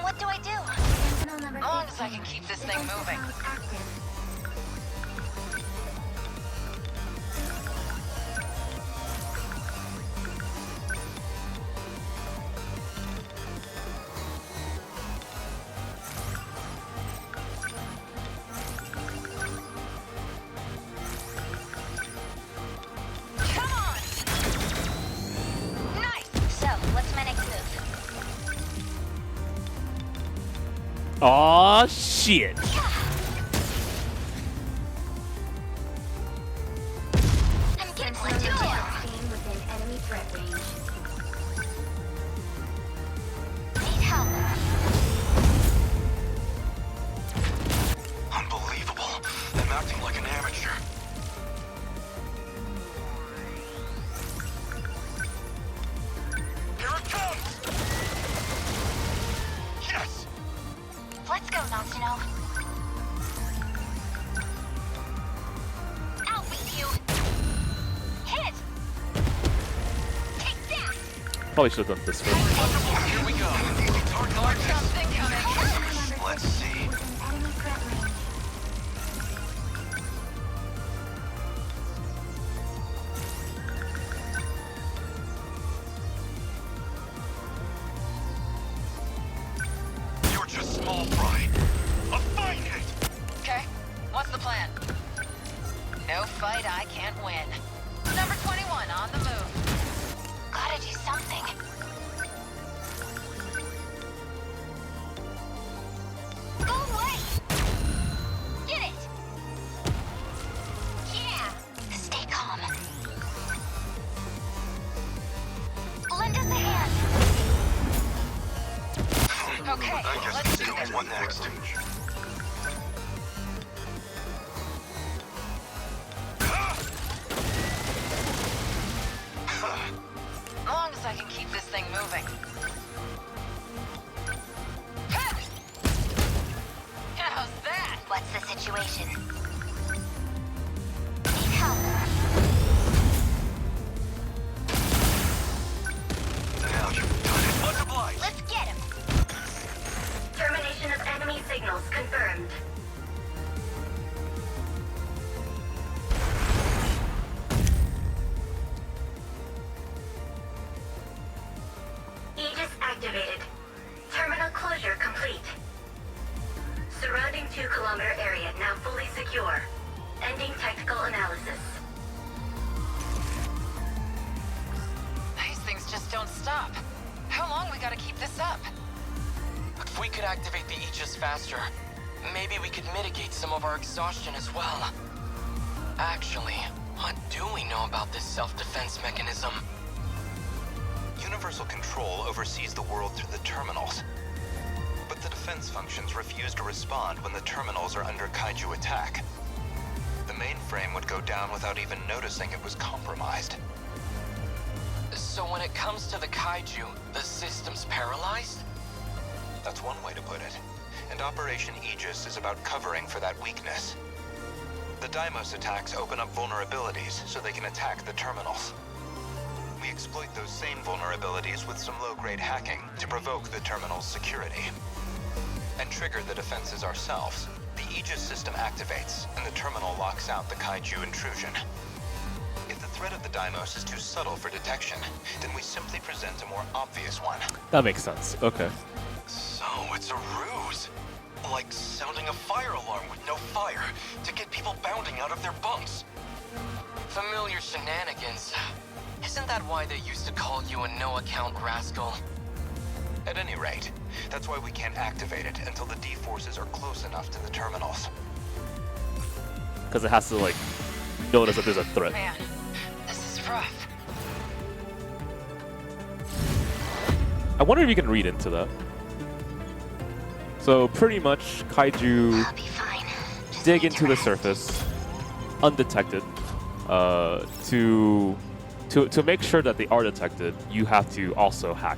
What do I do? As long as I can keep this thing moving. Come on! Nice. So, what's my next move? Aw, shit. I'm getting what to do. Within enemy threat range. Need help. Unbelievable. I'm acting like an amateur. Here it comes! Yes! Let's go, Natsuno. I'll beat you. Hit! Take that! Probably should have done this first. Here we go. More something coming. Let's see. Enemy threat range. You're just small fry. A fine hit! Okay, what's the plan? No fight I can't win. Number 21 on the move. Gotta do something. Go away! Get it! Yeah! Stay calm. Lend us a hand. Okay, I guess let's do you this. what next? I can keep this thing moving. How's that? What's the situation? Need help. Now you've done it. Much obliged. Let's get him. Termination of enemy signals confirmed. Aegis activated. Terminal closure complete. Surrounding 2-kilometer area now fully secure. Ending technical analysis. These things just don't stop. How long we gotta keep this up? If we could activate the Aegis faster, maybe we could mitigate some of our exhaustion as well. Actually, what do we know about this self-defense mechanism? Universal Control oversees the world through the terminals. But the defense functions refuse to respond when the terminals are under kaiju attack. The mainframe would go down without even noticing it was compromised. So when it comes to the kaiju, the system's paralyzed? That's one way to put it. And Operation Aegis is about covering for that weakness. The Deimos attacks open up vulnerabilities so they can attack the terminals. We exploit those same vulnerabilities with some low-grade hacking to provoke the terminal's security. And trigger the defenses ourselves. The Aegis system activates, and the terminal locks out the kaiju intrusion. If the threat of the Deimos is too subtle for detection, then we simply present a more obvious one. That makes sense. Okay. So it's a ruse. Like sounding a fire alarm with no fire to get people bounding out of their bunks. Familiar shenanigans. Isn't that why they used to call you a no-account rascal? At any rate, that's why we can't activate it until the D-forces are close enough to the terminals. Because it has to, like, notice that there's a threat. Man, this is rough. I wonder if you can read into that. So pretty much kaiju dig into the surface undetected. To make sure that they are detected, you have to also hack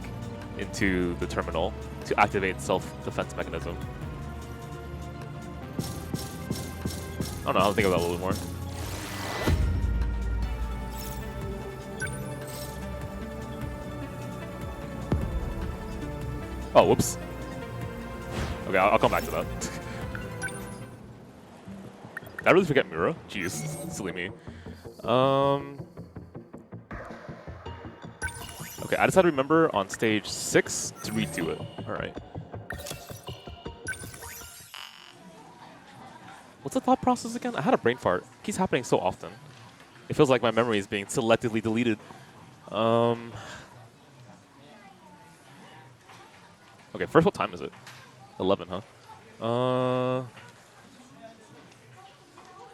into the terminal to activate self-defense mechanism. I don't know, I'll think about that a little more. Oh, whoops. Okay, I'll come back to that. Did I really forget Mura? Jeez, silly me. Okay, I just had to remember on stage 6 to redo it. Alright. What's the thought process again? I had a brain fart. It keeps happening so often. It feels like my memory is being selectively deleted. Okay, first, what time is it? 11, huh?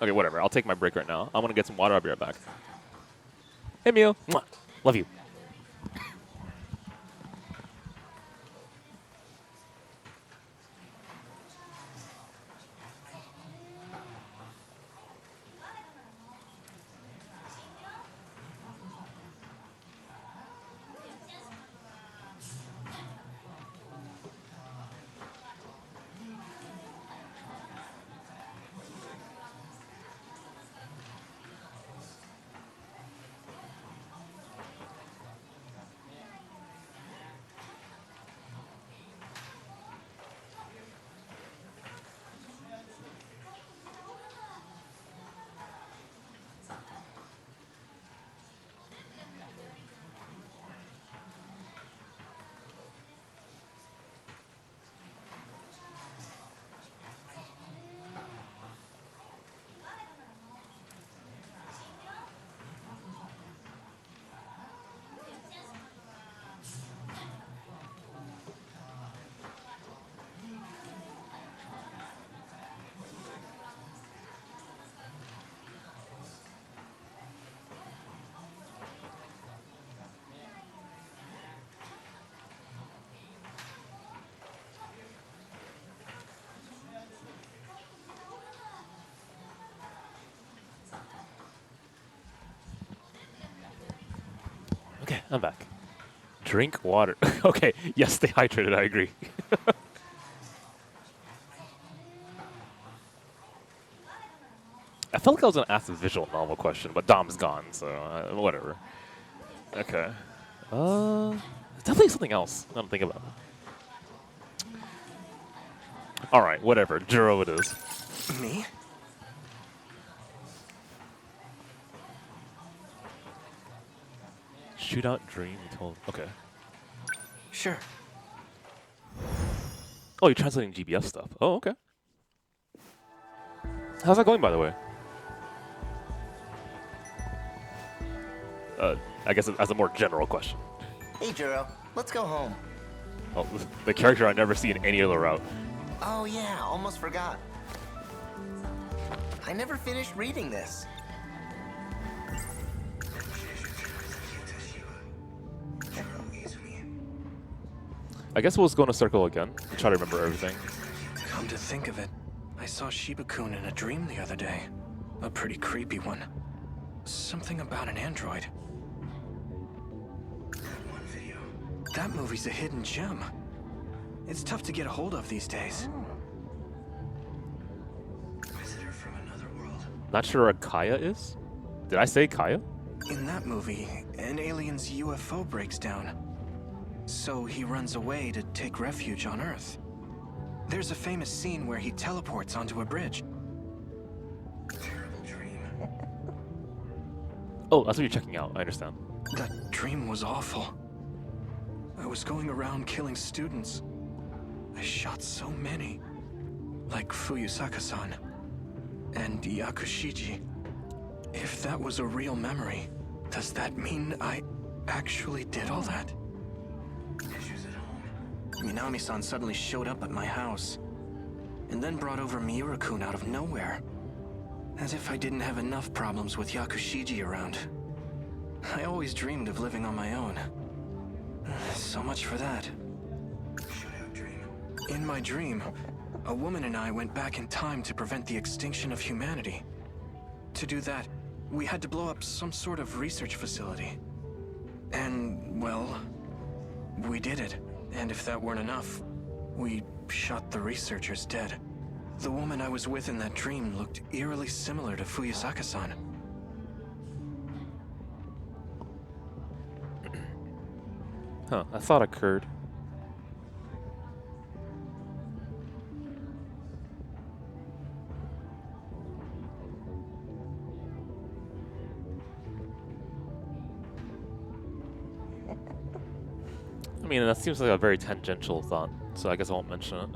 Okay, whatever. I'll take my break right now. I'm gonna get some water. I'll be right back. Hey, Mio. Mwah. Love you. Okay, I'm back. Drink water. Okay, yes, stay hydrated, I agree. I felt like I was going to ask a visual novel question, but Dom's gone, so whatever. Okay. Definitely something else. I don't think about it. All right, whatever. Juro it is. Me? Shootout dream told. Okay. Sure. Oh, you're translating GBF stuff. Oh, okay. How's that going, by the way? I guess as a more general question. Hey, Juro, let's go home. Oh, the character I never see in any other route. Oh yeah, almost forgot. I never finished reading this. I guess we'll just go in a circle again and try to remember everything. Come to think of it, I saw Shiba-kun in a dream the other day. A pretty creepy one. Something about an android. That movie's a hidden gem. It's tough to get a hold of these days. Visitor from another world. Not sure what Kaya is? Did I say Kaya? In that movie, an alien's UFO breaks down. So he runs away to take refuge on Earth. There's a famous scene where he teleports onto a bridge. Terrible dream. Oh, that's what you're checking out. I understand. That dream was awful. I was going around killing students. I shot so many. Like Fuyusaka-san and Yakushiji. If that was a real memory, does that mean I actually did all that? Issues at home. Minami-san suddenly showed up at my house, and then brought over Miura-kun out of nowhere. As if I didn't have enough problems with Yakushiji around. I always dreamed of living on my own. So much for that. In my dream, a woman and I went back in time to prevent the extinction of humanity. To do that, we had to blow up some sort of research facility. And, well, we did it. And if that weren't enough, we shot the researchers dead. The woman I was with in that dream looked eerily similar to Fuyusaka-san. Huh, that thought occurred. I mean, that seems like a very tangential thought, so I guess I won't mention it.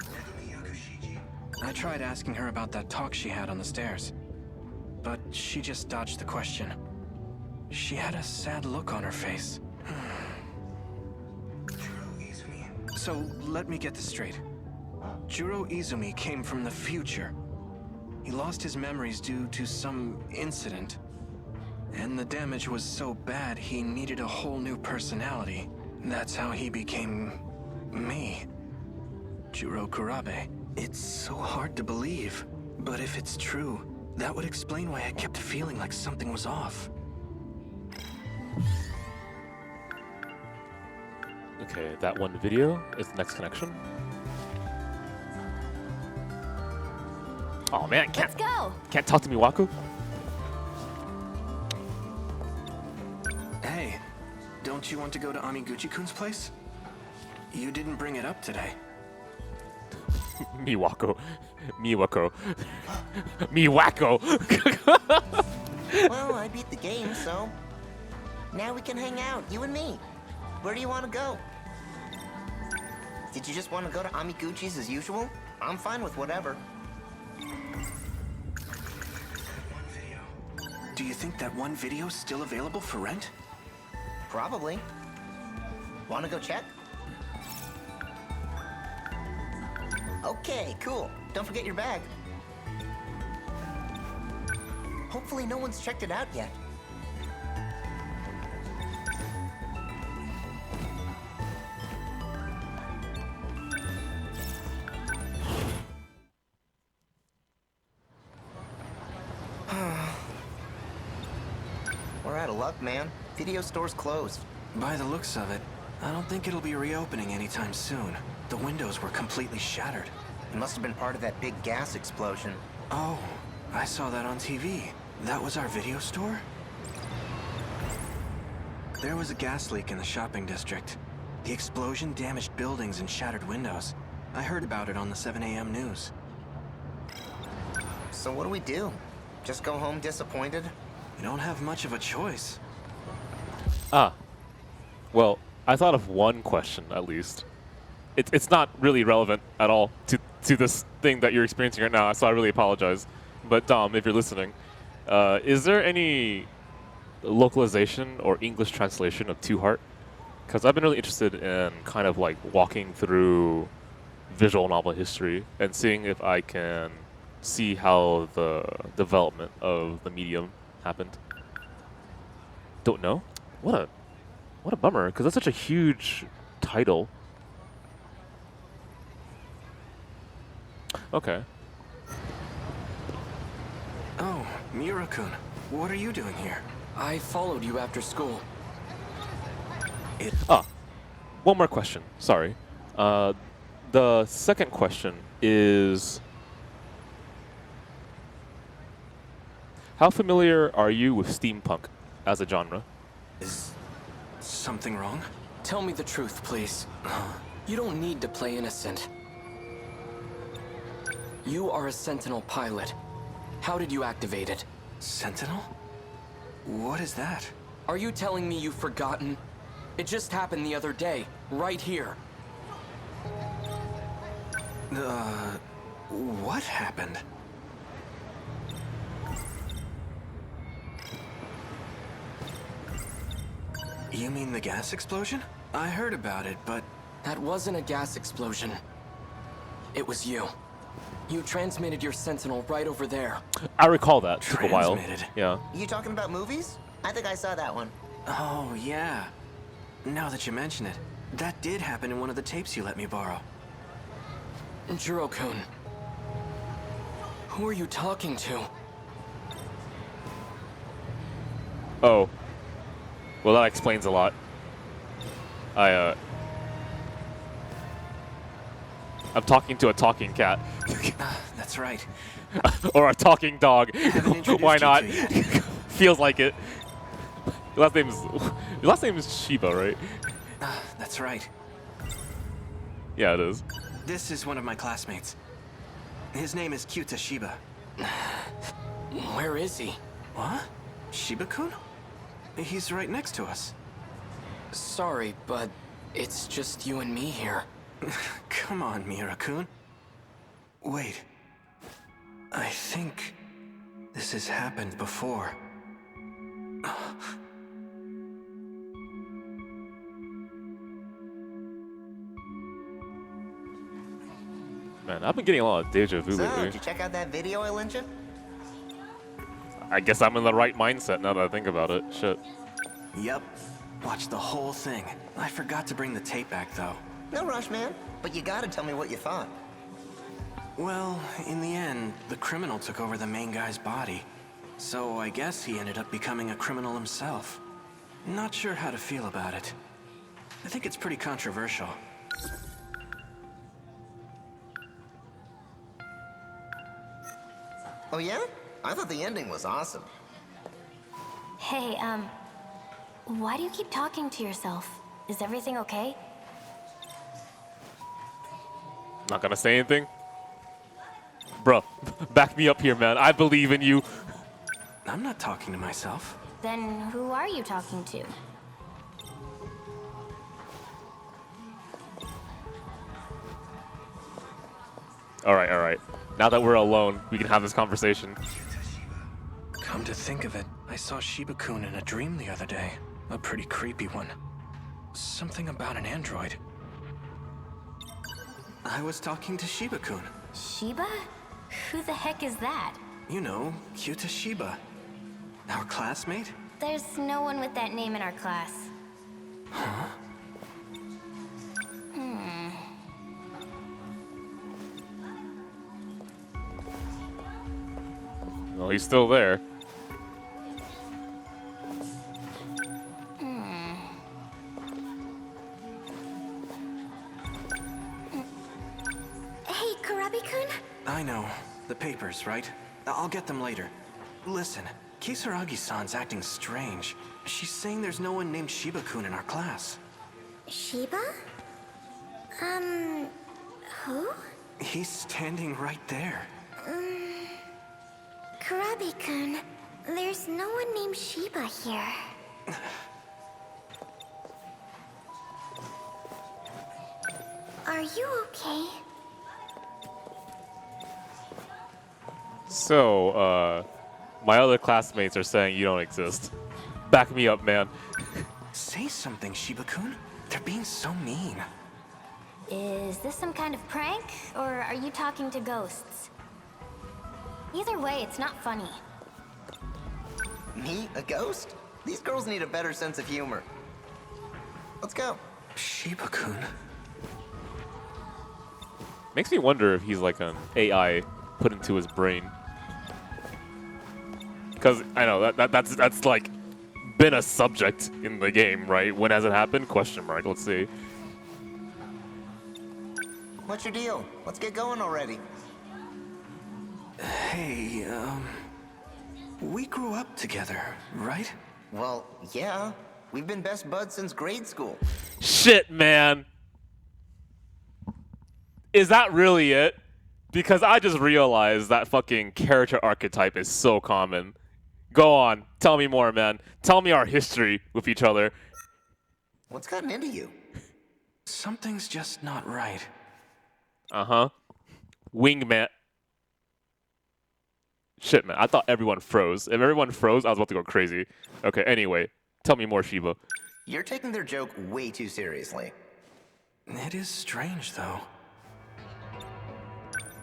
I tried asking her about that talk she had on the stairs, but she just dodged the question. She had a sad look on her face. So, let me get this straight. Juro Izumi came from the future. He lost his memories due to some incident. And the damage was so bad he needed a whole new personality. That's how he became me. Juro Kurabe. It's so hard to believe. But if it's true, that would explain why I kept feeling like something was off. Okay, that one video is the next connection. Oh man, Let's go. Can't talk to me, Waku? Hey, don't you want to go to Amiguchi-kun's place? You didn't bring it up today. Miwako. Miwako. Miwako. Well, I beat the game, so now we can hang out, you and me. Where do you want to go? Did you just want to go to Amiguchi's as usual? I'm fine with whatever. Do you think that one video's still available for rent? Probably. Want to go check? Okay, cool. Don't forget your bag. Hopefully no one's checked it out yet. We're out of luck, man. Video store's closed. By the looks of it, I don't think it'll be reopening anytime soon. The windows were completely shattered. It must have been part of that big gas explosion. Oh, I saw that on TV. That was our video store? There was a gas leak in the shopping district. The explosion damaged buildings and shattered windows. I heard about it on the 7 a.m. news. So what do we do? Just go home disappointed? We don't have much of a choice. Ah. Well, I thought of one question, at least. It's not really relevant at all to this thing that you're experiencing right now, so I really apologize. But Dom, if you're listening, is there any localization or English translation of Two Heart? Because I've been really interested in kind of like walking through visual novel history and seeing if I can see how the development of the medium happened. Don't know? What a bummer, because that's such a huge title. Okay. Oh, Miura-kun, what are you doing here? I followed you after school. One more question. Sorry. The second question is, how familiar are you with steampunk as a genre? Is something wrong? Tell me the truth, please. You don't need to play innocent. You are a Sentinel pilot. How did you activate it? Sentinel? What is that? Are you telling me you've forgotten? It just happened the other day, right here. What happened? You mean the gas explosion? I heard about it, but... That wasn't a gas explosion. It was you. You transmitted your Sentinel right over there. I recall that. Took a while. Yeah. You talking about movies? I think I saw that one. Oh, yeah. Now that you mention it, that did happen in one of the tapes you let me borrow. Jiro-kun. Who are you talking to? Oh. Well, that explains a lot. I'm talking to a talking cat. That's right. Or a talking dog. Why not? you to yet. Feels like it. Your last name is Shiba, right? That's right. Yeah, it is. This is one of my classmates. His name is Kyuta Shiba. Where is he? What? Shiba-kun? He's right next to us. Sorry, but it's just you and me here. Come on, Miura-kun. Wait. I think this has happened before. Man, I've been getting a lot of deja vu So, lately. did you check out that video I lent you? I guess I'm in the right mindset now that I think about it. Shit. Yep. Watched the whole thing. I forgot to bring the tape back, though. No rush, man. But you gotta tell me what you thought. Well, in the end, the criminal took over the main guy's body. So I guess he ended up becoming a criminal himself. Not sure how to feel about it. I think it's pretty controversial. Oh yeah? I thought the ending was awesome. Hey, why do you keep talking to yourself? Is everything okay? Not gonna say anything? Bro, back me up here, man. I believe in you. I'm not talking to myself. Then who are you talking to? Alright, alright. Now that we're alone, we can have this conversation. Come to think of it, I saw Shiba-kun in a dream the other day. A pretty creepy one. Something about an android. I was talking to Shiba-kun. Shiba? Who the heck is that? You know, Kyuta Shiba. Our classmate? There's no one with that name in our class. Huh? Well, he's still there. Kurabi-kun? I know. The papers, right? I'll get them later. Listen, Kisaragi-san's acting strange. She's saying there's no one named Shiba-kun in our class. Shiba? Who? He's standing right there. Kurabi-kun, there's no one named Shiba here. Are you okay? So, my other classmates are saying you don't exist. Back me up, man. Say something, Shiba-kun. They're being so mean. Is this some kind of prank, or are you talking to ghosts? Either way, it's not funny. Me? A ghost? These girls need a better sense of humor. Let's go. Shiba-kun. Makes me wonder if he's like an AI put into his brain. Because I know that's like been a subject in the game, right? When has it happened? Question mark. Let's see. What's your deal? Let's get going already. Hey, we grew up together, right? Well, yeah. We've been best buds since grade school. Shit, man. Is that really it? Because I just realized that fucking character archetype is so common. Go on. Tell me more, man. Tell me our history with each other. What's gotten into you? Something's just not right. Uh-huh. Wingman. Shit, man. I thought everyone froze. If everyone froze, I was about to go crazy. Okay, anyway. Tell me more, Shiba. You're taking their joke way too seriously. It is strange, though.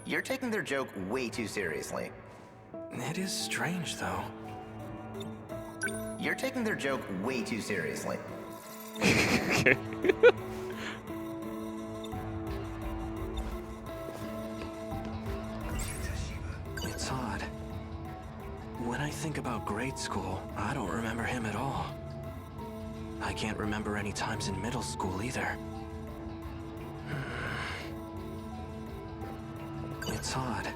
You're taking their joke way too seriously. It is strange, though. You're taking their joke way too seriously. Okay. It's odd. When I think about grade school, I don't remember him at all. I can't remember any times in middle school either. It's odd.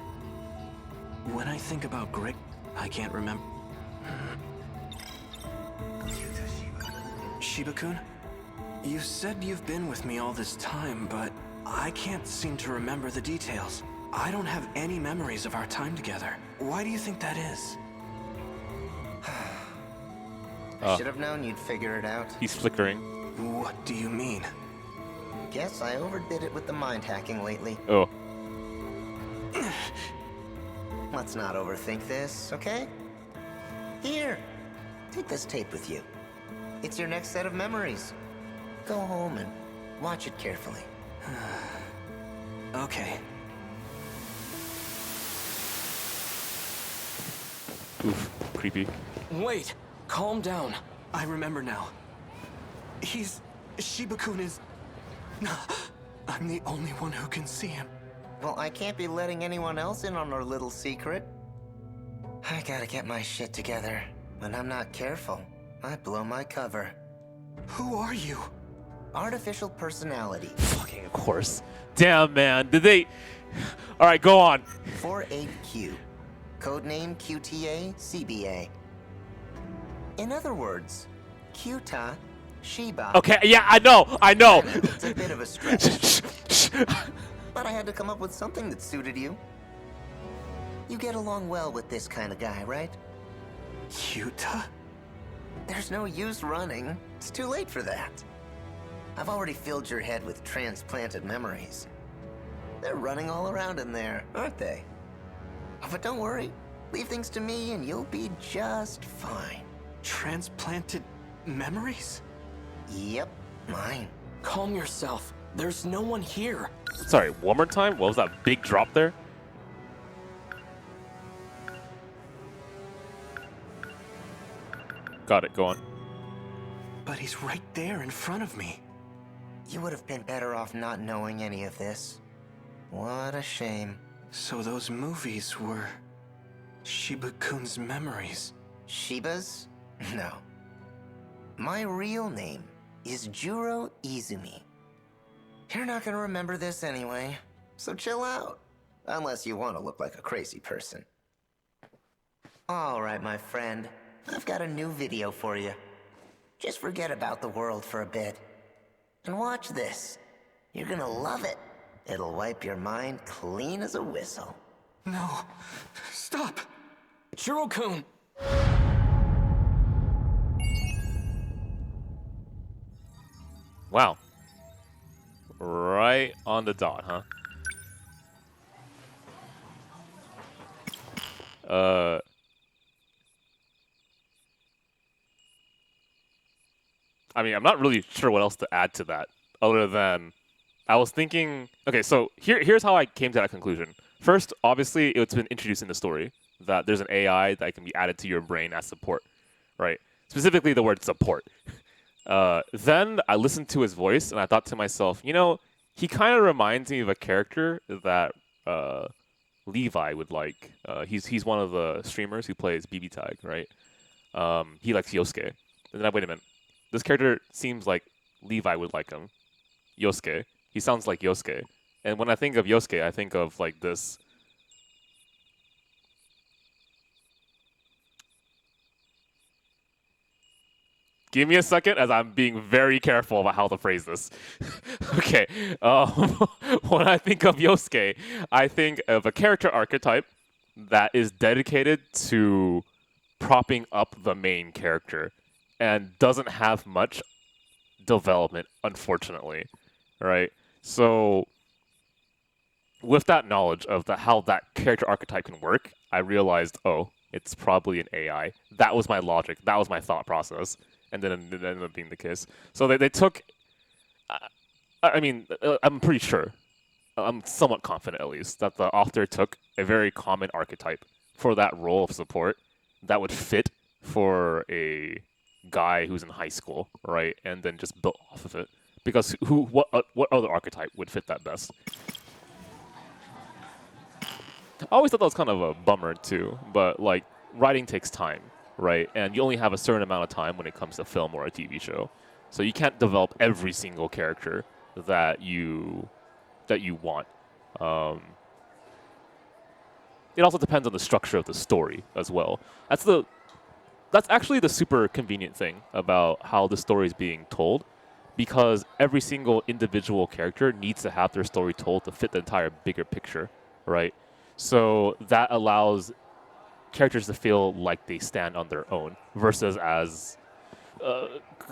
When I think about grade, I can't remember. Shiba-kun, you said you've been with me all this time, but I can't seem to remember the details. I don't have any memories of our time together. Why do you think that is? I should have known you'd figure it out. He's flickering. What do you mean? Guess I overdid it with the mind hacking lately. Oh. Let's not overthink this, okay? Here, take this tape with you. It's your next set of memories. Go home and watch it carefully. Okay. Oof. Creepy. Wait! Calm down. I remember now. Shiba-kun is... I'm the only one who can see him. Well, I can't be letting anyone else in on our little secret. I gotta get my shit together. When I'm not careful, I blow my cover. Who are you? Artificial personality. Fucking of course. Damn, man. Did they... Alright, go on. 48Q. Codename QTA CBA. In other words, Kyuta Shiba. Okay, yeah, I know. It's a bit of a stretch. But I had to come up with something that suited you. You get along well with this kind of guy, right? Kyuta? There's no use running. It's too late for that. I've already filled your head with transplanted memories. They're running all around in there, aren't they? But don't worry. Leave things to me and you'll be just fine. Transplanted memories? Yep, mine. Calm yourself. There's no one here. Sorry, one more time? What was that big drop there? Got it, go on. But he's right there in front of me. You would have been better off not knowing any of this. What a shame. So those movies were... Shiba-kun's memories. Shiba's? No. My real name is Juro Izumi. You're not gonna remember this anyway, so chill out. Unless you want to look like a crazy person. All right, my friend. I've got a new video for you. Just forget about the world for a bit. And watch this. You're gonna love it. It'll wipe your mind clean as a whistle. No. Stop! Jiro-kun! Wow. Right on the dot, huh? I mean, I'm not really sure what else to add to that, other than I was thinking. Okay, so here's how I came to that conclusion. First, obviously, it's been introduced in the story that there's an AI that can be added to your brain as support, right? Specifically, the word support. Then I listened to his voice and I thought to myself, you know, he kind of reminds me of a character that Levi would like. He's one of the streamers who plays BB Tag, right? He likes Yosuke. And then wait a minute. This character seems like Levi would like him. Yosuke. He sounds like Yosuke. And when I think of Yosuke, I think of like this. Give me a second as I'm being very careful about how to phrase this. Okay. When I think of Yosuke, I think of a character archetype that is dedicated to propping up the main character and doesn't have much development, unfortunately, right? So with that knowledge of how that character archetype can work, I realized, oh, it's probably an AI. That was my logic. That was my thought process. And then it ended up being the case. So they took... I mean, I'm pretty sure, I'm somewhat confident at least, that the author took a very common archetype for that role of support that would fit for a guy who's in high school, right? And then just built off of it. Because what other archetype would fit that best? I always thought that was kind of a bummer too, but like writing takes time, right? And you only have a certain amount of time when it comes to film or a TV show. So you can't develop every single character that you want. It also depends on the structure of the story as well. That's actually the super convenient thing about how the story is being told, because every single individual character needs to have their story told to fit the entire bigger picture, right? So that allows characters to feel like they stand on their own versus as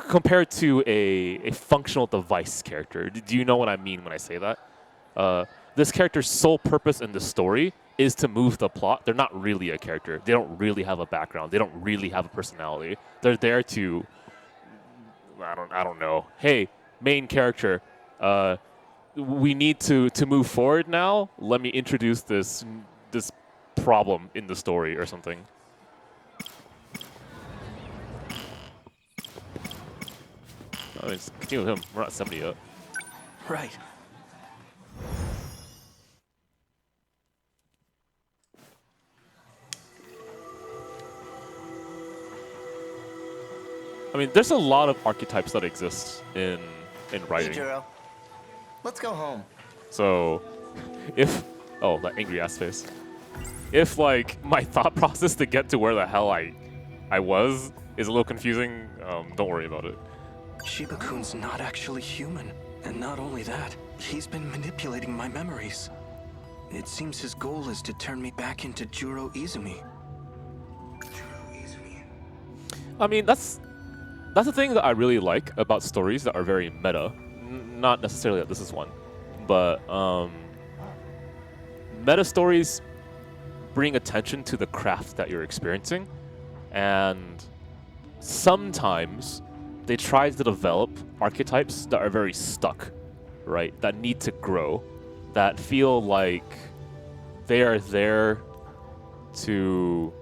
compared to a functional device character. Do you know what I mean when I say that? This character's sole purpose in the story is to move the plot. They're not really a character. They don't really have a background. They don't really have a personality. They're there to, I don't know. Hey, main character, we need to move forward now. Let me introduce this problem in the story or something. I mean, continue with him. We're not 70 yet. Right. I mean, there's a lot of archetypes that exist in writing. Hey, Jiro. Let's go home. So, oh, that angry ass face. If like my thought process to get to where the hell I was is a little confusing, don't worry about it. Shiba-kun's not actually human. And not only that, he's been manipulating my memories. It seems his goal is to turn me back into Juro Izumi. I mean, that's the thing that I really like about stories that are very meta. Not necessarily that this is one, but meta stories bring attention to the craft that you're experiencing, and sometimes they try to develop archetypes that are very stuck, right? That need to grow, that feel like they are there to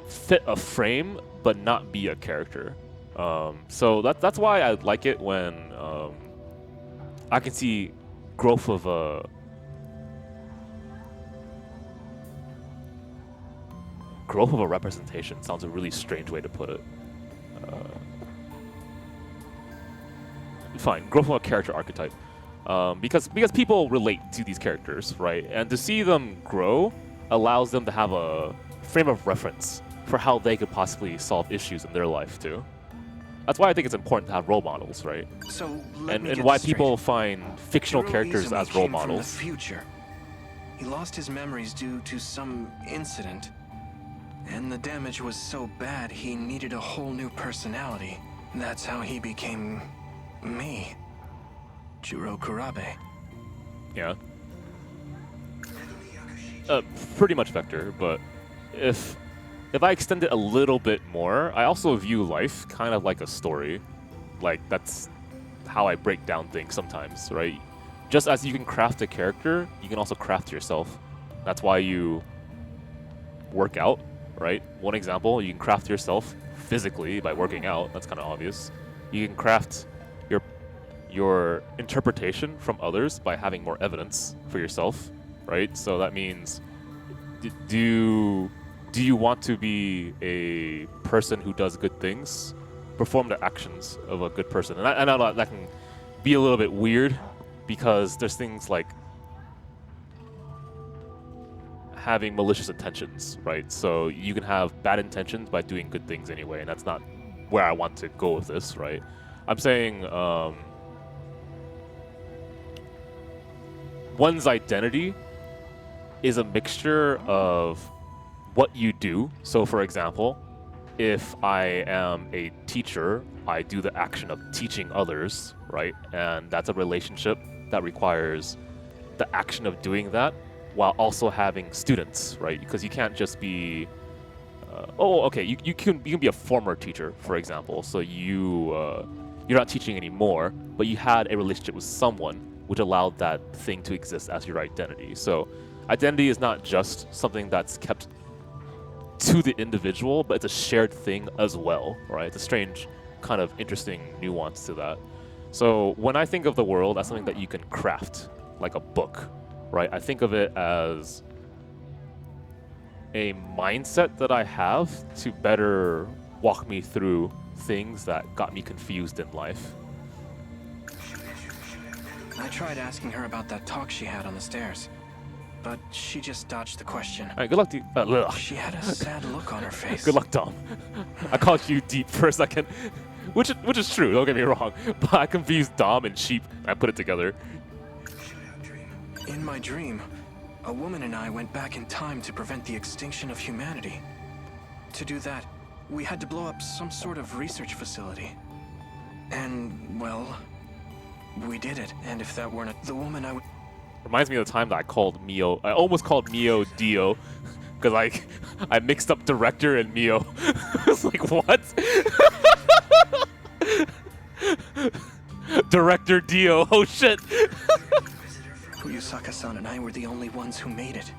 fit a frame but not be a character. So that's why I like it when I can see growth of a representation. Sounds a really strange way to put it. Fine, growth of a character archetype. because people relate to these characters, right? And to see them grow allows them to have a frame of reference for how they could possibly solve issues in their life too. That's why I think it's important to have role models, right? So and why people find fictional characters as role models. From the future. He lost his memories due to some incident, and the damage was so bad he needed a whole new personality. That's how he became me, Juro Kurabe. Yeah. Pretty much Vector, but if I extend it a little bit more, I also view life kind of like a story. Like, that's how I break down things sometimes, right? Just as you can craft a character, you can also craft yourself. That's why you work out, right? One example, you can craft yourself physically by working out. That's kind of obvious. You can craft your interpretation from others by having more evidence for yourself, right? So that means, do you want to be a person who does good things? Perform the actions of a good person. And I know that can be a little bit weird because there's things like having malicious intentions, right? So you can have bad intentions by doing good things anyway, and that's not where I want to go with this, right? I'm saying one's identity is a mixture of what you do. So for example, if I am a teacher, I do the action of teaching others, right? And that's a relationship that requires the action of doing that while also having students, right? Because you can't just be you can be a former teacher, for example. So you're not teaching anymore, but you had a relationship with someone which allowed that thing to exist as your identity. So identity is not just something that's kept to the individual, but it's a shared thing as well, right? It's a strange kind of interesting nuance to that. So when I think of the world as something that you can craft, like a book, right? I think of it as a mindset that I have to better walk me through things that got me confused in life. I tried asking her about that talk she had on the stairs, but she just dodged the question. All right, good luck to you. She had a sad look on her face. Good luck, Dom. I called you deep for a second, which is true, don't get me wrong, but I confused Dom and sheep, and I put it together. In my dream, a woman and I went back in time to prevent the extinction of humanity. To do that, we had to blow up some sort of research facility. And, well, we did it. And if that weren't the woman I would... Reminds me of the time that I almost called Mio Dio, because I mixed up director and Mio. I was like, what? Director Dio, oh shit. Fuyusaka-san and I were the only ones who made it.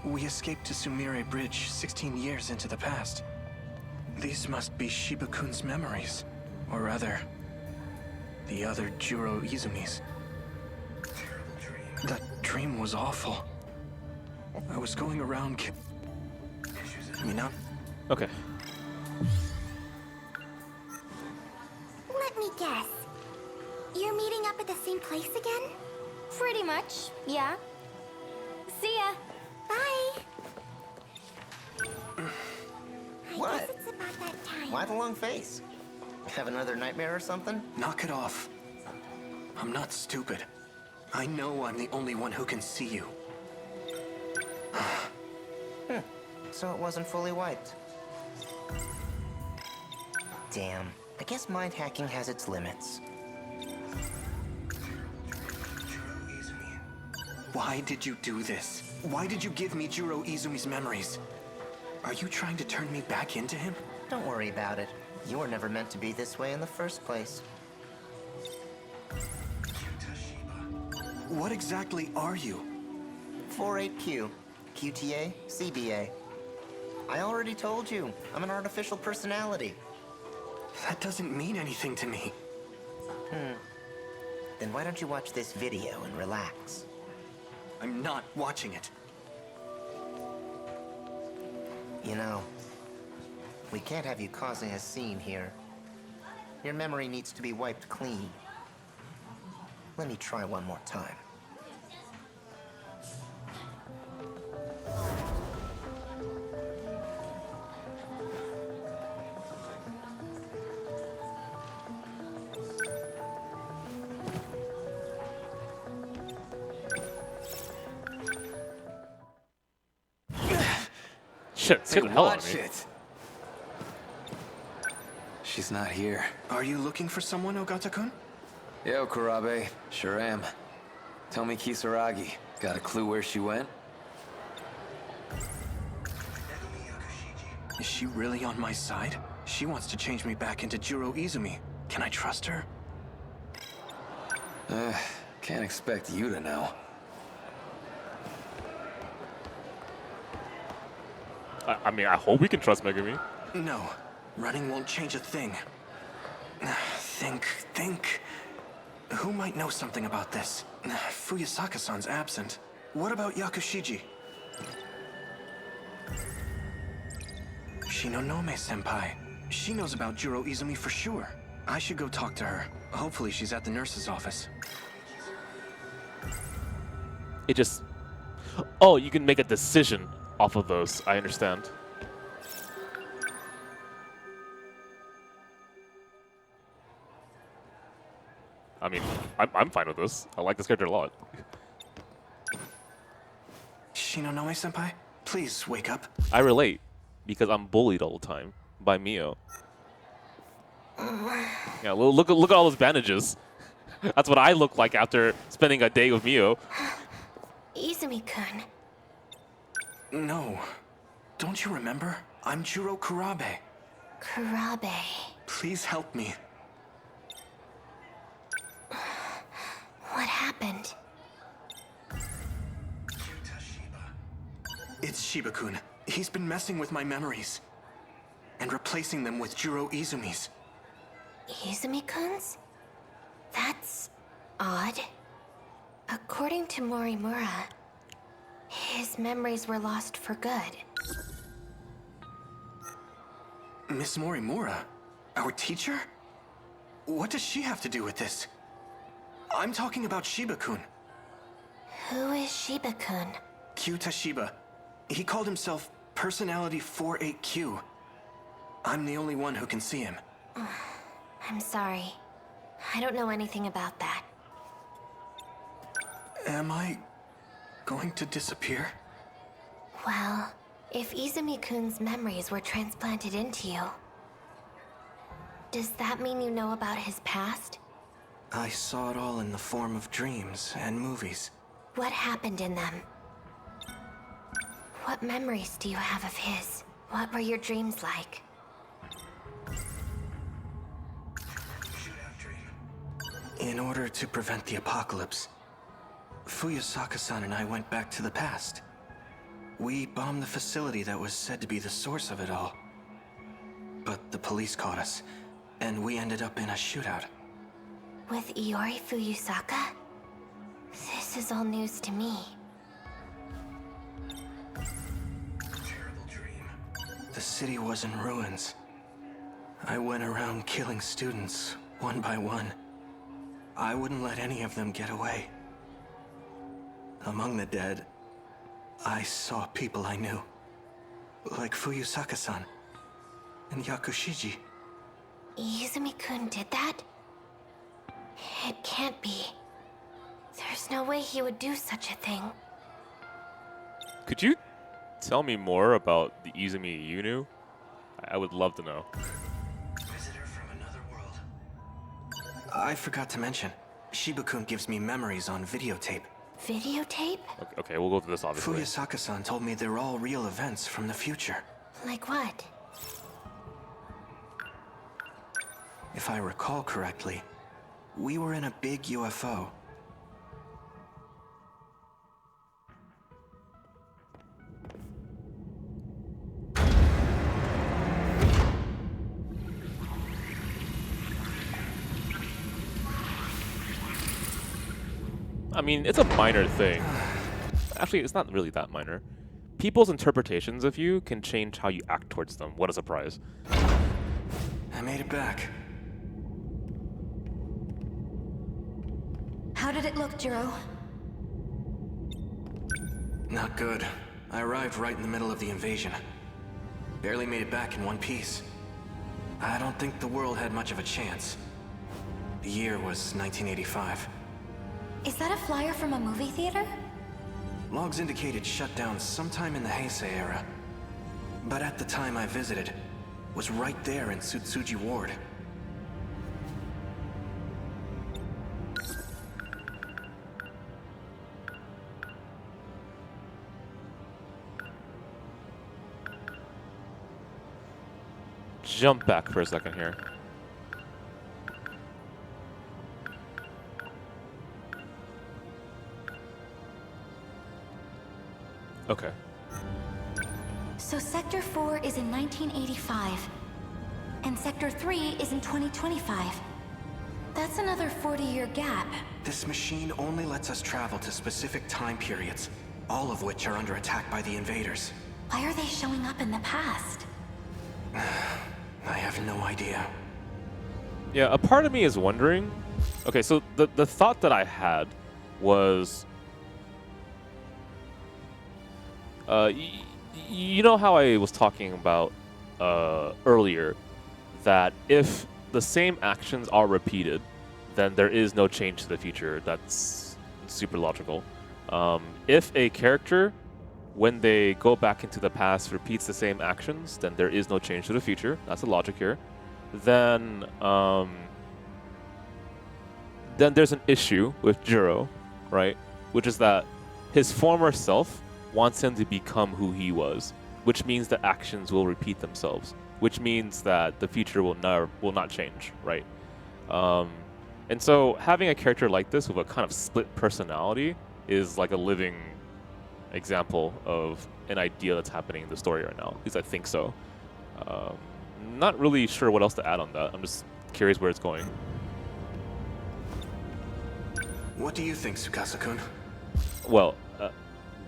We escaped to Sumire Bridge 16 years into the past. These must be Shiba-kun's memories. Or rather, the other Juro Izumi's. That dream was awful. I was going around Mina? Okay. Let me guess. You're meeting up at the same place again? Pretty much, yeah. See ya. Bye. What? I guess it's about that time. Why the long face? Have another nightmare or something? Knock it off. I'm not stupid. I know I'm the only one who can see you. So it wasn't fully wiped. Damn. I guess mind hacking has its limits. Why did you do this? Why did you give me Juro Izumi's memories? Are you trying to turn me back into him? Don't worry about it. You were never meant to be this way in the first place. What exactly are you? 48Q. QTA, CBA. I already told you. I'm an artificial personality. That doesn't mean anything to me. Then why don't you watch this video and relax? I'm not watching it. You know, we can't have you causing a scene here. Your memory needs to be wiped clean. Let me try one more time. Shit, scared the hell out of watch me. it. She's not here. Are you looking for someone, Ogata-kun? Yo, Kurabe. Sure am. Tell me, Kisaragi, got a clue where she went? Is she really on my side? She wants to change me back into Juro Izumi. Can I trust her? Can't expect you to know. I mean, I hope we can trust Megumi. No. Running won't change a thing. Think. Who might know something about this? Fuyasaka-san's absent. What about Yakushiji? Shinonome-senpai. She knows about Juro Izumi for sure. I should go talk to her. Hopefully she's at the nurse's office. It just... Oh, you can make a decision off of those. I understand. I mean, I'm fine with this. I like this character a lot. Shinonome-senpai, please wake up. I relate, because I'm bullied all the time by Mio. Yeah, look at all those bandages. That's what I look like after spending a day with Mio. Izumi-kun. No. Don't you remember? I'm Juro Kurabe. Kurabe. Please help me. What happened? It's Shiba-kun. He's been messing with my memories. And replacing them with Juro Izumi's. Izumi-kun's? That's odd. According to Morimura, his memories were lost for good. Miss Morimura? Our teacher? What does she have to do with this? I'm talking about Shiba-kun. Who is Shiba-kun? Q Tashiba. He called himself Personality 48Q. I'm the only one who can see him. I'm sorry. I don't know anything about that. Am I going to disappear? Well, if Izumi-kun's memories were transplanted into you, does that mean you know about his past? I saw it all in the form of dreams and movies. What happened in them? What memories do you have of his? What were your dreams like? In order to prevent the apocalypse, Fuyasaka-san and I went back to the past. We bombed the facility that was said to be the source of it all. But the police caught us, and we ended up in a shootout. With Iori Fuyasaka? This is all news to me. The city was in ruins. I went around killing students, one by one. I wouldn't let any of them get away. Among the dead, I saw people I knew. Like Fuyasaka-san and Yakushiji. Izumi-kun did that? It can't be. There's no way he would do such a thing. Could you tell me more about the Izumi you knew? I would love to know. I forgot to mention, Shiba-kun gives me memories on videotape. Videotape? Okay, we'll go through this obviously. Fuyasaka-san told me they're all real events from the future. Like what? If I recall correctly, we were in a big UFO. I mean, it's a minor thing. Actually, it's not really that minor. People's interpretations of you can change how you act towards them. What a surprise. I made it back. How How did it look, Jiro? Not good. I arrived right in the middle of the invasion. Barely made it back in one piece. I don't think the world had much of a chance. The year was 1985. Is that a flyer from a movie theater? Logs indicated shutdown sometime in the Heisei era. But at the time I visited, was right there in Tsutsuji Ward. Jump back for a second here. Okay. So Sector 4 is in 1985, and Sector 3 is in 2025. That's another 40-year gap. This machine only lets us travel to specific time periods, all of which are under attack by the invaders. Why are they showing up in the past? I have no idea. Yeah, a part of me is wondering. Okay, so the thought that I had was, you know how I was talking about earlier that if the same actions are repeated, then there is no change to the future. That's super logical. If a character, when they go back into the past, repeats the same actions, then there is no change to the future. That's the logic here. Then there's an issue with Jiro, right? Which is that his former self wants him to become who he was, which means that actions will repeat themselves, which means that the future will not change, right? And so having a character like this with a kind of split personality is like a living example of an idea that's happening in the story right now. At least I think so. Not really sure what else to add on that. I'm just curious where it's going. What do you think, Tsukasa-kun? Well,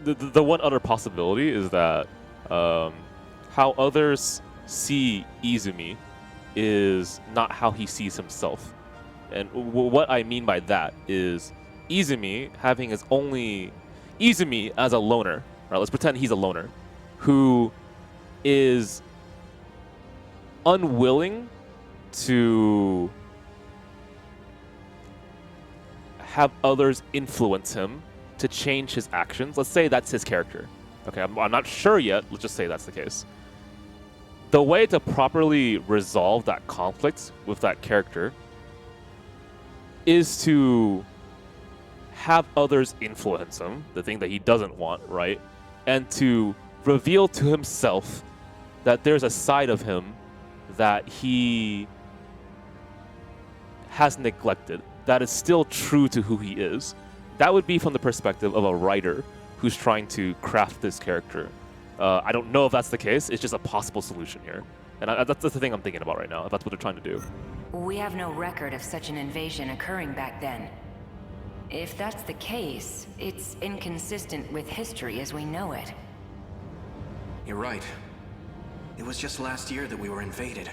the one other possibility is that how others see Izumi is not how he sees himself. And what I mean by that is Izumi having his only... Izumi as a loner, right? Let's pretend he's a loner, who is unwilling to have others influence him to change his actions. Let's say that's his character. Okay, I'm not sure yet. Let's just say that's the case. The way to properly resolve that conflict with that character is to have others influence him, the thing that he doesn't want, right? And to reveal to himself that there's a side of him that he has neglected, that is still true to who he is. That would be from the perspective of a writer who's trying to craft this character. I don't know if that's the case. It's just a possible solution here. And that's the thing I'm thinking about right now, if that's what they're trying to do. We have no record of such an invasion occurring back then. If that's the case, it's inconsistent with history as we know it. You're right. It was just last year that we were invaded.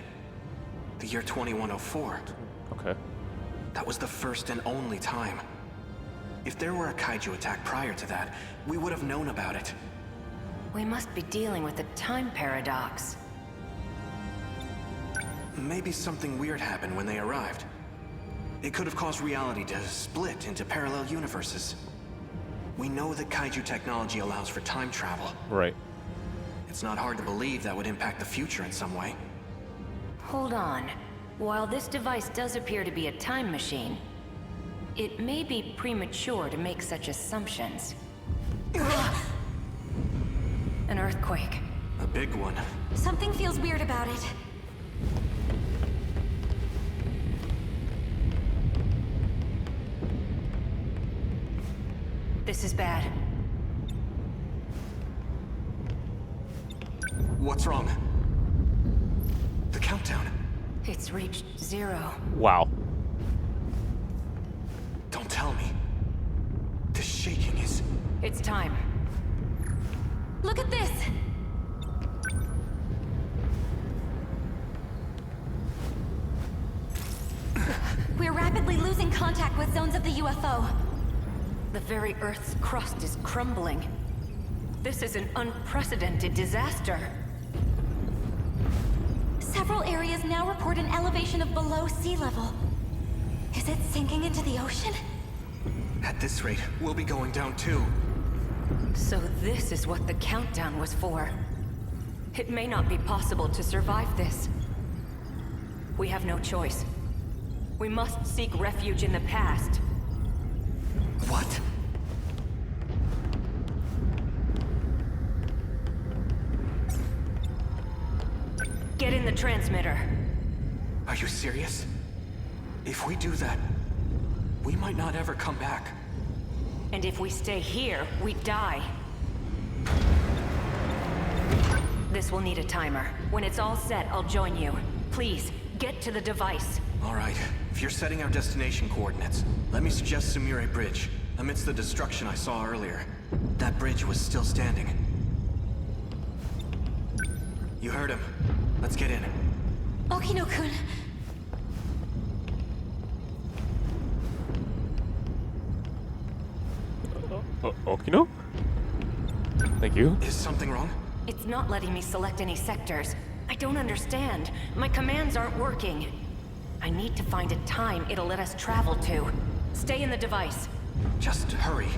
The year 2104. Okay. That was the first and only time. If there were a kaiju attack prior to that, we would have known about it. We must be dealing with a time paradox. Maybe something weird happened when they arrived. It could have caused reality to split into parallel universes. We know that kaiju technology allows for time travel. Right. It's not hard to believe that would impact the future in some way. Hold on. While this device does appear to be a time machine, it may be premature to make such assumptions. An earthquake. A big one. Something feels weird about it. This is bad. What's wrong? The countdown. It's reached 0. Wow. Don't tell me. The shaking is... It's time. Look at this! We're rapidly losing contact with zones of the UFO. The very Earth's crust is crumbling. This is an unprecedented disaster. Several areas now report an elevation of below sea level. Is it sinking into the ocean? At this rate, we'll be going down too. So this is what the countdown was for. It may not be possible to survive this. We have no choice. We must seek refuge in the past. What? Get in the transmitter. Are you serious? If we do that, we might not ever come back. And if we stay here, we die. This will need a timer. When it's all set, I'll join you. Please, get to the device. All right. If you're setting our destination coordinates, let me suggest Sumire Bridge. Amidst the destruction I saw earlier, that bridge was still standing. You heard him. Let's get in. Okino-kun. Okino? Thank you. Is something wrong? It's not letting me select any sectors. I don't understand. My commands aren't working. I need to find a time it'll let us travel to. Stay in the device. Just hurry,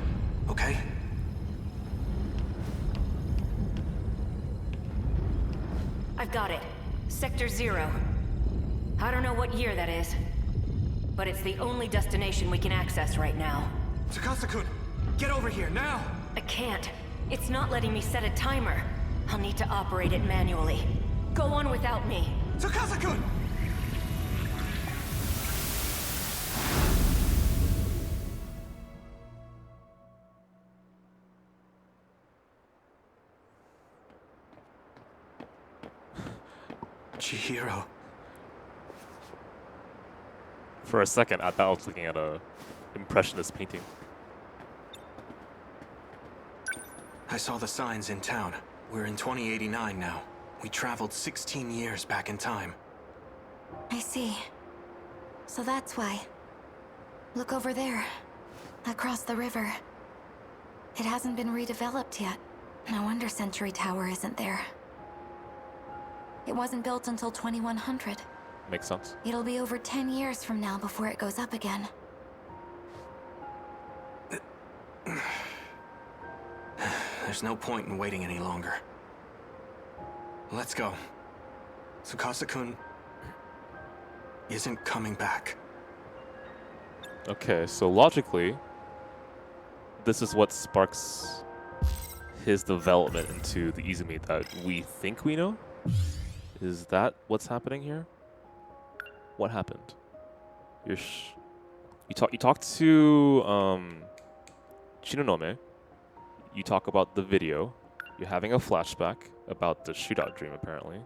okay? I've got it. Sector 0. I don't know what year that is, but it's the only destination we can access right now. Tsukasa-kun, get over here, now! I can't. It's not letting me set a timer. I'll need to operate it manually. Go on without me. Tsukasa-kun! Chihiro. For a second, I thought I was looking at a impressionist painting. I saw the signs in town. We're in 2089 now. We traveled 16 years back in time. I see. So that's why. Look over there. Across the river. It hasn't been redeveloped yet. No wonder Century Tower isn't there. It wasn't built until 2100. Makes sense. It'll be over 10 years from now before it goes up again. There's no point in waiting any longer. Let's go. Tsukasa-kun isn't coming back. Okay, so logically, this is what sparks his development into the Izumi that we think we know? Is that what's happening here? What happened? You talk to Shinonome. You talk about the video. You're having a flashback about the shootout dream, apparently.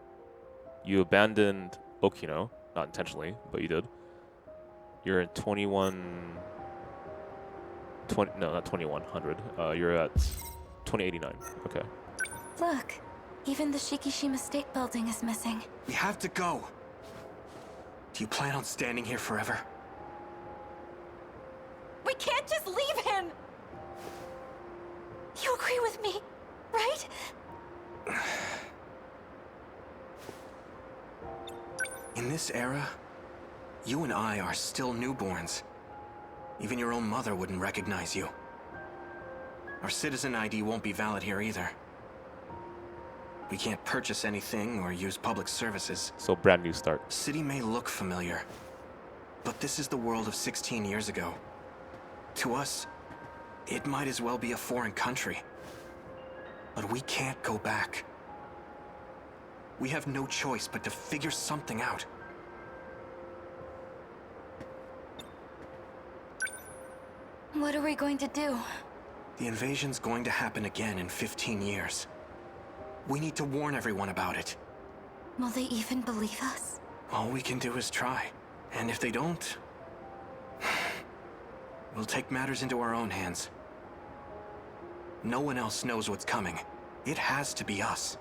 You abandoned Okino, not intentionally, but you did. You're in 2100. You're at 2089. Okay. Look, even the Shikishima State Building is missing. We have to go. Do you plan on standing here forever? We can't just leave him! You agree with me, right? In this era, you and I are still newborns. Even your own mother wouldn't recognize you. Our citizen ID won't be valid here either. We can't purchase anything or use public services. So brand new start. City may look familiar, but this is the world of 16 years ago. To us, it might as well be a foreign country. But we can't go back. We have no choice but to figure something out. What are we going to do? The invasion's going to happen again in 15 years. We need to warn everyone about it. Will they even believe us? All we can do is try. And if they don't, we'll take matters into our own hands. No one else knows what's coming. It has to be us.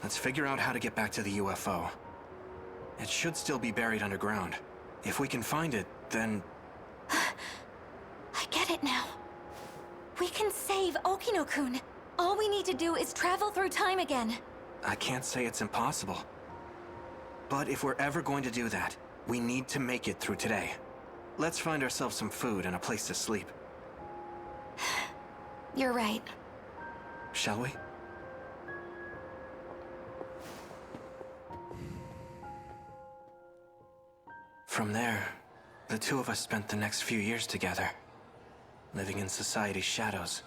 Let's figure out how to get back to the UFO. It should still be buried underground. If we can find it, then... I get it now. We can save Okino-kun. All we need to do is travel through time again. I can't say it's impossible. But if we're ever going to do that, we need to make it through today. Let's find ourselves some food and a place to sleep. You're right. Shall we? From there, the two of us spent the next few years together, living in society's shadows.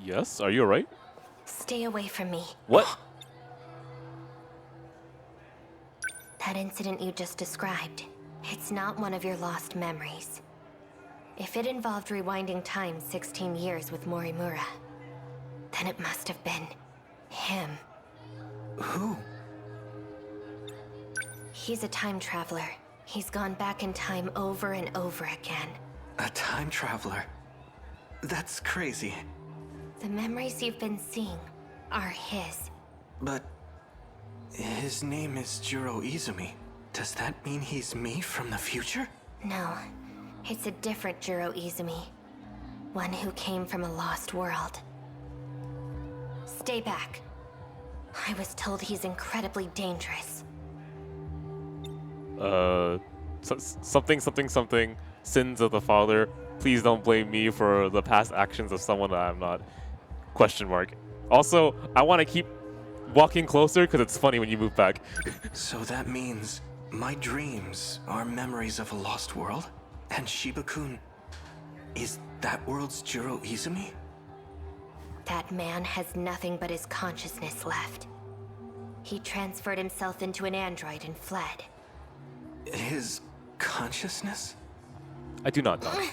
Yes? Are you alright? Stay away from me. What? That incident you just described, it's not one of your lost memories. If it involved rewinding time 16 years with Morimura, then it must have been him. Who? He's a time traveler. He's gone back in time over and over again. A time traveler? That's crazy. The memories you've been seeing are his. But his name is Jiro Izumi. Does that mean he's me from the future? No, it's a different Jiro Izumi. One who came from a lost world. Stay back. I was told he's incredibly dangerous. Something. Sins of the father. Please don't blame me for the past actions of someone that I'm not. Question mark. Also, I want to keep walking closer because it's funny when you move back. So that means my dreams are memories of a lost world? And Shiba-kun is that world's Jiro Izumi? That man has nothing but his consciousness left. He transferred himself into an android and fled. His consciousness? I do not know.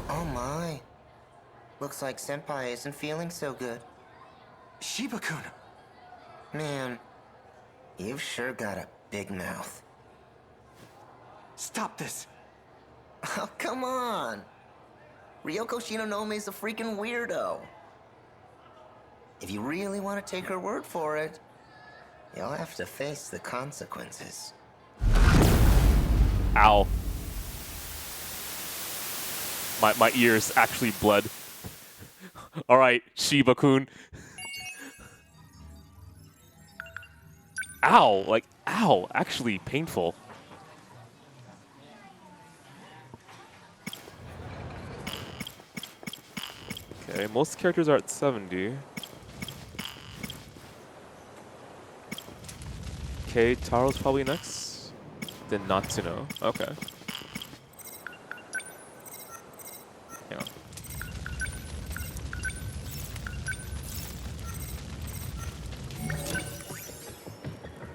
Oh my. Looks like Senpai isn't feeling so good. Shiba-kun! Man, you've sure got a big mouth. Stop this! Oh, come on! Ryoko Shinonome's a freaking weirdo. If you really want to take her word for it, you'll have to face the consequences. Ow. My ears actually bled. Alright, Shiba-kun. Ow! Like, ow! Actually painful. Okay, most characters are at 70. Okay, Taro's probably next. Then Natsuno. Okay. Hang on.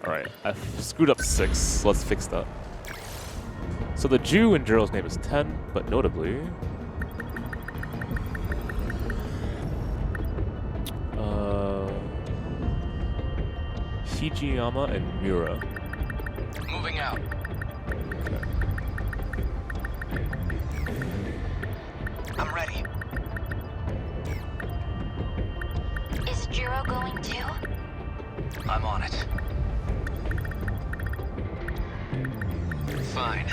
Alright, I screwed up 6. Let's fix that. So the Jew in Jiro's name is 10, but notably... Hijiyama and Mura. Moving out. Okay. I'm ready. Is Jiro going too? I'm on it. Fine.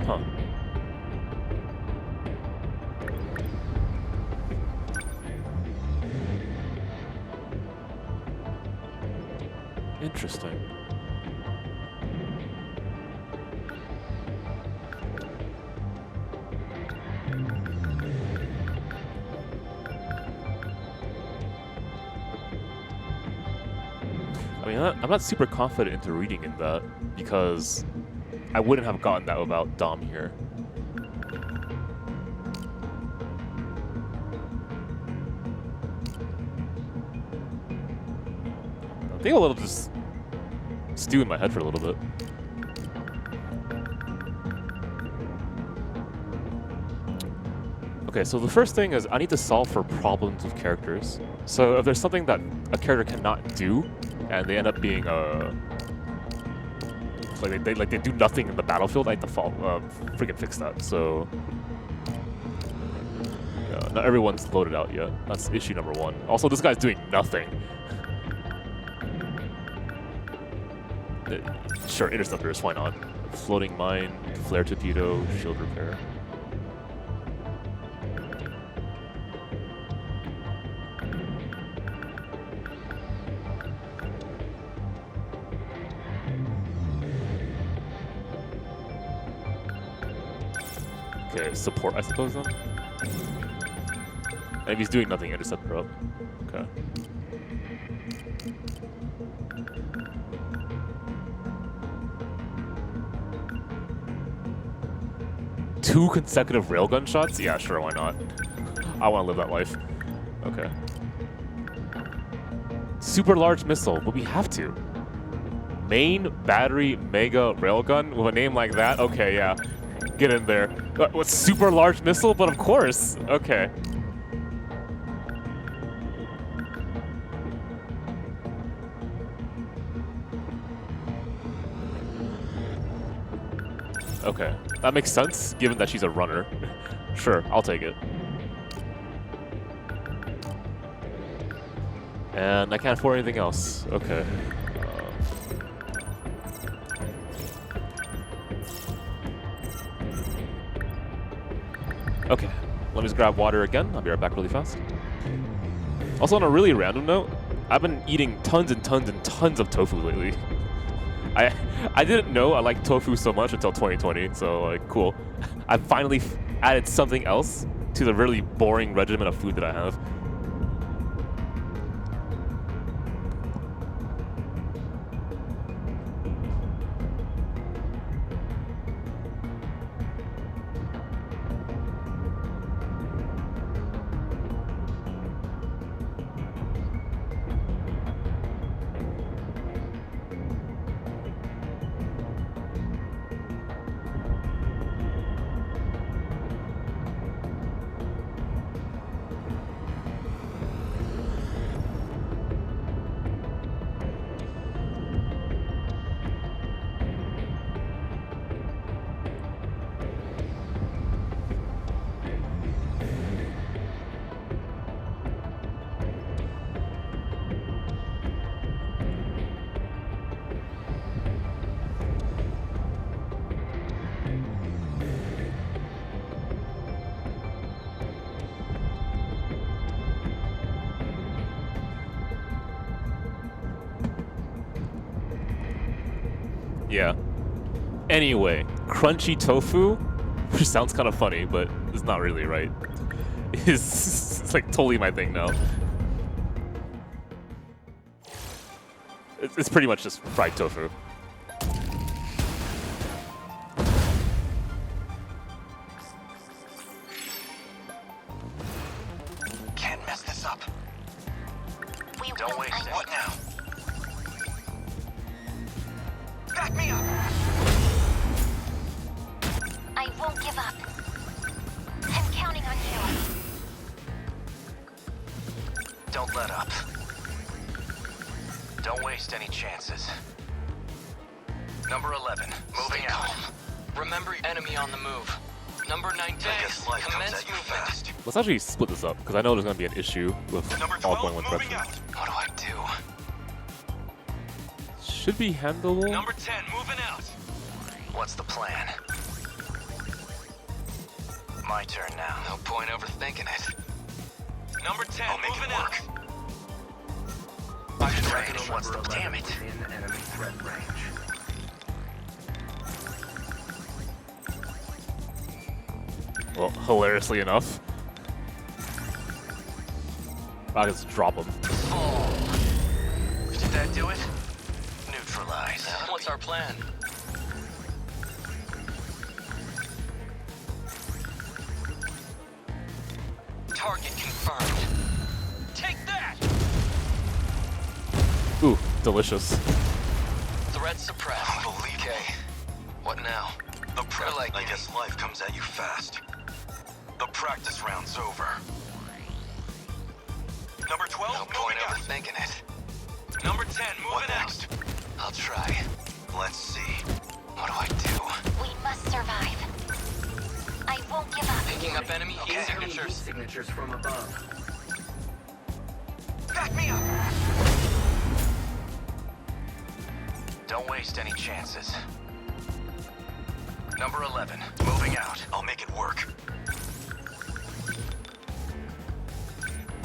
Huh. Interesting. mean, I'm not super confident into reading in that because I wouldn't have gotten that without Dom here. I think I'll just stew in my head for a little bit. Okay, so the first thing is I need to solve for problems with characters. So if there's something that a character cannot do, and they end up being like they do nothing in the battlefield, I have to freaking fix that. So yeah, not everyone's loaded out yet. That's issue number 1. Also, this guy's doing nothing. Sure, interceptors, why not? Floating mine, flare torpedo, shield repair. Okay, support, I suppose, then? And if he's doing nothing, interceptor up. Okay. Two consecutive railgun shots? Yeah, sure, why not? I want to live that life. Okay. Super large missile, but we have to. Main battery mega railgun with a name like that? Okay, yeah. Get in there. What, super large missile? But of course. Okay. Okay. That makes sense, given that she's a runner. Sure, I'll take it. And I can't afford anything else. Okay. Okay, let me just grab water again. I'll be right back really fast. Also, on a really random note, I've been eating tons and tons and tons of tofu lately. I didn't know I liked tofu so much until 2020, so like, cool. I finally added something else to the really boring regimen of food that I have. Yeah. Anyway, crunchy tofu, which sounds kind of funny, but it's not really right. It's like totally my thing now. It's pretty much just fried tofu. Can't mess this up. Don't waste it. What now? Back me up! I won't give up. I'm counting on you. Don't let up. Don't waste any chances. Number 11, moving out. Remember, enemy on the move. Number 19, commence movement. Let's actually split this up, because I know there's going to be an issue with all going one direction. What do I do? Should be handleable. Number 10, moving out. What's the plan? My turn now. No point overthinking it. Number 10, moving out. What's the damn it? In enemy threat range. Well, hilariously enough, I just drop him. Oh. Did that do it? guys. What's our plan? Target confirmed. Take that! Ooh, delicious. Threat suppressed. Okay. What now? The I guess life comes at you fast. The practice round's over. Number 12, no point overthinking it. Number 10, moving out. I'll try. Let's see. What do I do? We must survive. I won't give up. Picking up enemy heat signatures. Signatures from above. Back me up! Don't waste any chances. Number 11, moving out. I'll make it work.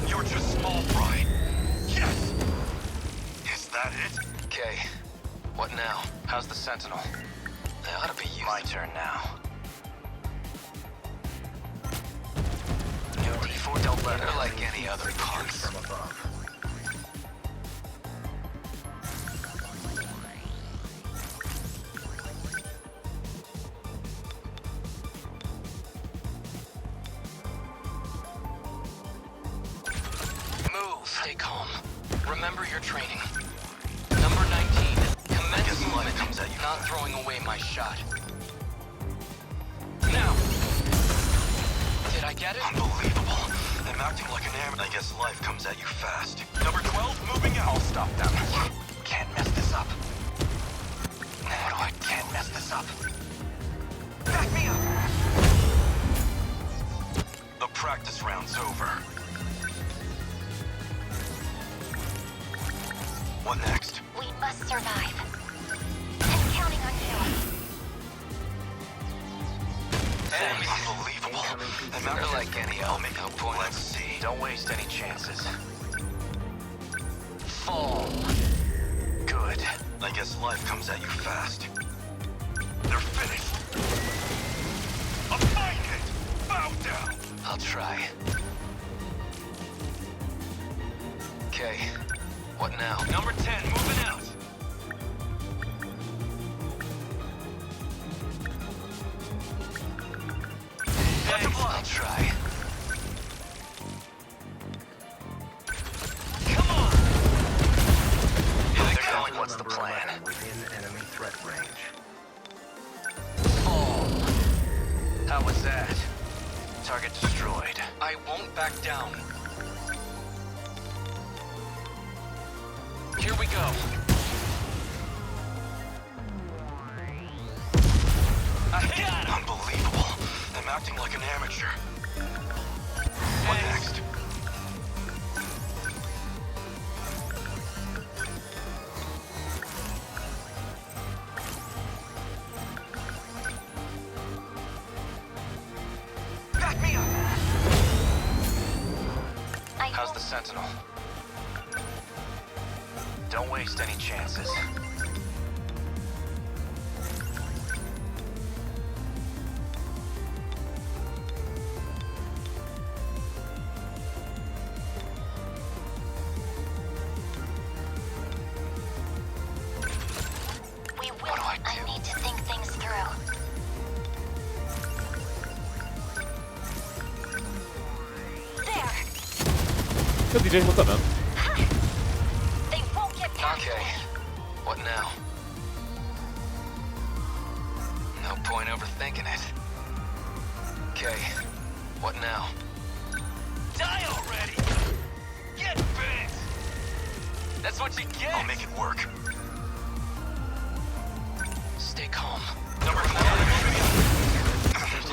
You're just small fry. Yes! Is that it? Okay. What now? How's the Sentinel? They ought to be used. My turn now. New D4 don't let her like any other parts. From above. Stay calm. Remember your training. Number 19. Commence movement. Comes at you. Not throwing away my shot. Now. Did I get it? Unbelievable. I'm acting like an amateur. I guess life comes at you fast. Number 12, moving out. I'll stop them. Can't mess this up. How do I can't mess this up? Back me up. The practice round's over. What next? We must survive. I'm counting on you. Unbelievable. They're like any I'll make no point. Let's see. Don't waste any chances. Fall. Good. I guess life comes at you fast. They're finished. A fine hit. Bow down. I'll try. Okay. What now? Number 10, moving out. I'll try. Come on. They're going. What's the plan? Within enemy threat range. Fall. How was that? Target destroyed. I won't back down. Here we go. I hit. Unbelievable. I'm acting like an amateur. What next? Back me up. How's the Sentinel? Don't waste any chances. We will. I need to think things through. There. Yo, DJ, what's up, man? They won't get past Okay. me. What now? No point overthinking it. Okay. What now? Die already! Get bent! That's what you get! I'll make it work. Stay calm. Number 4.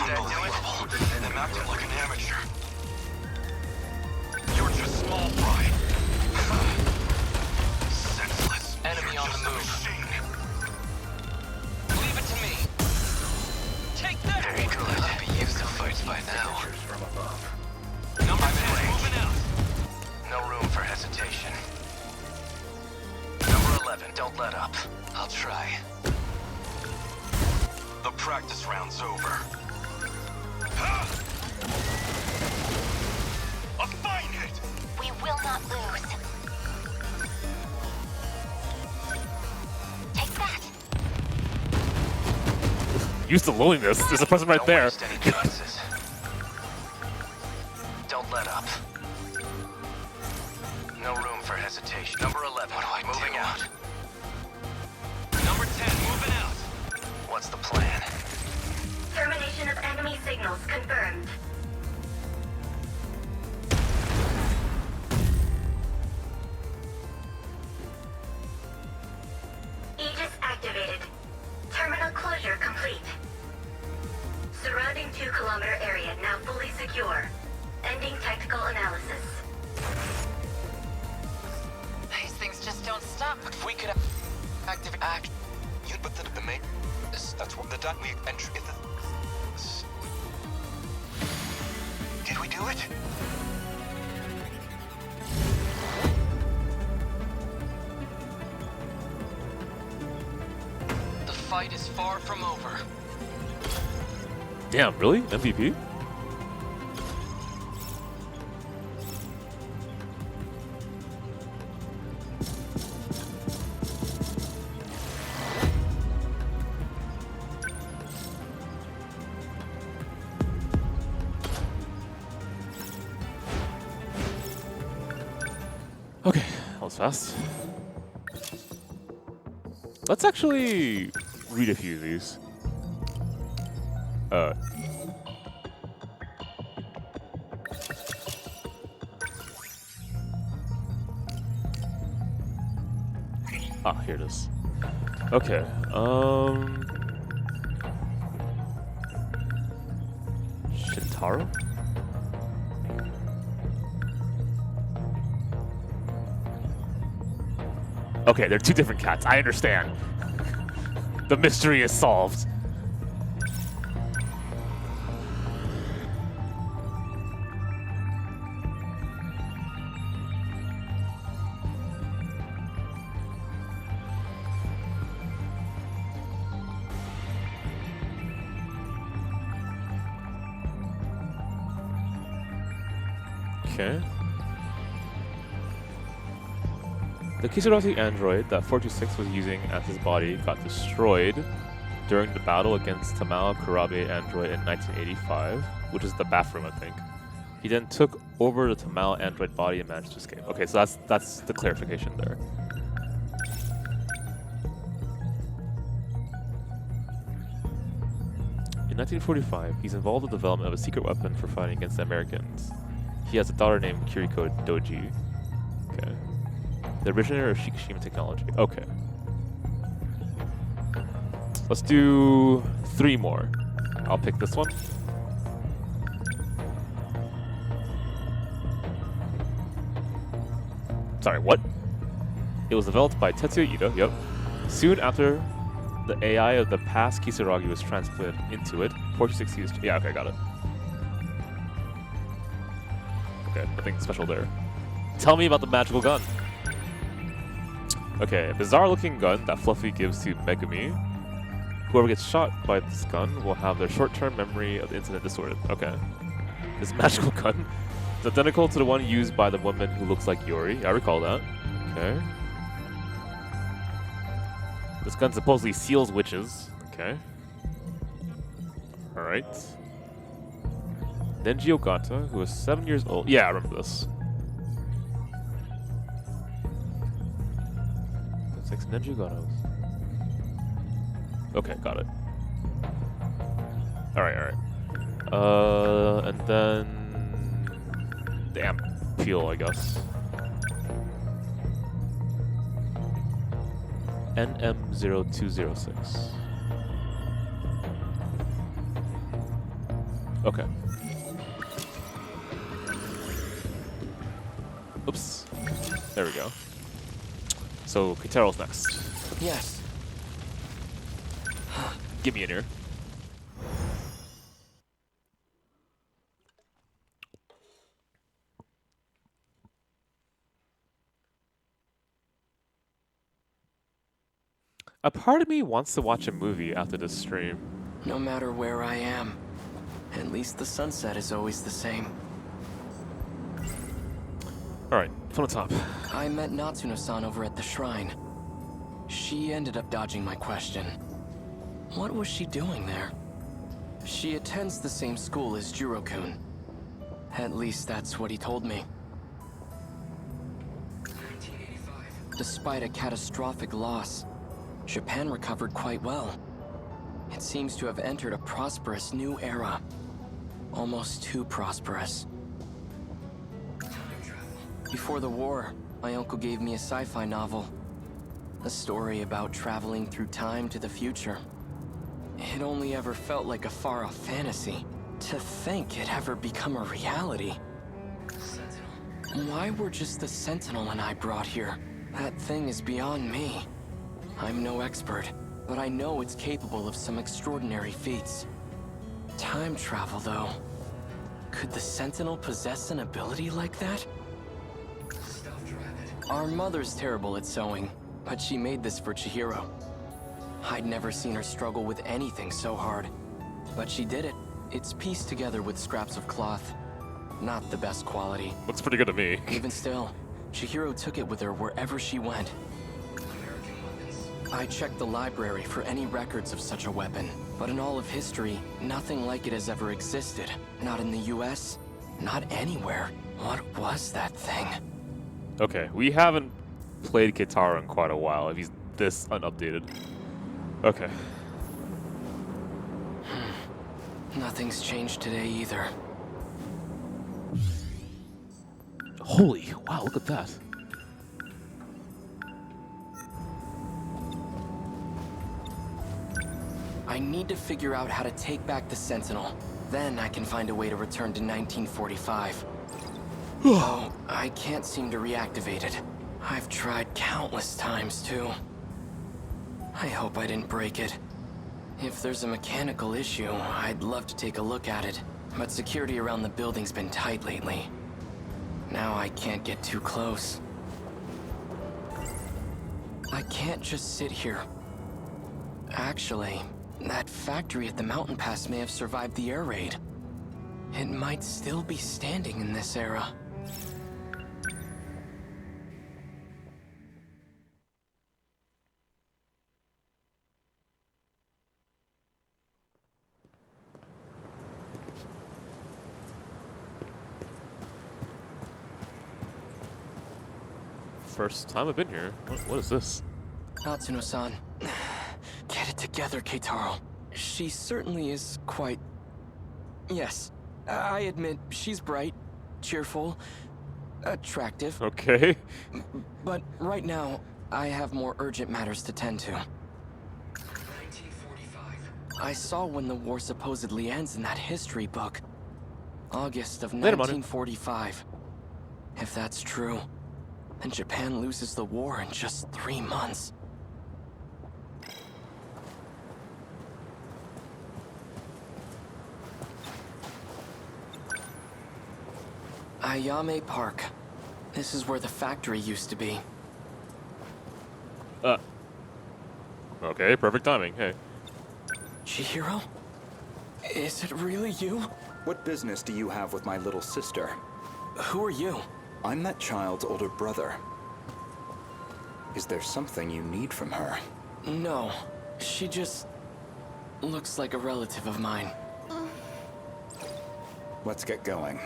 Unbelievable. I'm acting like an amateur. You're just small fry. Senseless. Enemy on the move. Leave it to me. Take that! Very good. I'll be used to fights by now. From above. Number 10, moving out. No room for hesitation. Number 11, don't let up. I'll try. The practice round's over. A fine hit! We will not lose. Take that. used to loneliness. There's a person right there. Waste any chances. Don't let up. No room for hesitation. Number 11. Moving out. Number 10, moving out. What's the plan? Termination of enemy signals confirmed. Aegis activated. Terminal closure complete. Surrounding 2-kilometer area now fully secure. Ending technical analysis. These things just don't stop. If we could activate act, you'd put the main. That's what the dot we entry. Did we do it? The fight is far from over. Damn, really? MVP? Okay, that was fast. Let's actually read a few of these. Here it is. Okay, Shintaro? Okay, they're two different cats. I understand. The mystery is solved. Okay. The Kisaragi android that 426 was using as his body got destroyed during the battle against Tamao Kurabe android in 1985, which is the bathroom, I think. He then took over the Tamao android body and managed to escape. Okay, so that's the clarification there. In 1945, he's involved in the development of a secret weapon for fighting against the Americans. He has a daughter named Kiriko Doji. Okay. The originator of Shikishima technology. Okay. Let's do 3 more. I'll pick this one. Sorry, what? It was developed by Tetsuya Ida, yep. Soon after the AI of the past Kisaragi was transplanted into it, 426 used... Yeah, okay, got it. Okay, nothing special there. Tell me about the magical gun. Okay, a bizarre-looking gun that Fluffy gives to Megumi. Whoever gets shot by this gun will have their short-term memory of the incident distorted. Okay. This magical gun is identical to the one used by the woman who looks like Yori. I recall that. Okay. This gun supposedly seals witches. Okay. Alright. Nenji Ogata, who was 7 years old. Yeah, I remember this. 6 Nenji Ogata. Okay, got it. Alright. And then... the amp peel, I guess. NM0206. Okay. Oops. There we go. So, Kitaro's next. Yes. Give me an ear. A part of me wants to watch a movie after this stream. No matter where I am, at least the sunset is always the same. Alright, from the top. I met Natsuno-san over at the shrine. She ended up dodging my question. What was she doing there? She attends the same school as Jiro-kun. At least that's what he told me. Despite a catastrophic loss, Japan recovered quite well. It seems to have entered a prosperous new era. Almost too prosperous. Before the war, my uncle gave me a sci-fi novel. A story about traveling through time to the future. It only ever felt like a far-off fantasy. To think it ever become a reality. Why were just the Sentinel and I brought here? That thing is beyond me. I'm no expert, but I know it's capable of some extraordinary feats. Time travel, though. Could the Sentinel possess an ability like that? Our mother's terrible at sewing, but she made this for Chihiro. I'd never seen her struggle with anything so hard, but she did it. It's pieced together with scraps of cloth. Not the best quality. Looks pretty good to me. Even still, Chihiro took it with her wherever she went. I checked the library for any records of such a weapon, but in all of history, nothing like it has ever existed. Not in the US, not anywhere. What was that thing? Okay, we haven't played Kitaro in quite a while if he's this unupdated. Okay. Nothing's changed today either. Holy, wow, look at that. I need to figure out how to take back the Sentinel. Then I can find a way to return to 1945. Oh, I can't seem to reactivate it. I've tried countless times, too. I hope I didn't break it. If there's a mechanical issue, I'd love to take a look at it. But security around the building's been tight lately. Now I can't get too close. I can't just sit here. Actually, that factory at the mountain pass may have survived the air raid. It might still be standing in this era. First time I've been here. What is this? Natsuno-san. Get it together, Keitaro. She certainly is quite... Yes, I admit she's bright, cheerful, attractive. Okay. But right now, I have more urgent matters to tend to. I saw when the war supposedly ends in that history book. August of 1945. If that's true, then Japan loses the war in just 3 months. Ayame Park. This is where the factory used to be. Okay, perfect timing, hey. Chihiro? Is it really you? What business do you have with my little sister? Who are you? I'm that child's older brother. Is there something you need from her? No. She just... looks like a relative of mine. Let's get going.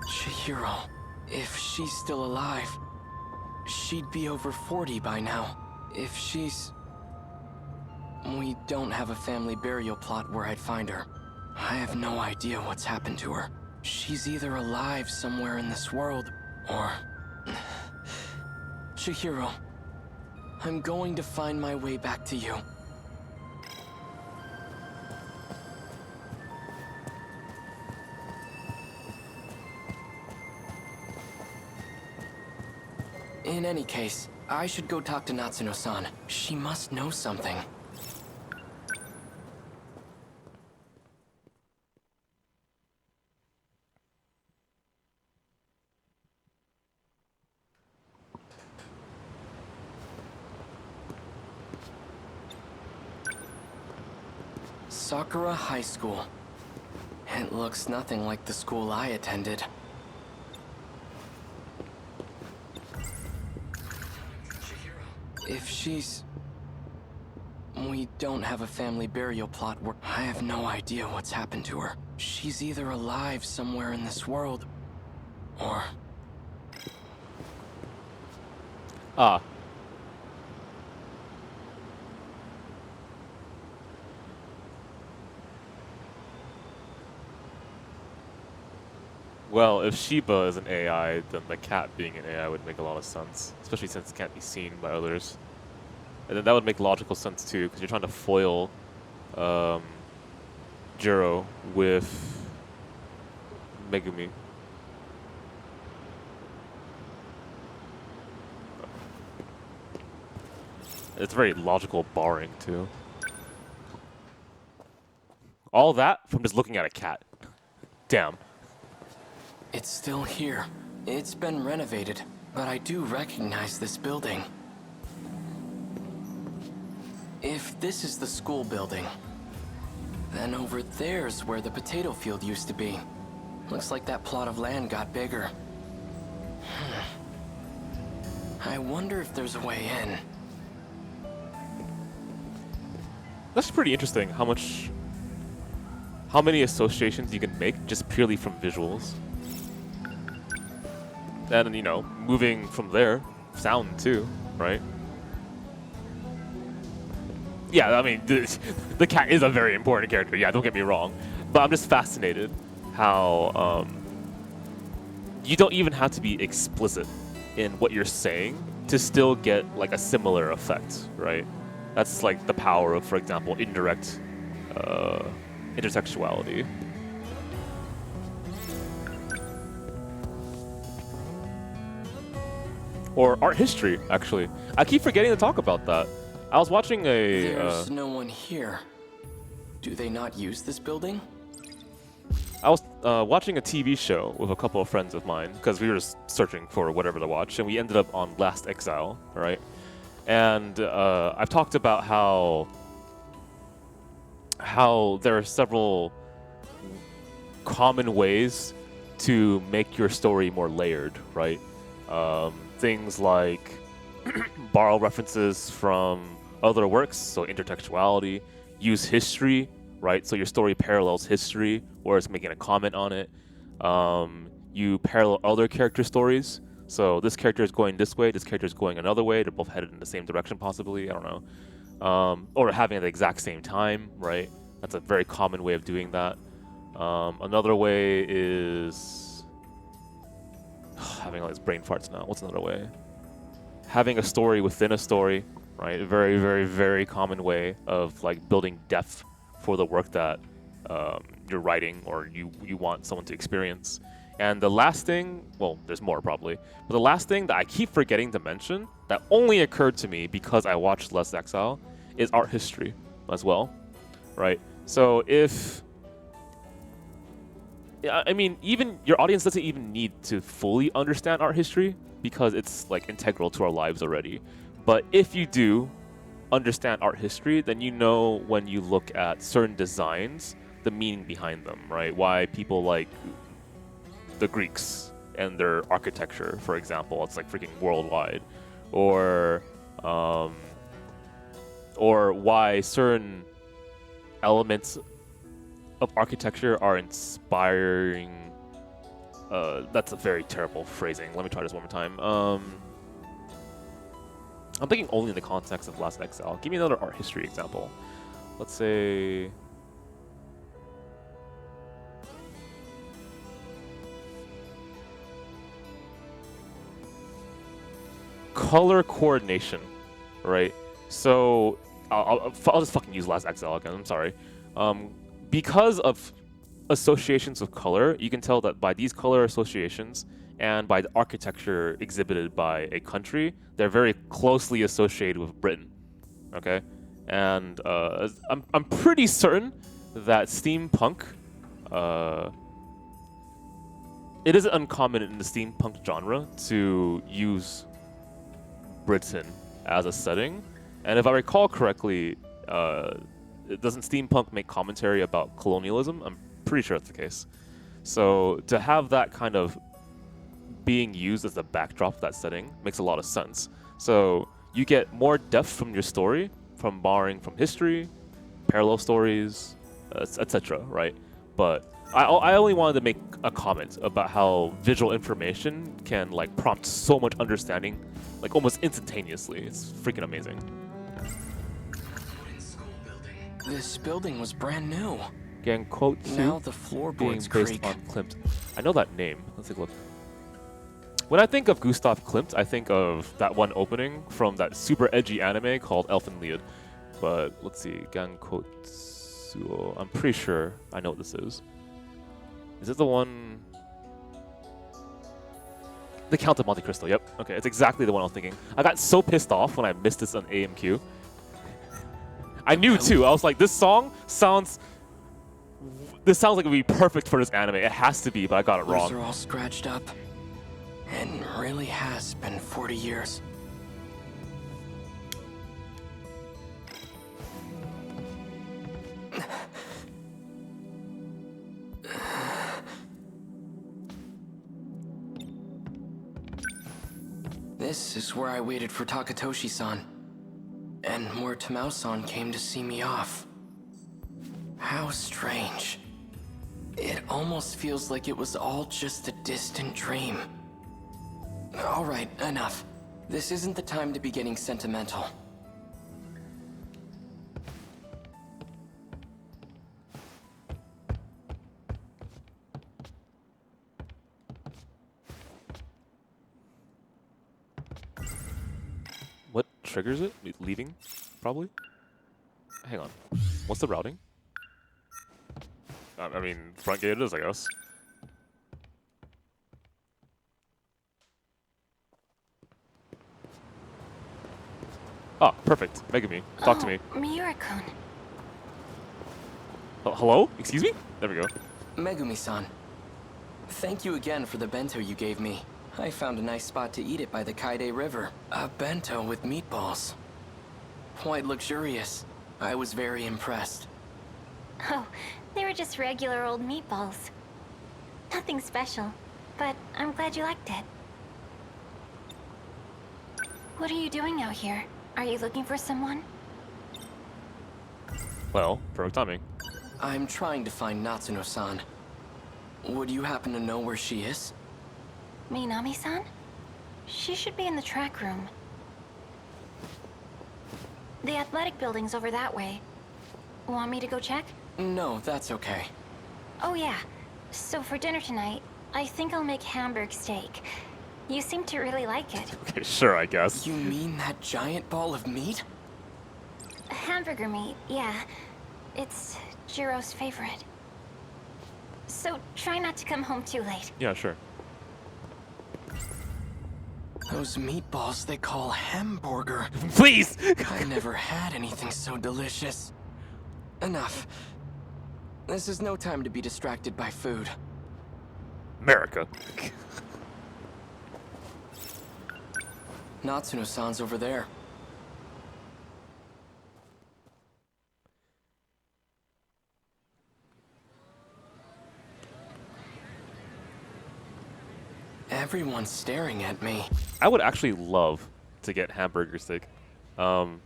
Chihiro. If she's still alive, she'd be over 40 by now. If she's... We don't have a family burial plot where I'd find her. I have no idea what's happened to her. She's either alive somewhere in this world, or... Chihiro, I'm going to find my way back to you. In any case, I should go talk to Natsuno-san. She must know something. Sakura High School. It looks nothing like the school I attended. If she's... We don't have a family burial plot where... I have no idea what's happened to her. She's either alive somewhere in this world, or... Ah. Well, if Sheba is an AI, then the cat being an AI would make a lot of sense, especially since it can't be seen by others. And then that would make logical sense too, because you're trying to foil Jiro with Megumi. It's very logical barring too. All that from just looking at a cat. Damn. It's still here. It's been renovated, but I do recognize this building. If this is the school building, then over there's where the potato field used to be. Looks like that plot of land got bigger. I wonder if there's a way in. That's pretty interesting how many associations you can make just purely from visuals. And, you know, moving from there, sound too, right? Yeah, I mean, the cat is a very important character, yeah, don't get me wrong. But I'm just fascinated how you don't even have to be explicit in what you're saying to still get, like, a similar effect, right? That's, like, the power of, for example, indirect intersexuality. Or art history, actually. I keep forgetting to talk about that. I was watching a... There's no one here. Do they not use this building? I was watching a TV show with a couple of friends of mine, because we were just searching for whatever to watch, and we ended up on Last Exile, right? And I've talked about how there are several common ways to make your story more layered, right? Things like borrow references from other works, so intertextuality, use history, right? So your story parallels history, or it's making a comment on it. You parallel other character stories. So this character is going this way, this character is going another way. They're both headed in the same direction, possibly. I don't know. Or having at the exact same time, right? That's a very common way of doing that. Another way is... having all these brain farts now. What's another way? Having a story within a story, right? A very, very, very common way of like building depth for the work that you're writing or you want someone to experience. And the last thing, well, there's more probably, but the last thing that I keep forgetting to mention that only occurred to me because I watched Last Exile is art history as well, right? So if... I mean, even your audience doesn't even need to fully understand art history because it's like integral to our lives already. But if you do understand art history, then you know when you look at certain designs, the meaning behind them, right? Why people like the Greeks and their architecture, for example, it's like freaking worldwide, or why certain elements of architecture are inspiring. That's a very terrible phrasing. Let me try this one more time. I'm thinking only in the context of Last Exile. Give me another art history example. Let's say... color coordination, right? So I'll just fucking use Last Exile again. I'm sorry. Because of associations of color, you can tell that by these color associations and by the architecture exhibited by a country, they're very closely associated with Britain. Okay, and I'm pretty certain that steampunk, it isn't uncommon in the steampunk genre to use Britain as a setting, and if I recall correctly, doesn't steampunk make commentary about colonialism? I'm pretty sure that's the case. So to have that kind of being used as the backdrop of that setting makes a lot of sense. So you get more depth from your story from borrowing from history, parallel stories, etc. Right? But I only wanted to make a comment about how visual information can like prompt so much understanding, like almost instantaneously. It's freaking amazing. This building was brand new. Again, quote Now the floorboards being based creak. on Klimt. I know that name. Let's take a look. When I think of Gustav Klimt, I think of that one opening from that super edgy anime called Elfenlied. But let's see, Gankotsuo. I'm pretty sure I know what this is. Is it the one? The Count of Monte Cristo. Yep. Okay, it's exactly the one I was thinking. I got so pissed off when I missed this on AMQ. I knew too. I was like, this song sounds. This sounds like it would be perfect for this anime. It has to be, but I got it wrong. Those are all scratched up. And really has been 40 years. This is where I waited for Takatoshi-san. And where Tamao-san came to see me off. How strange. It almost feels like it was all just a distant dream. Alright, enough. This isn't the time to be getting sentimental. What triggers it? Leaving? Probably? Hang on. What's the routing? I mean, front gate it is, I guess. Ah, perfect. Megumi, talk to me. Miura-kun. Hello? Excuse me? There we go. Megumi-san. Thank you again for the bento you gave me. I found a nice spot to eat it by the Kaide River. A bento with meatballs. Quite luxurious. I was very impressed. Oh, they were just regular old meatballs. Nothing special, but I'm glad you liked it. What are you doing out here? Are you looking for someone? Well, perfect timing. I'm trying to find Natsuno-san. Would you happen to know where she is? Minami-san? She should be in the track room. The athletic building's over that way. Want me to go check? No, that's okay. Oh yeah. So for dinner tonight, I think I'll make Hamburg steak. You seem to really like it. Okay, sure, I guess. You mean that giant ball of meat? Hamburger meat, yeah. It's Jiro's favorite. So try not to come home too late. Yeah, sure. Those meatballs they call hamburger. Please! I never had anything so delicious. Enough. This is no time to be distracted by food. America. Natsuno-san's over there. Everyone's staring at me. I would actually love to get hamburger steak. One,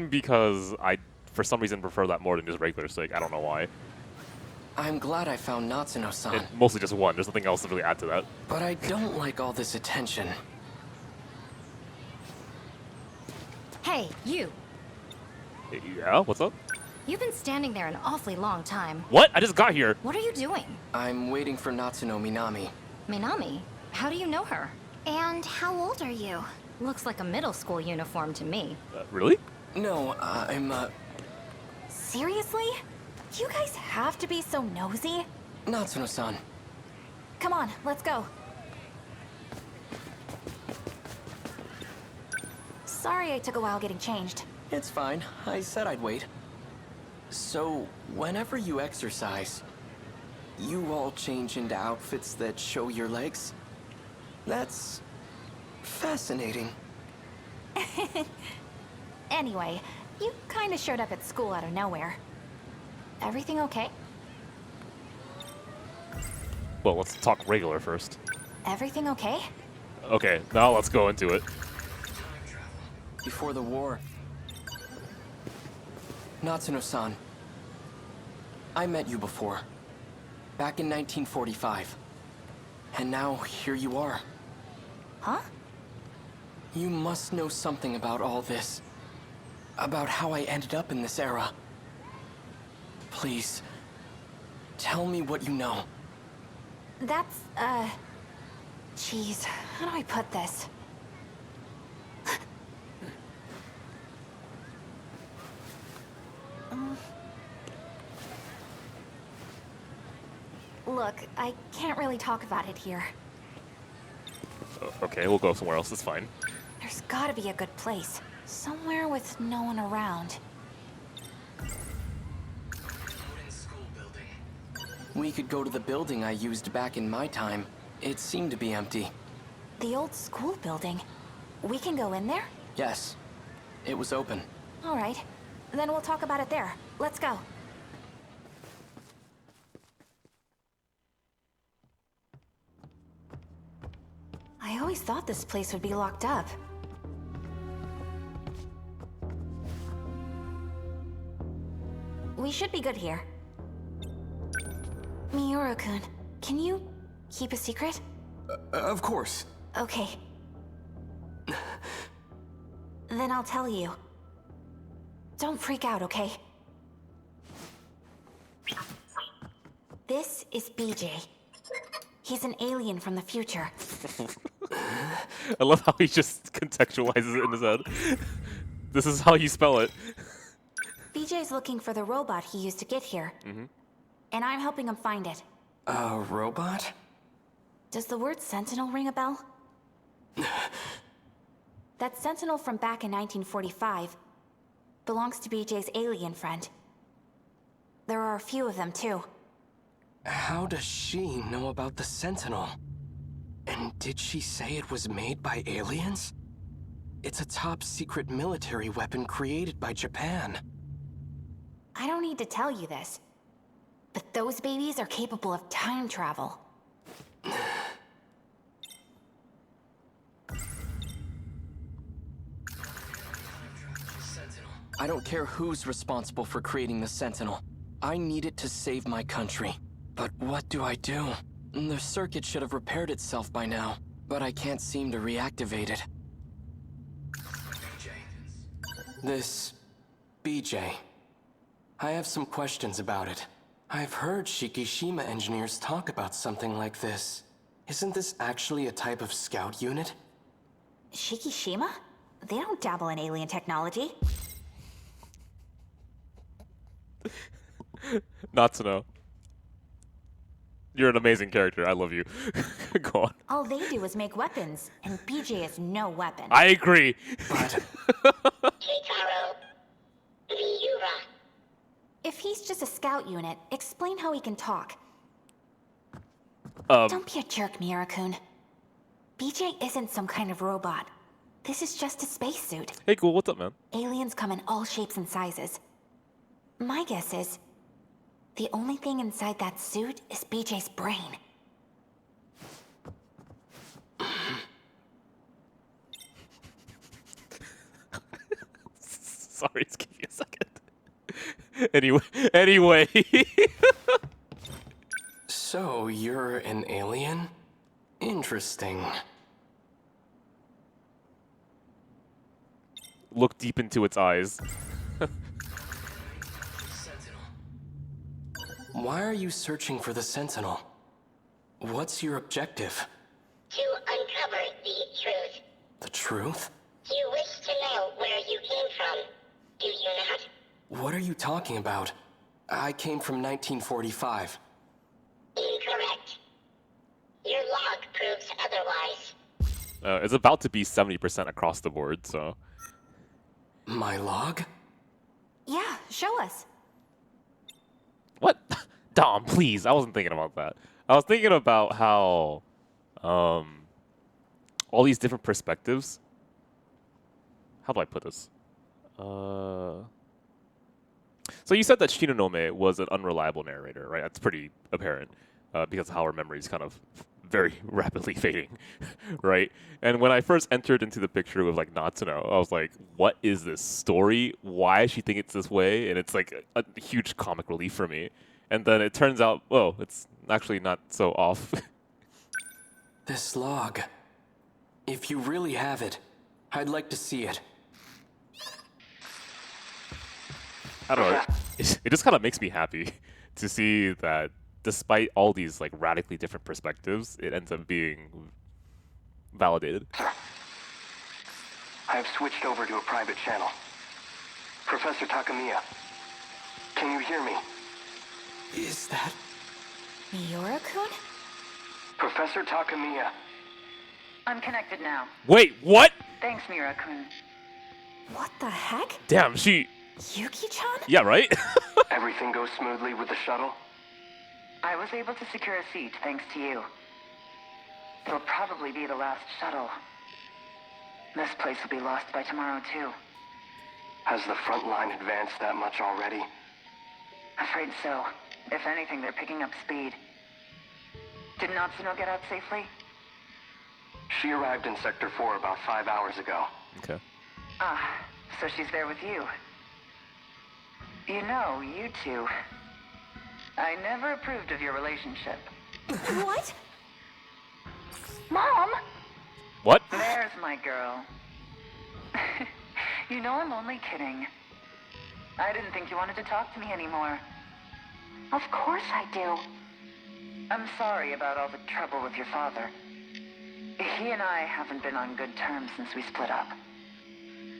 because I, for some reason, prefer that more than just regular steak. I don't know why. I'm glad I found Natsuno-san. Mostly just one. There's nothing else to really add to that. But I don't like all this attention. Hey, you. Yeah, what's up? You've been standing there an awfully long time. What? I just got here. What are you doing? I'm waiting for Natsuno Minami. Minami? How do you know her? And how old are you? Looks like a middle school uniform to me. Really? No, I'm, Seriously? You guys have to be so nosy? Natsuno-san. Come on, let's go. Sorry I took a while getting changed. It's fine. I said I'd wait. So, whenever you exercise, you all change into outfits that show your legs? That's fascinating. Anyway, you kinda showed up at school out of nowhere. Everything okay? Well, let's talk regular first. Everything okay? Okay, now let's go into it. before the war. Natsuno-san, I met you before, back in 1945. And now, here you are. Huh? You must know something about all this. About how I ended up in this era. Please, tell me what you know. That's, Jeez, how do I put this? Look, I can't really talk about it here. Okay, we'll go somewhere else. It's fine. There's gotta be a good place. Somewhere with no one around. We could go to the building I used back in my time. It seemed to be empty. The old school building? We can go in there? Yes. It was open. All right. Then we'll talk about it there. Let's go. I always thought this place would be locked up. We should be good here. Miura-kun, can you keep a secret? Of course. Okay. Then I'll tell you. Don't freak out, okay? This is BJ. He's an alien from the future. I love how he just contextualizes it in his head. This is how you spell it. BJ's looking for the robot he used to get here. And I'm helping him find it. A robot? Does the word Sentinel ring a bell? That Sentinel from back in 1945 belongs to BJ's alien friend. There are a few of them, too. How does she know about the Sentinel? And did she say it was made by aliens? It's a top-secret military weapon created by Japan. I don't need to tell you this, but those babies are capable of time travel. I don't care who's responsible for creating the Sentinel. I need it to save my country. But what do I do? The circuit should have repaired itself by now, but I can't seem to reactivate it. This BJ. I have some questions about it. I've heard Shikishima engineers talk about something like this. Isn't this actually a type of scout unit? Shikishima? They don't dabble in alien technology. Not to know. You're an amazing character. I love you. Go on. All they do is make weapons, and BJ is no weapon. I agree. If he's just a scout unit, explain how he can talk. Don't be a jerk, Miura-kun. BJ isn't some kind of robot. This is just a spacesuit. Hey, cool. What's up, man? Aliens come in all shapes and sizes. My guess is, the only thing inside that suit is BJ's brain. Sorry, just give me a second. Anyway. So, you're an alien? Interesting. Look deep into its eyes. Why are you searching for the Sentinel? What's your objective? To uncover the truth. The truth? You wish to know where you came from, do you not? What are you talking about? I came from 1945. Incorrect. Your log proves otherwise. It's about to be 70% across the board, so... My log? Yeah, show us. What? Dom, please. I wasn't thinking about that. I was thinking about how all these different perspectives. How do I put this? So you said that Shinonome was an unreliable narrator, right? That's pretty apparent because of how her memories kind of very rapidly fading, right? And when I first entered into the picture with like Natsuno, I was like, what is this story? Why does she think it's this way? And it's like a huge comic relief for me. And then it turns out, well, it's actually not so off. This log. If you really have it, I'd like to see it. I don't know. It just kind of makes me happy to see that despite all these like radically different perspectives, it ends up being validated. I have switched over to a private channel. Professor Takamiya, can you hear me? Is that... Miura-kun? Professor Takamiya. I'm connected now. Wait, what? Thanks, Miura-kun. What the heck? Damn, she... Yuki-chan? Yeah, right? Everything goes smoothly with the shuttle? I was able to secure a seat thanks to you. It'll probably be the last shuttle. This place will be lost by tomorrow, too. Has the front line advanced that much already? Afraid so. If anything, they're picking up speed. Did Natsuno get out safely? She arrived in Sector 4 about 5 hours ago. Okay. Ah, so she's there with you. You know, you two. I never approved of your relationship. What? Mom! What? There's my girl. You know I'm only kidding. I didn't think you wanted to talk to me anymore. Of course I do. I'm sorry about all the trouble with your father. He and I haven't been on good terms since we split up.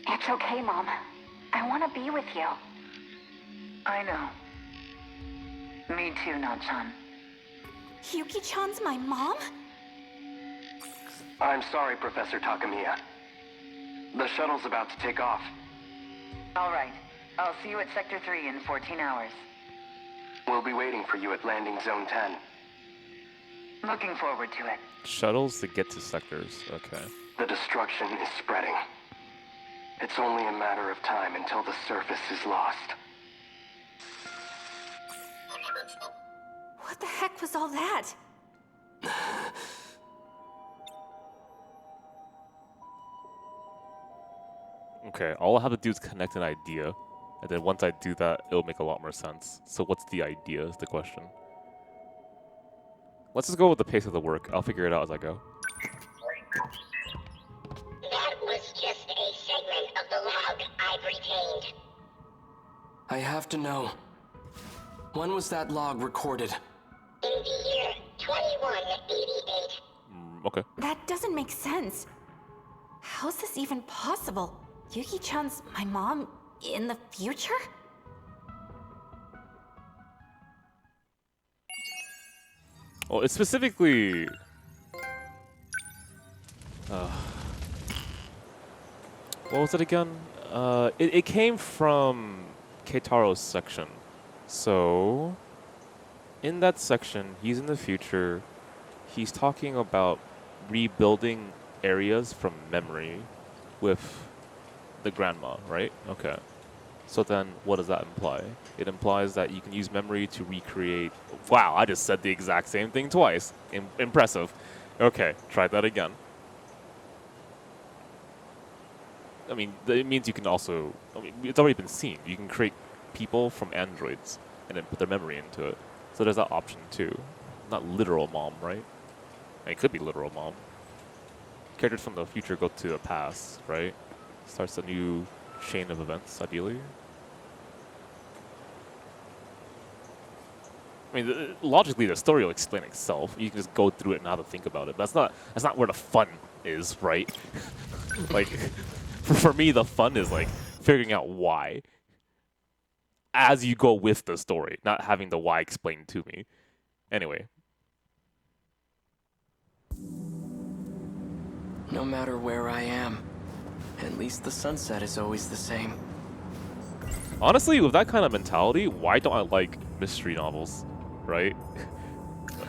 It's okay, Mom. I want to be with you. I know. Me too, Natchan. Yuki-chan's my mom? I'm sorry, Professor Takamiya. The shuttle's about to take off. All right. I'll see you at Sector 3 in 14 hours. We'll be waiting for you at Landing Zone 10. Looking forward to it. Shuttles to get to sectors. Okay. The destruction is spreading. It's only a matter of time until the surface is lost. What the heck was all that? Okay, all I have to do is connect an idea. And then once I do that, it'll make a lot more sense. So what's the idea is the question. Let's just go with the pace of the work. I'll figure it out as I go. That was just a segment of the log I've retained. I have to know. When was that log recorded? In the year 2188. Okay. That doesn't make sense. How's this even possible? Yuki-chan's my mom in the future? Well, it's specifically... what was it again? It came from Keitaro's section. So, in that section, he's in the future. He's talking about rebuilding areas from memory with the grandma, right? Okay. So then, what does that imply? It implies that you can use memory to recreate... Wow, I just said the exact same thing twice. Impressive. Okay, try that again. I mean, it means you can also... I mean, it's already been seen. You can create people from androids and then put their memory into it. So there's that option too. Not literal mom, right? I mean, it could be literal mom. Characters from the future go to the past, right? Starts a new chain of events, ideally. I mean, logically, the story will explain itself. You can just go through it and have to think about it. But that's not where the fun is, right? Like, for me, the fun is like figuring out why as you go with the story, not having the why explained to me. Anyway. No matter where I am, at least the sunset is always the same. Honestly, with that kind of mentality, why don't I like mystery novels, right?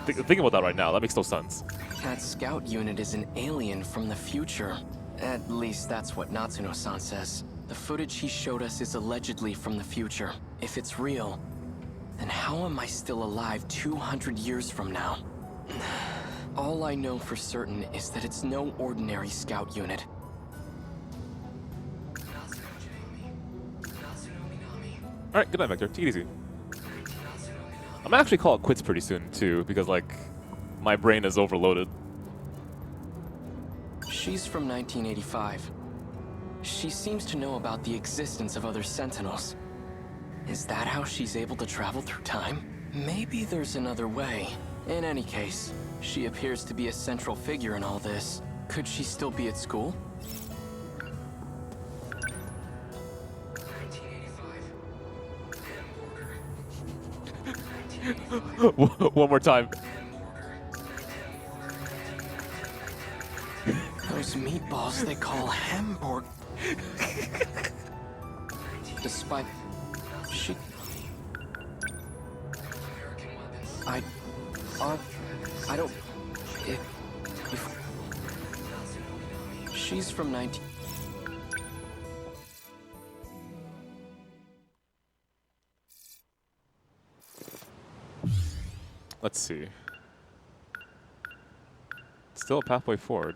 Think about that right now. That makes no sense. That scout unit is an alien from the future. At least that's what Natsuno-san says. The footage he showed us is allegedly from the future. If it's real, then how am I still alive 200 years from now? All I know for certain is that it's no ordinary scout unit. Alright, good night, Vector. Take it easy. I'm gonna actually call it quits pretty soon, too, because, like, my brain is overloaded. She's from 1985. She seems to know about the existence of other Sentinels. Is that how she's able to travel through time? Maybe there's another way. In any case, she appears to be a central figure in all this. Could she still be at school? One more time. Those meatballs they call Hamburg. Despite... she... I don't... If... She's from 19... Let's see. Still a pathway forward.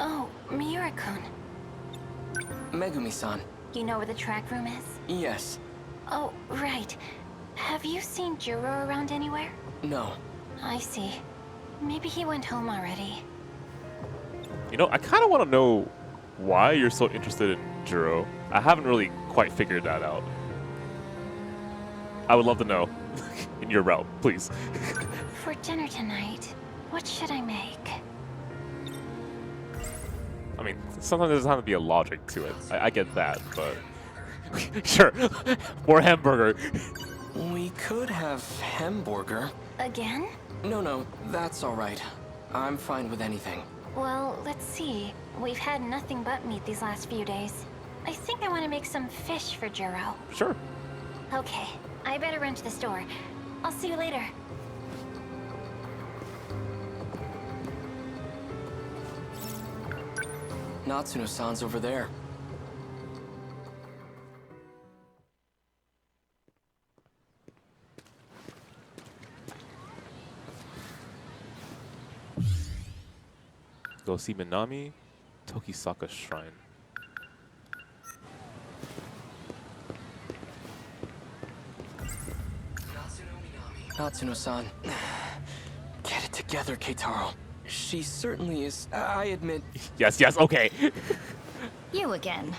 Oh, Miura-kun. Megumi-san. You know where the track room is? Yes. Oh, right. Have you seen Juro around anywhere? No. I see. Maybe he went home already. You know, I kind of want to know why you're so interested in Juro. I haven't really quite figured that out. I would love to know. In your route, please. For dinner tonight, what should I make? I mean, sometimes there's have to be a logic to it. I get that, but... Sure, more hamburger. We could have hamburger. Again? No, that's all right. I'm fine with anything. Well, let's see. We've had nothing but meat these last few days. I think I want to make some fish for Juro. Sure. Okay, I better run to the store. I'll see you later. Natsuno-san's over there. Go see Minami, Tokisaka Shrine. Natsuno-san. Get it together, Keitaro. She certainly is, I admit... Yes, okay. You again.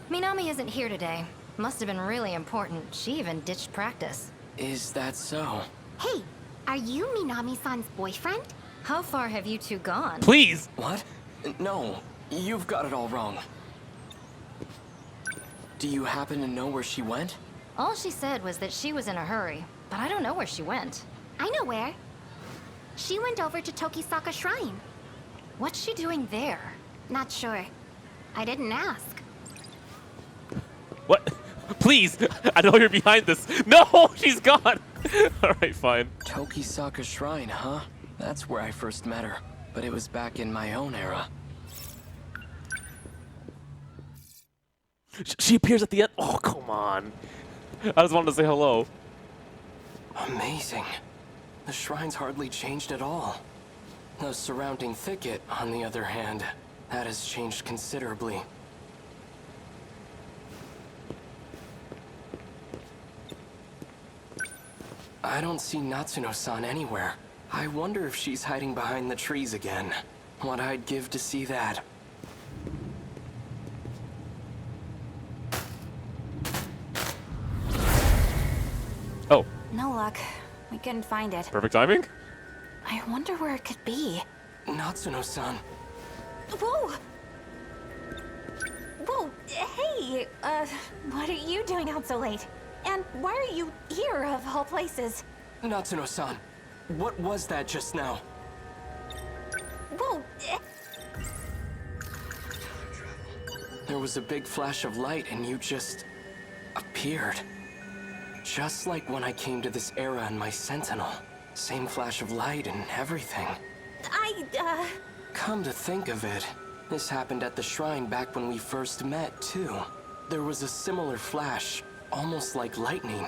Minami isn't here today. Must have been really important. She even ditched practice. Is that so? Hey, are you Minami-san's boyfriend? How far have you two gone? Please! What? No, you've got it all wrong. Do you happen to know where she went? All she said was that she was in a hurry, but I don't know where she went. I know where. She went over to Tokisaka Shrine. What's she doing there? Not sure. I didn't ask. What? Please! I know you're behind this. No! She's gone! Alright, fine. Tokisaka Shrine, huh? That's where I first met her. But it was back in my own era. She appears at the end. Oh, come on. I just wanted to say hello. Amazing. The shrine's hardly changed at all. The surrounding thicket, on the other hand, that has changed considerably. I don't see Natsuno-san anywhere. I wonder if she's hiding behind the trees again. What I'd give to see that. Oh. No luck. We couldn't find it. Perfect timing? I wonder where it could be. Natsuno-san. Whoa! Whoa! Hey! What are you doing out so late? And why are you here, of all places? Natsuno-san, what was that just now? Whoa! There was a big flash of light and you just... appeared. Just like when I came to this era in my Sentinel. Same flash of light and everything. I, Come to think of it, This happened at the shrine back when we first met, too. There was a similar flash, almost like lightning.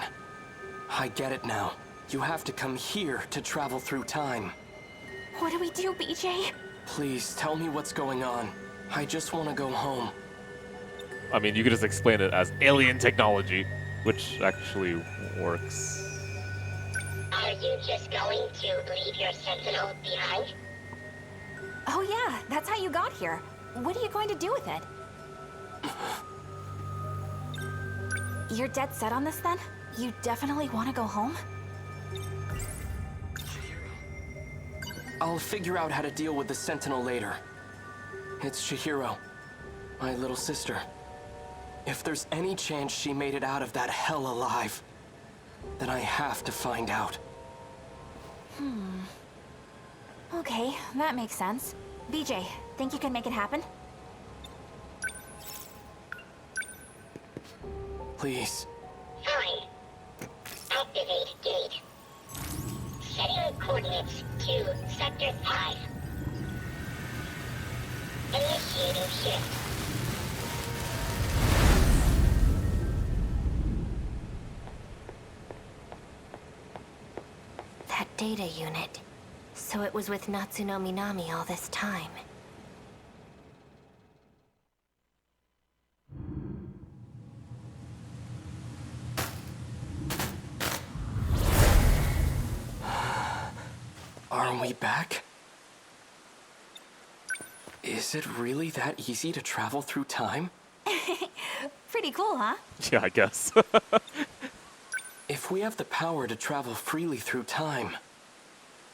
I get it now. You have to come here to travel through time. What do we do, BJ? Please, tell me what's going on. I just want to go home. I mean, you could just explain it as alien technology, which actually works. Are you just going to leave your Sentinel behind? Oh yeah, that's how you got here. What are you going to do with it? You're dead set on this then? You definitely want to go home? I'll figure out how to deal with the Sentinel later. It's Chihiro, my little sister. If there's any chance she made it out of that hell alive, then I have to find out. Okay, that makes sense. BJ, think you can make it happen? Please. Fine. Activate gate. Setting coordinates to Sector 5. Initiating shift. That data unit. So it was with Natsuno Minami all this time. Are we back? Is it really that easy to travel through time? Pretty cool, huh? Yeah, I guess. If we have the power to travel freely through time,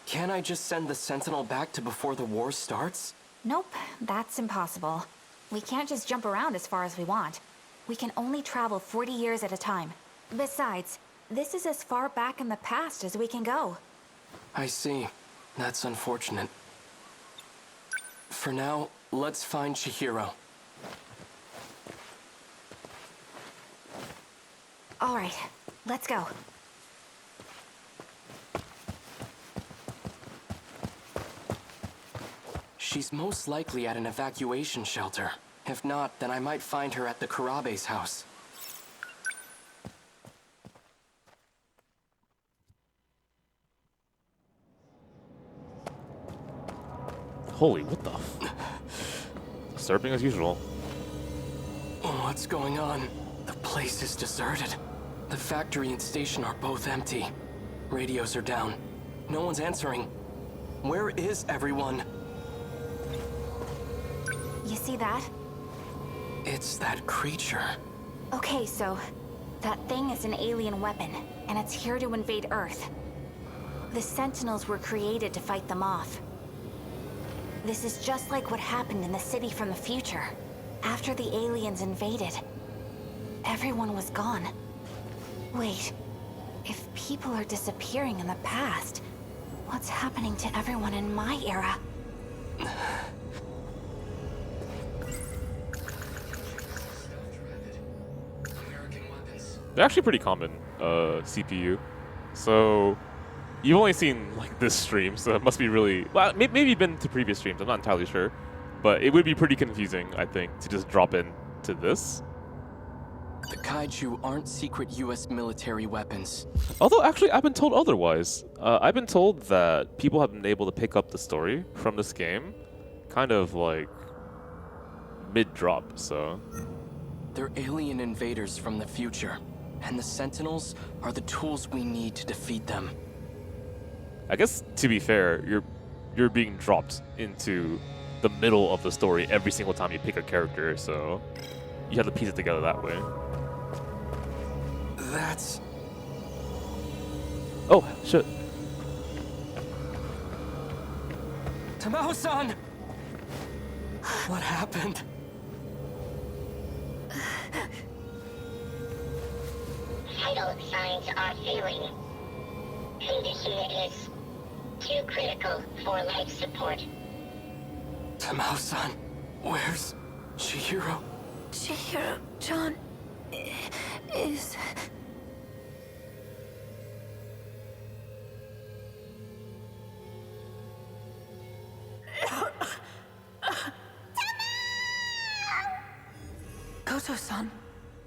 can't I just send the Sentinel back to before the war starts? Nope, that's impossible. We can't just jump around as far as we want. We can only travel 40 years at a time. Besides, this is as far back in the past as we can go. I see. That's unfortunate. For now, let's find Chihiro. All right, let's go. She's most likely at an evacuation shelter. If not, then I might find her at the Kurabe's house. Holy, what the disturbing as usual. What's going on? The place is deserted. The factory and station are both empty. Radios are down. No one's answering. Where is everyone? You see that? It's that creature. Okay, so that thing is an alien weapon, and it's here to invade Earth. The Sentinels were created to fight them off. This is just like what happened in the city from the future. After the aliens invaded, everyone was gone. Wait, if people are disappearing in the past, what's happening to everyone in my era? They're actually pretty common CPU. So you've only seen like this stream, so it must be really well. Maybe you've been to previous streams. I'm not entirely sure, but it would be pretty confusing, I think, to just drop in to this. The kaiju aren't secret U.S. military weapons. Although actually, I've been told otherwise. I've been told that people have been able to pick up the story from this game, kind of like mid-drop. So They're alien invaders from the future, and the Sentinels are the tools we need to defeat them. I guess, to be fair, you're being dropped into the middle of the story every single time you pick a character, so you have to piece it together that way. That's... Oh, shit. Tamao-san! What happened? Vital signs are failing. Condition is too critical for life support. Tamao-san, where's Chihiro? Chihiro-chan is... Goto-san,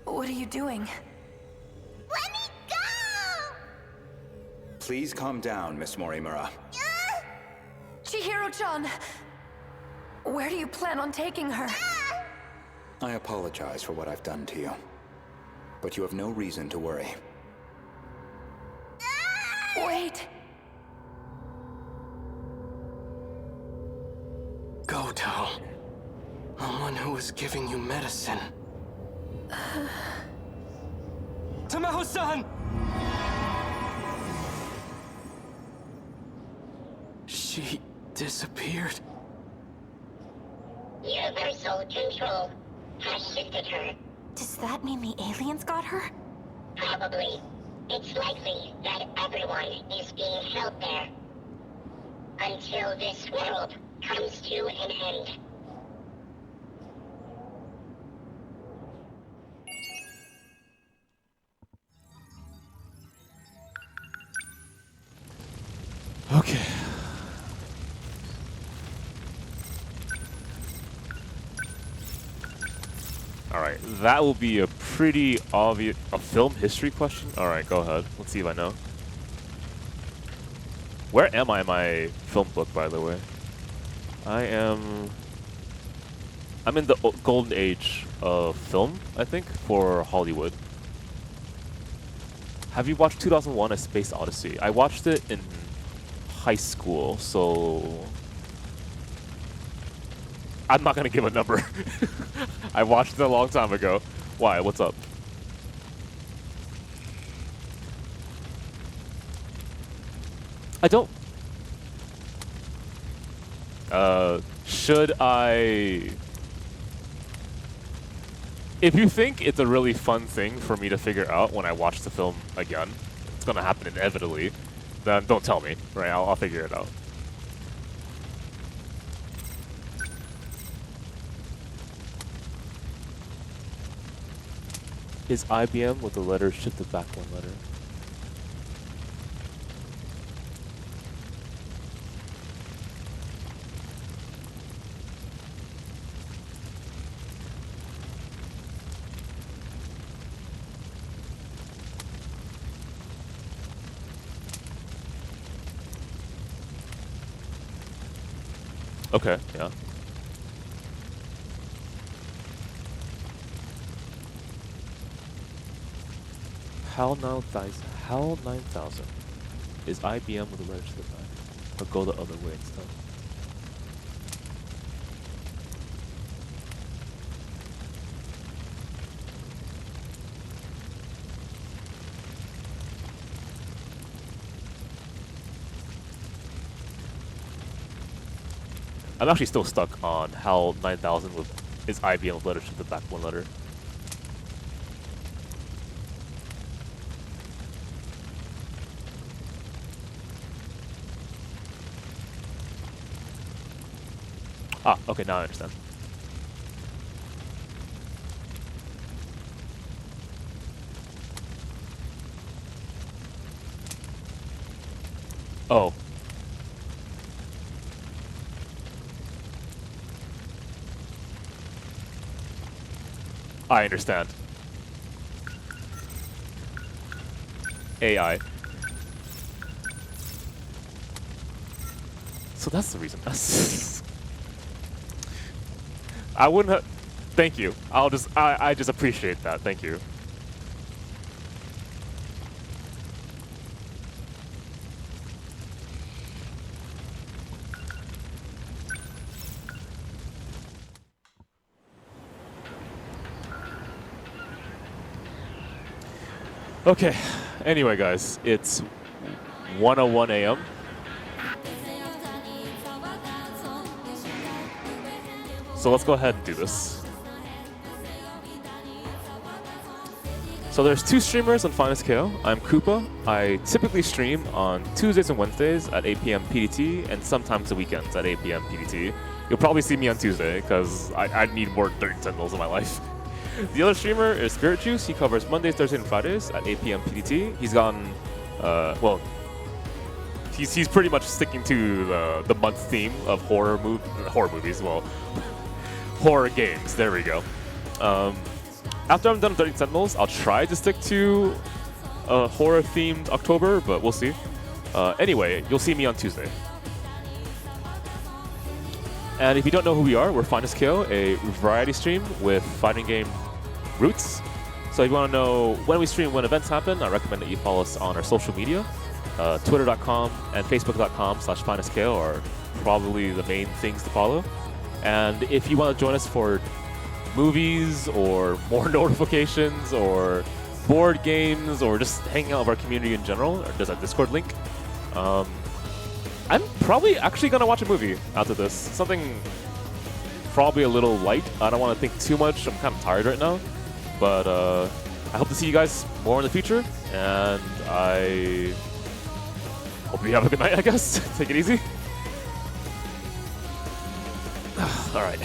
what are you doing? Let me go! Please calm down, Miss Morimura. Chihiro-chan! Where do you plan on taking her? I apologize for what I've done to you. But you have no reason to worry. Wait! Goto. The one who was giving you medicine. Tamaho-san! She disappeared. Universal control has shifted her. Does that mean the aliens got her? Probably. It's likely that everyone is being held there. Until this world comes to an end. Okay. Alright, that will be a pretty obvious... A film history question? Alright, go ahead. Let's see if I know. Where am I in my film book, by the way? I'm in the golden age of film, I think, for Hollywood. Have you watched 2001: A Space Odyssey? I watched it in high school, so... I'm not gonna give a number. I watched it a long time ago. Why? What's up? I don't... should I... If you think it's a really fun thing for me to figure out when I watch the film again, it's gonna happen inevitably, then don't tell me, right? I'll figure it out. Is IBM with the letters shifted back one letter? Okay, yeah. HAL 9000 is IBM with the letters to the back, but go the other way instead. I'm actually still stuck on HAL 9000 is IBM with letters to the back one letter. Ah, okay, now I understand. Oh. I understand. AI. So that's the reason. I wouldn't have... Thank you. I just appreciate that. Thank you. Okay. Anyway, guys, it's 1:01 a.m. So let's go ahead and do this. So there's two streamers on FinestKO. I'm Koopa. I typically stream on Tuesdays and Wednesdays at 8 p.m. PDT and sometimes the weekends at 8 p.m. PDT. You'll probably see me on Tuesday because I need more Dirt Sentinels in my life. The other streamer is Spirit Juice. He covers Mondays, Thursdays, and Fridays at 8 p.m. PDT. He's gotten, well, he's pretty much sticking to the month theme of horror movies. Well, horror games. There we go. after I'm done with 13 Sentinels, I'll try to stick to a horror-themed October, but we'll see. Anyway, you'll see me on Tuesday. And if you don't know who we are, we're FinestKO, a variety stream with fighting game roots. So if you want to know when we stream, when events happen, I recommend that you follow us on our social media. Twitter.com and Facebook.com/FinestKO are probably the main things to follow. And if you want to join us for movies or more notifications or board games or just hanging out with our community in general, there's a Discord link. I'm probably actually going to watch a movie after this. Something probably a little light. I don't want to think too much. I'm kind of tired right now. But I hope to see you guys more in the future. And I hope you have a good night, I guess. Take it easy. All right.